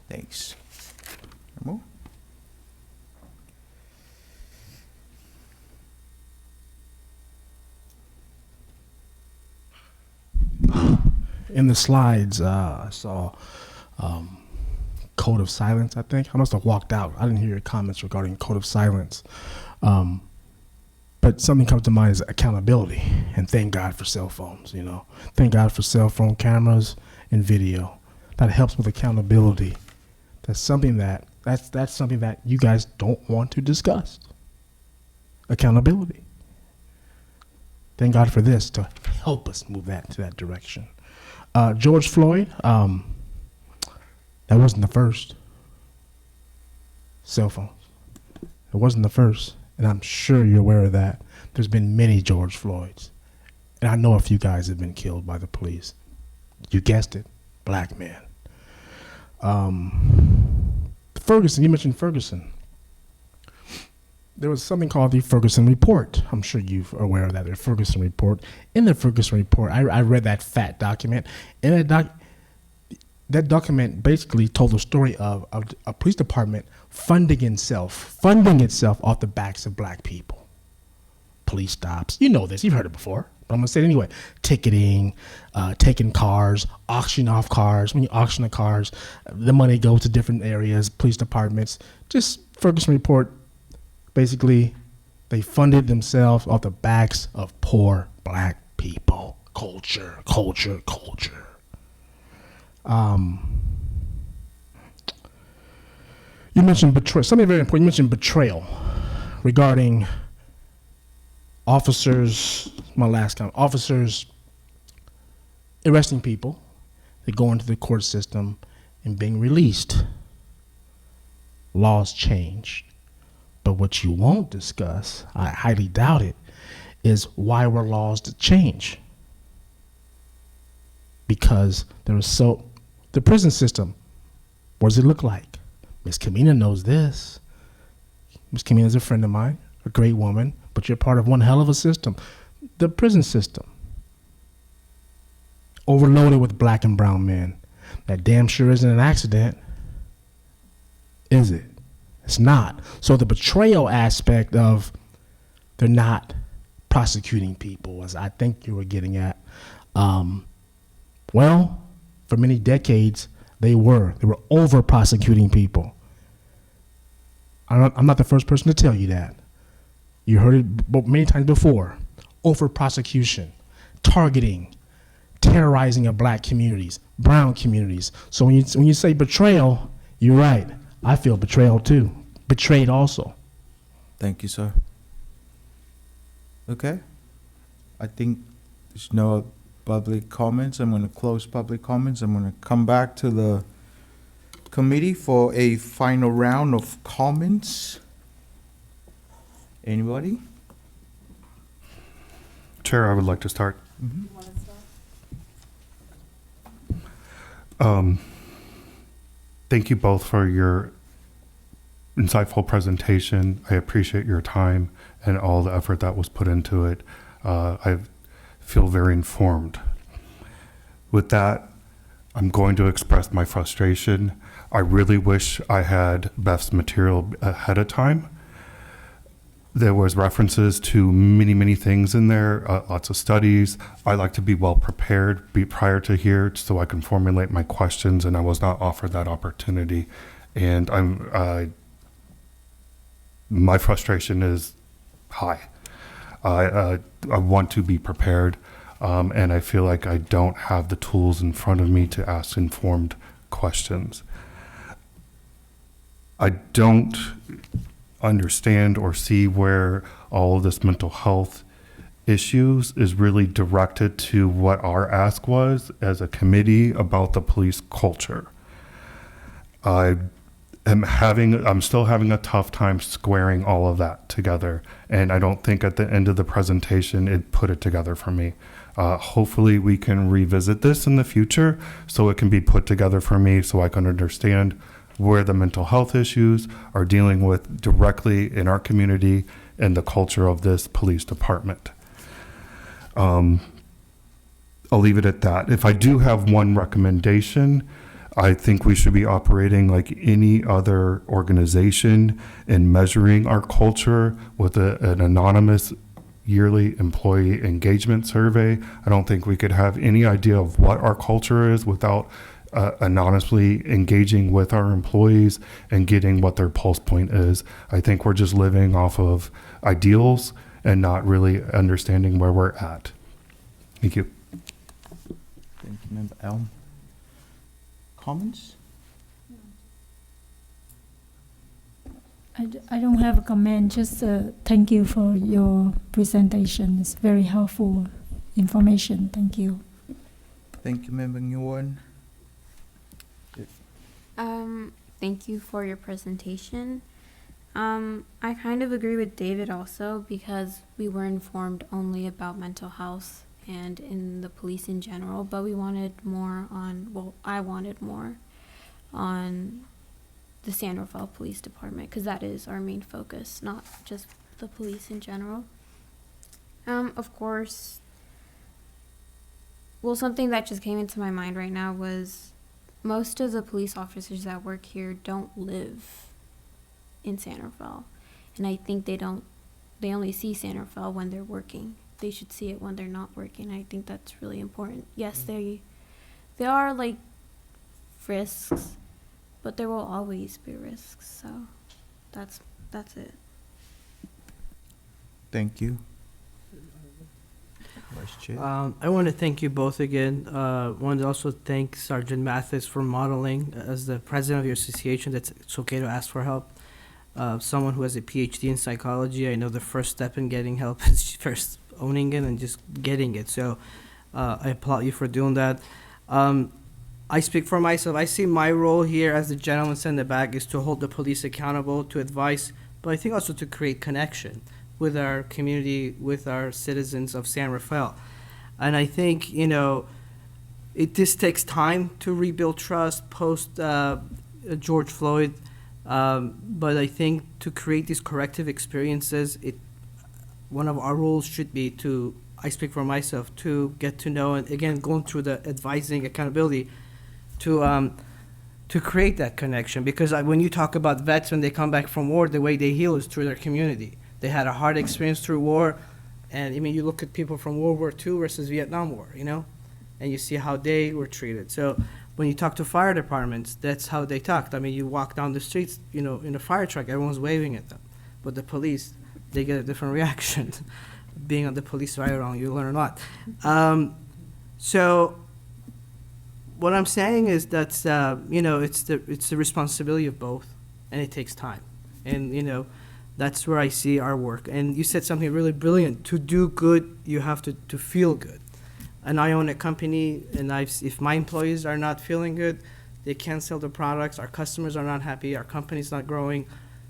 Thanks. Ramo? In the slides, I saw Code of Silence, I think. I must have walked out. I didn't hear your comments regarding Code of Silence. But something comes to mind is accountability, and thank God for cell phones, Thank God for cell phone cameras and video. That helps with accountability. That's something that's something that you guys don't want to discuss. Accountability. Thank God for this to help us move to that direction. George Floyd, that wasn't the first. Cell phones. It wasn't the first, and I'm sure you're aware of that. There's been many George Floyds, and I know a few guys have been killed by the police. You guessed it, black men. Ferguson, you mentioned Ferguson. There was something called the Ferguson Report. I'm sure you're aware of that, the Ferguson Report. In the Ferguson Report, I read that fat document, and that document basically told the story of a police department funding itself off the backs of black people. Police stops. You know this. You've heard it before. But I'm going to say it anyway. Ticketing, taking cars, auctioning off cars. When you auction the cars, the money goes to different areas, police departments. Just Ferguson Report. Basically, they funded themselves off the backs of poor black people. Culture. You mentioned betrayal. Something very important. You mentioned betrayal regarding officers. My last comment. Officers arresting people. They go into the court system and being released. Laws changed. But what you won't discuss, I highly doubt it, is why were laws to change? Because the prison system, what does it look like? Miss Kamina knows this. Miss Kamina is a friend of mine, a great woman, but you're part of one hell of a system. The prison system, overloaded with black and brown men. That damn sure isn't an accident, is it? It's not. So the betrayal aspect of they're not prosecuting people, as I think you were getting at. Well, for many decades, They were over prosecuting people. I'm not the first person to tell you that. You heard it many times before. Over prosecution, targeting, terrorizing of black communities, brown communities. So when you say betrayal, you're right. I feel betrayal too. Betrayed also. Thank you, sir. Okay. I think there's no public comments. I'm going to close public comments. I'm going to come back to the committee for a final round of comments. Anybody? Chair, I would like to start. Thank you both for your insightful presentation. I appreciate your time and all the effort that was put into it. I feel very informed. With that, I'm going to express my frustration. I really wish I had Beth's material ahead of time. There was references to many, many things in there, lots of studies. I like to be well prepared prior to here so I can formulate my questions, and I was not offered that opportunity. And my frustration is high. I want to be prepared, and I feel like I don't have the tools in front of me to ask informed questions. I don't understand or see where all of this mental health issues is really directed to what our ask was as a committee about the police culture. I'm still having a tough time squaring all of that together, and I don't think at the end of the presentation it put it together for me. Hopefully we can revisit this in the future so it can be put together for me so I can understand where the mental health issues are dealing with directly in our community and the culture of this police department. I'll leave it at that. If I do have one recommendation, I think we should be operating like any other organization in measuring our culture with an anonymous yearly employee engagement survey. I don't think we could have any idea of what our culture is without anonymously engaging with our employees and getting what their pulse point is. I think we're just living off of ideals and not really understanding where we're at. Thank you. Thank you, Member Elm. Comments? I don't have a comment, just thank you for your presentation. It's very helpful information. Thank you. Thank you, Member Nguyen. Thank you for your presentation. I kind of agree with David also because we were informed only about mental health and in the police in general, but we wanted more on, well, I wanted more on the San Rafael Police Department because that is our main focus, not just the police in general. Of course, well, something that just came into my mind right now was most of the police officers that work here don't live in San Rafael. And I think they only see San Rafael when they're working. They should see it when they're not working. I think that's really important. Yes, there are like risks, but there will always be risks. So that's it. Thank you. Vice Chair. I want to thank you both again. I want to also thank Sergeant Mathis for modeling as the president of your association that it's okay to ask for help. Someone who has a PhD in psychology, I know the first step in getting help is first owning it and just getting it. So I applaud you for doing that. I speak for myself. I see my role here, as the gentleman said in the back, is to hold the police accountable, to advise, but I think also to create connection with our community, with our citizens of San Rafael. And I think, this takes time to rebuild trust post George Floyd. But I think to create these corrective experiences, one of our roles should be to, I speak for myself, to get to know, and again, going through the advising accountability, to create that connection. Because when you talk about vets, when they come back from war, the way they heal is through their community. They had a hard experience through war, and you look at people from World War II versus Vietnam War, and you see how they were treated. So when you talk to fire departments, that's how they talk. I mean, you walk down the streets, in a fire truck, everyone's waving at them. But the police, they get a different reaction. Being on the police right around, you learn a lot. So what I'm saying is that, it's the responsibility of both, and it takes time. And, that's where I see our work. And you said something really brilliant. To do good, you have to feel good. And I own a company, and if my employees are not feeling good, they can't sell the products, our customers are not happy, our company's not growing,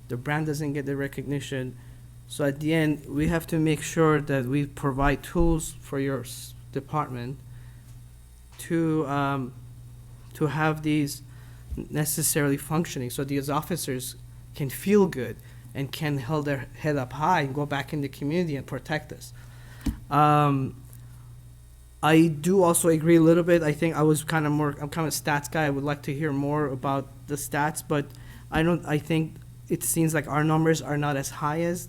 the brand doesn't get the recognition. So at the end, we have to make sure that we provide tools for your department to have these necessarily functioning, so these officers can feel good and can hold their head up high and go back in the community and protect us. I do also agree a little bit. I think I'm kind of a stats guy. I would like to hear more about the stats, but I think it seems like our numbers are not as high as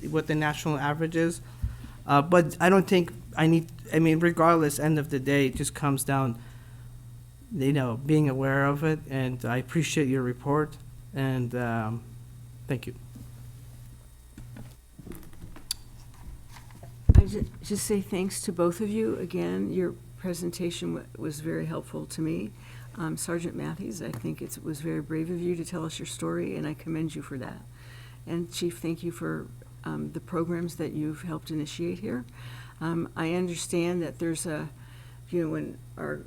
what the national average is. But I don't think regardless, end of the day, it just comes down, being aware of it, and I appreciate your report, and thank you. I just say thanks to both of you. Again, your presentation was very helpful to me. Sergeant Matthews, I think it was very brave of you to tell us your story, and I commend you for that. And Chief, thank you for the programs that you've helped initiate here. I understand that there's when our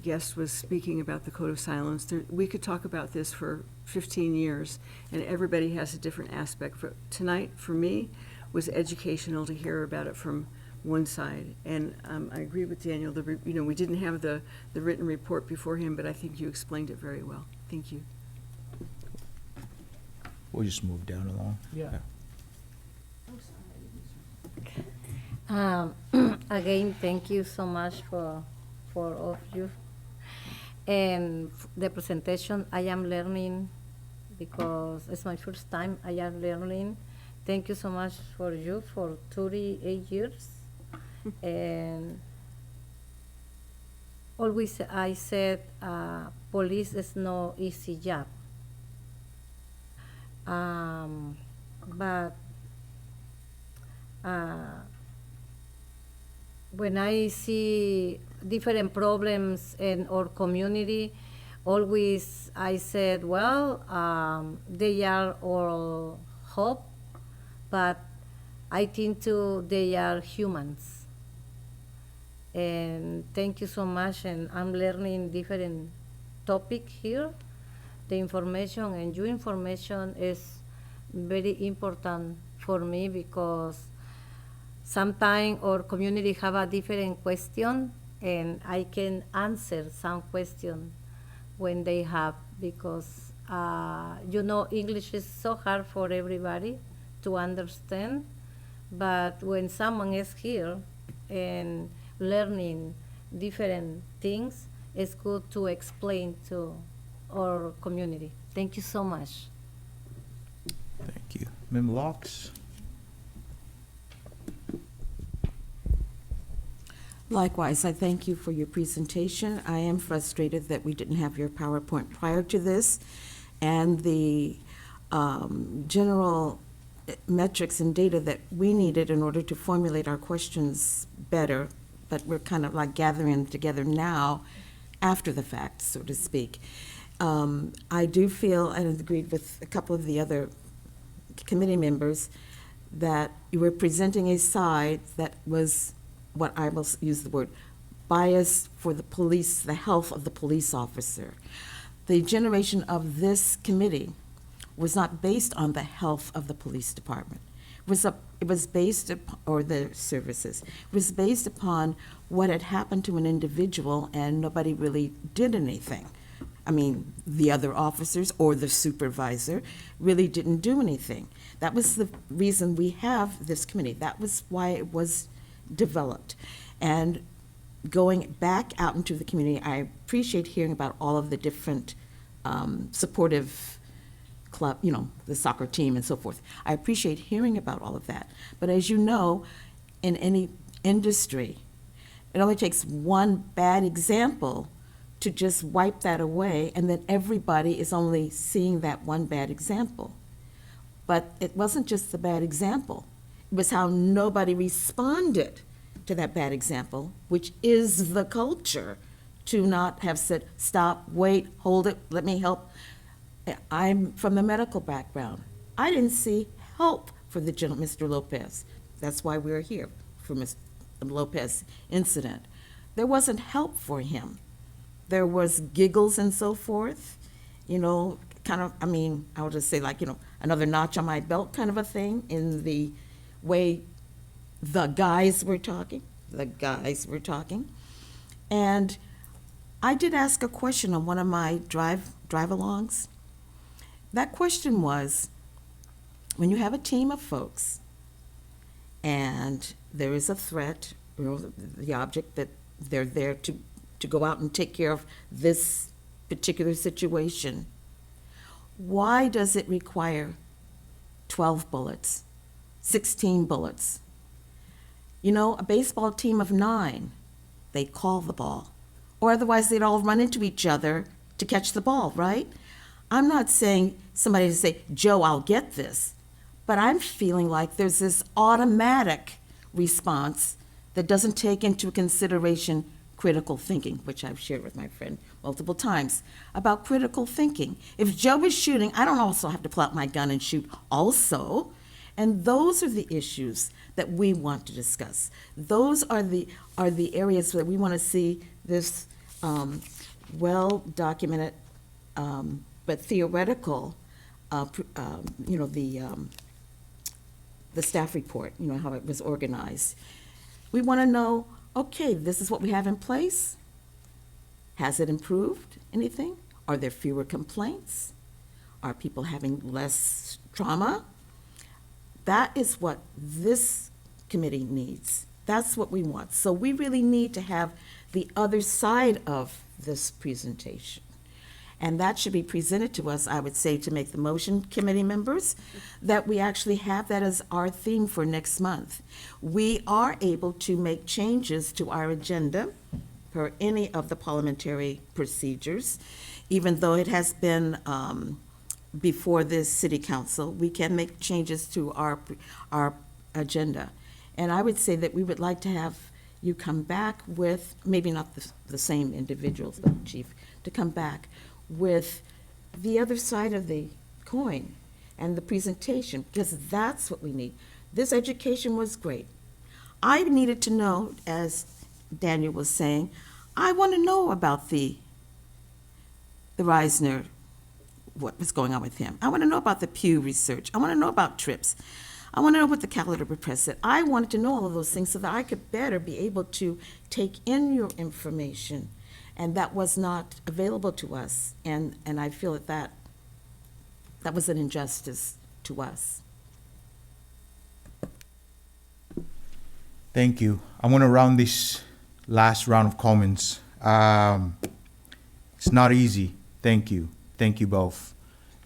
guest was speaking about the Code of Silence, we could talk about this for 15 years, and everybody has a different aspect. Tonight, for me, was educational to hear about it from one side. And I agree with Daniel, we didn't have the written report before him, but I think you explained it very well. Thank you. We'll just move down along. Yeah. Again, thank you so much for all of you. And the presentation, I am learning because it's my first time I am learning. Thank you so much for 38 years. And always I said, police is no easy job. But when I see different problems in our community, always I said, well, they are our hope, but I think too they are humans. And thank you so much, and I'm learning different topic here. The information and your information is very important for me because sometimes our community have a different question, and I can answer some question when they have, because English is so hard for everybody to understand, but when someone is here and learning different things, it's good to explain to our community. Thank you so much. Thank you. Mem Locks? Likewise, I thank you for your presentation. I am frustrated that we didn't have your PowerPoint prior to this, and the general metrics and data that we needed in order to formulate our questions better, but we're kind of like gathering together now after the fact, so to speak. I do feel, and agreed with a couple of the other committee members, that you were presenting a side that was, what I will use the word, bias for the police, the health of the police officer. The generation of this committee was not based on the health of the police department. It was based upon, or the services, it was based upon what had happened to an individual and nobody really did anything. I mean, the other officers or the supervisor really didn't do anything. That was the reason we have this committee. That was why it was developed. And going back out into the community, I appreciate hearing about all of the different supportive club, the soccer team and so forth. I appreciate hearing about all of that. But as you know, in any industry, it only takes one bad example to just wipe that away, and then everybody is only seeing that one bad example. But it wasn't just the bad example. It was how nobody responded to that bad example, which is the culture, to not have said, stop, wait, hold it, let me help. I'm from the medical background. I didn't see help for the gentleman, Mr. Lopez. That's why we're here, for Mr. Lopez incident. There wasn't help for him. There was giggles and so forth, you know, kind of, I mean, I would just say like, you know, another notch on my belt kind of a thing in the way the guys were talking. And I did ask a question on one of my drive-alongs. That question was, when you have a team of folks and there is a threat, you know, the object that they're there to go out and take care of this particular situation, why does it require 12 bullets, 16 bullets? You know, a baseball team of 9, they call the ball. Or otherwise they'd all run into each other to catch the ball, right? I'm not saying somebody to say, Joe, I'll get this. But I'm feeling like there's this automatic response that doesn't take into consideration critical thinking, which I've shared with my friend multiple times, about critical thinking. If Joe is shooting, I don't also have to pull out my gun and shoot also. And those are the issues that we want to discuss. Those are the areas that we want to see this well-documented but theoretical, you know, the staff report, you know, how it was organized. We want to know, okay, this is what we have in place. Has it improved anything? Are there fewer complaints? Are people having less trauma? That is what this committee needs. That's what we want. So we really need to have the other side of this presentation. And that should be presented to us, I would say, to make the motion, committee members, that we actually have that as our theme for next month. We are able to make changes to our agenda per any of the parliamentary procedures, even though it has been before this city council, we can make changes to our agenda. And I would say that we would like to have you come back with, maybe not the same individuals, but Chief, to come back with the other side of the coin and the presentation, because that's what we need. This education was great. I needed to know, as Daniel was saying, I want to know about the Reisner, what was going on with him. I want to know about the Pew research. I want to know about trips. I want to know what the Caliber Press said. I wanted to know all of those things so that I could better be able to take in your information. And that was not available to us. And I feel that was an injustice to us. Thank you. I want to round this last round of comments. It's not easy. Thank you. Thank you both.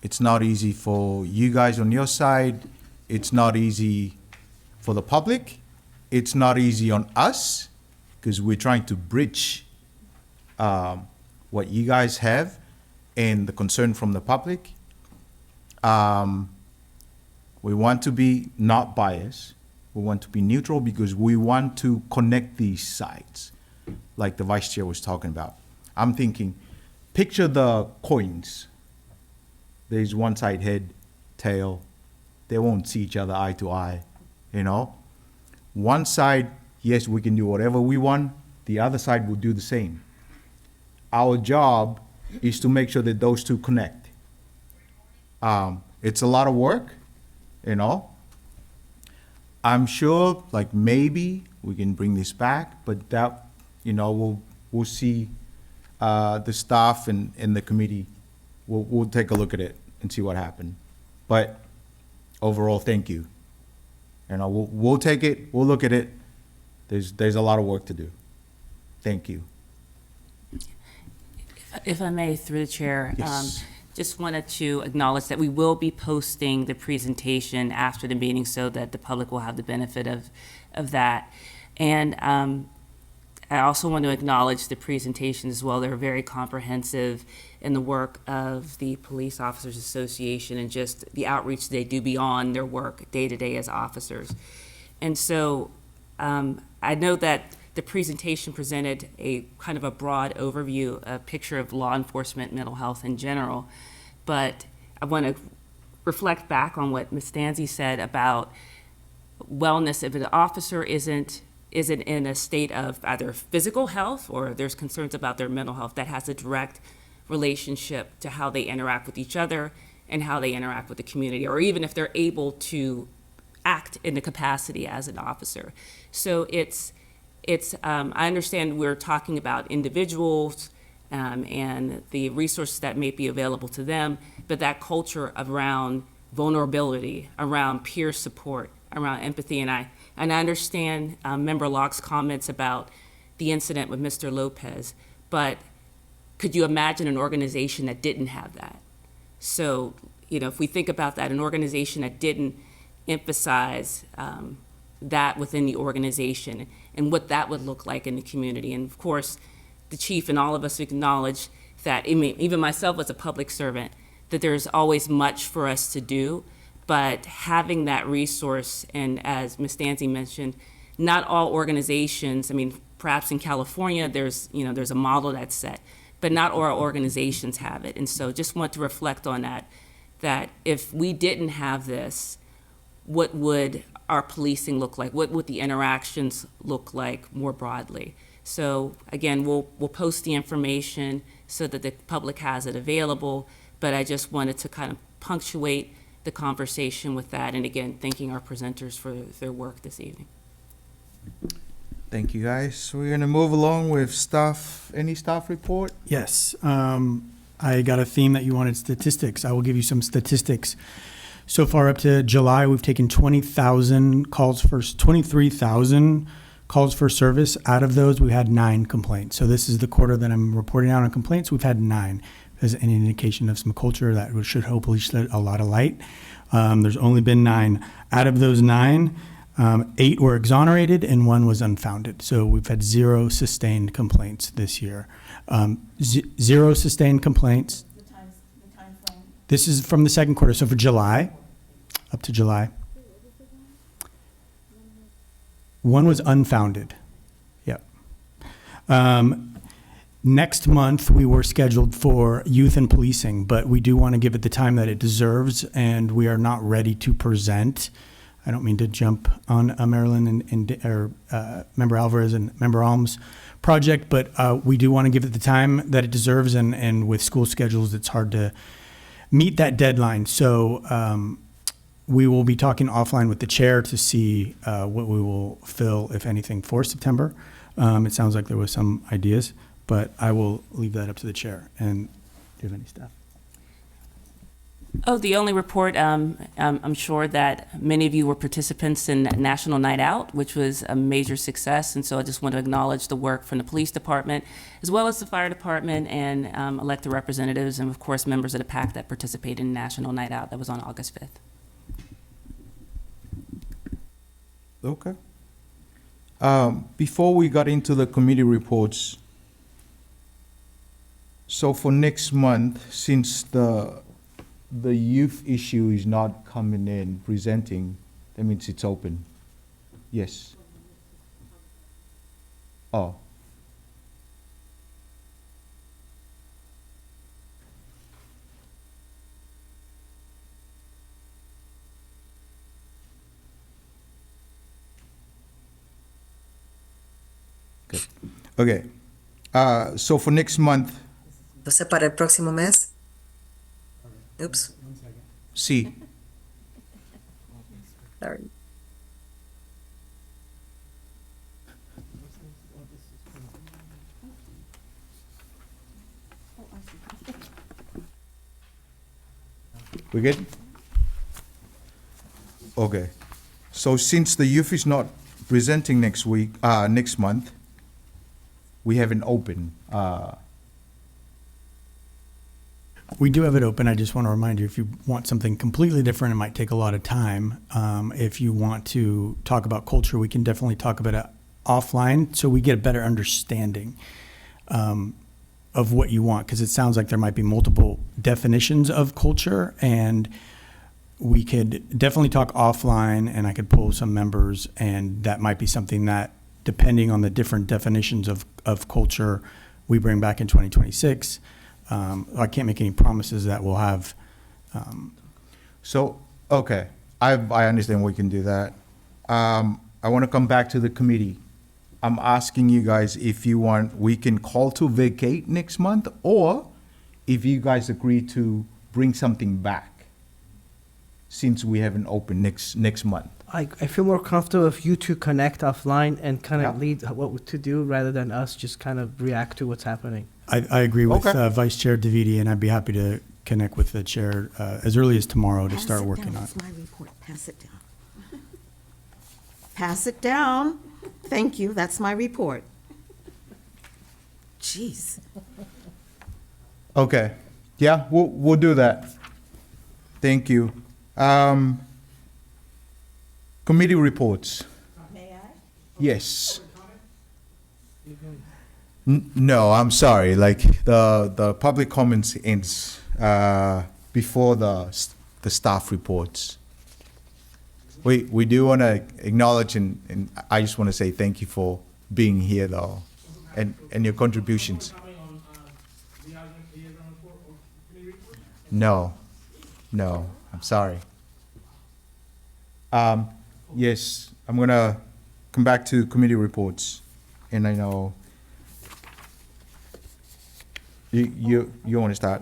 It's not easy for you guys on your side. It's not easy for the public. It's not easy on us because we're trying to bridge what you guys have and the concern from the public. We want to be not biased. We want to be neutral because we want to connect these sides, like the vice chair was talking about. I'm thinking, picture the coins. There's one side head, tail. They won't see each other eye to eye, you know? One side, yes, we can do whatever we want. The other side will do the same. Our job is to make sure that those two connect. It's a lot of work, you know? I'm sure, like, maybe we can bring this back, but that, you know, we'll see the staff and the committee. We'll take a look at it and see what happened. But overall, thank you. You know, we'll take it. We'll look at it. There's a lot of work to do. Thank you. If I may, through the chair, Yes. just wanted to acknowledge that we will be posting the presentation after the meeting so that the public will have the benefit of that. And I also want to acknowledge the presentations as well. They're very comprehensive in the work of the Police Officers Association and just the outreach they do beyond their work day to day as officers. And so I know that the presentation presented a kind of a broad overview, a picture of law enforcement, mental health in general, but I want to reflect back on what Ms. Stanzi said about wellness. If an officer isn't in a state of either physical health or there's concerns about their mental health, that has a direct relationship to how they interact with each other and how they interact with the community, or even if they're able to act in the capacity as an officer. So I understand we're talking about individuals and the resources that may be available to them, but that culture around vulnerability, around peer support, around empathy, and I understand Member Locke's comments about the incident with Mr. Lopez, but could you imagine an organization that didn't have that? So, if we think about that, an organization that didn't emphasize that within the organization and what that would look like in the community. And of course, the chief and all of us acknowledge that, even myself as a public servant, that there's always much for us to do, but having that resource, and as Ms. Stanzi mentioned, not all organizations, perhaps in California, there's a model that's set, but not all organizations have it. And so just want to reflect on that if we didn't have this, what would our policing look like? What would the interactions look like more broadly? So again, we'll post the information so that the public has it available, but I just wanted to kind of punctuate the conversation with that, and again, thanking our presenters for their work this evening. Thank you, guys. We're gonna move along with staff. Any staff report? Yes. I got a theme that you wanted statistics. I will give you some statistics. So far up to July, we've taken 23,000 calls for service. Out of those, we had 9 complaints. So this is the quarter that I'm reporting out on complaints. We've had 9. As an indication of some culture that should hopefully shed a lot of light. There's only been 9. Out of those 9, 8 were exonerated and 1 was unfounded. So we've had 0 sustained complaints this year. 0 sustained complaints. The time frame. This is from the second quarter. So for July, up to July, 1 was unfounded. Yep. Next month, we were scheduled for youth and policing, but we do want to give it the time that it deserves, and we are not ready to present. I don't mean to jump on Marilyn or Member Alvarez and Member Alm's project, but we do want to give it the time that it deserves, and with school schedules, it's hard to meet that deadline. So we will be talking offline with the chair to see what we will fill, if anything, for September. It sounds like there was some ideas, but I will leave that up to the chair. And do you have any staff? Oh, the only report, I'm sure that many of you were participants in National Night Out, which was a major success. And so I just want to acknowledge the work from the police department, as well as the fire department and elected representatives, and of course, members of the PAC that participated in National Night Out. That was on August 5th. Okay. Before we got into the committee reports, so for next month, since the youth issue is not coming in, presenting, that means it's open. Yes. Oh. Good. Okay. So for next month. Entonces, para el próximo mes. Oops. Sí. Sorry. We good? Okay. So since the youth is not presenting next month, we have an open. We do have it open. I just want to remind you, if you want something completely different, it might take a lot of time. If you want to talk about culture, we can definitely talk about it offline so we get a better understanding of what you want, because it sounds like there might be multiple definitions of culture, and we could definitely talk offline, and I could pull some members, and that might be something that, depending on the different definitions of culture, we bring back in 2026. I can't make any promises that we'll have. So, okay, I understand we can do that. I want to come back to the committee. I'm asking you guys if you want, we can call to vacate next month, or if you guys agree to bring something back, since we haven't opened next month. I feel more comfortable if you two connect offline and kind of Yeah. lead what to do rather than us just kind of react to what's happening. I agree with Okay. Vice Chair DeViti, and I'd be happy to connect with the chair as early as tomorrow to start working on it. Pass it down, that's my report, pass it down. Pass it down. Thank you, that's my report. Jeez. Okay, yeah, we'll do that. Thank you. Committee reports. May I? Yes. No, I'm sorry, like, the public comments ends before the staff reports. We do want to acknowledge, and I just want to say thank you for being here, though, and your contributions. No, I'm sorry. Yes, I'm going to come back to committee reports, and I know you want to start.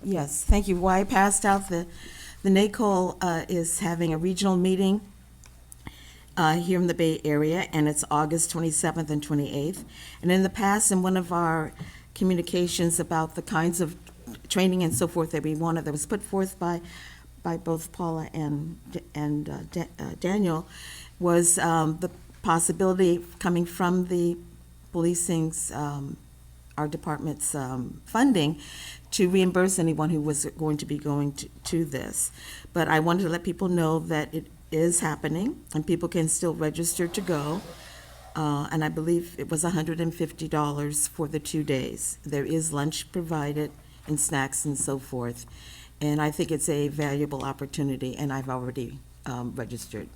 Yes, thank you. Well, I passed out the NACOL is having a regional meeting here in the Bay Area, and it's August 27th and 28th. And in the past, in one of our communications about the kinds of training and so forth that we wanted, that was put forth by both Paula and Daniel, was the possibility coming from the policing's, our department's funding, to reimburse anyone who was going to be going to this. But I wanted to let people know that it is happening, and people can still register to go. And I believe it was $150 for the 2 days. There is lunch provided and snacks and so forth. And I think it's a valuable opportunity, and I've already registered.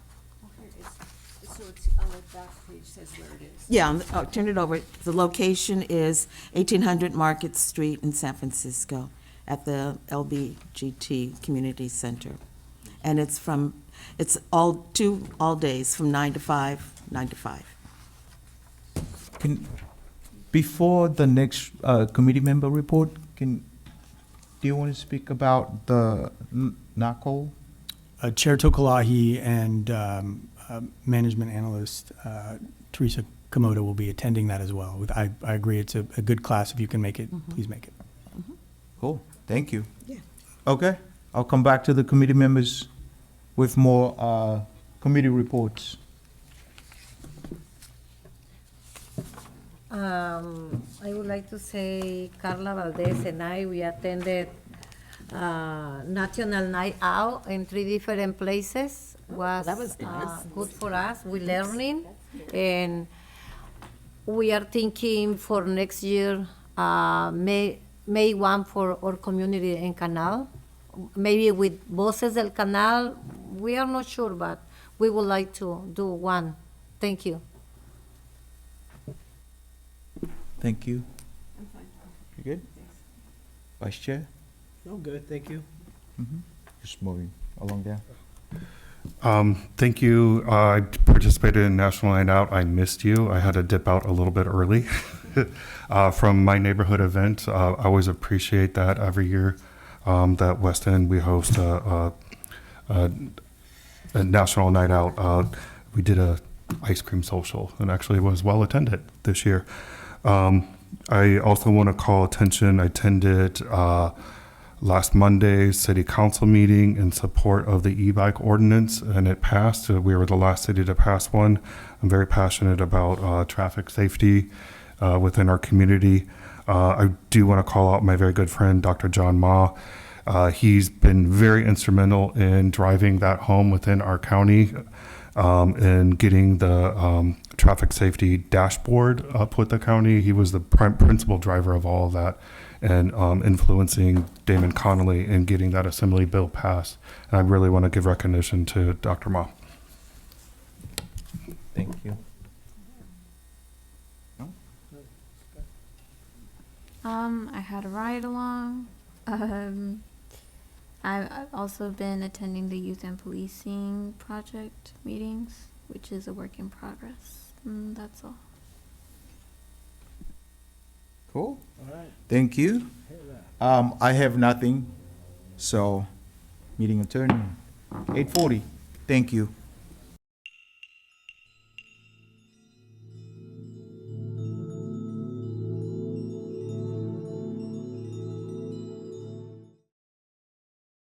So it's on the back page, says where it is. Yeah, I'll turn it over. The location is 1800 Market Street in San Francisco at the LBGT Community Center. And it's all days from 9 to 5, 9 to 5. Before the next committee member report, do you want to speak about the NACOL? Chair Tokalahi and management analyst Teresa Komodo will be attending that as well. I agree, it's a good class. If you can make it, please make it. Cool, thank you. Yeah. Okay, I'll come back to the committee members with more committee reports. I would like to say Carla Valdez and we attended National Night Out in 3 different places. That was nice. Good for us. We're learning, and we are thinking for next year, May 1 for our community in Canal. Maybe with Voces del Canal, we are not sure, but we would like to do one. Thank you. Thank you. I'm fine. You good? Vice Chair? No, good, thank you. Just moving along there. Thank you. I participated in National Night Out. I missed you. I had to dip out a little bit early from my neighborhood event. I always appreciate that every year that West End, we host a National Night Out. We did a ice cream social, and actually was well attended this year. I also want to call attention, I attended last Monday's city council meeting in support of the e-bike ordinance, and it passed. We were the last city to pass one. I'm very passionate about traffic safety within our community. I do want to call out my very good friend, Dr. John Ma. He's been very instrumental in driving that home within our county and getting the traffic safety dashboard up with the county. He was the principal driver of all of that, and influencing Damon Connolly in getting that assembly bill passed. And I really want to give recognition to Dr. Ma. Thank you. I had a ride along. I've also been attending the Youth and Policing Project meetings, which is a work in progress. That's all. Cool. All right. Thank you. I have nothing, so meeting adjourned. 8:40. Thank you.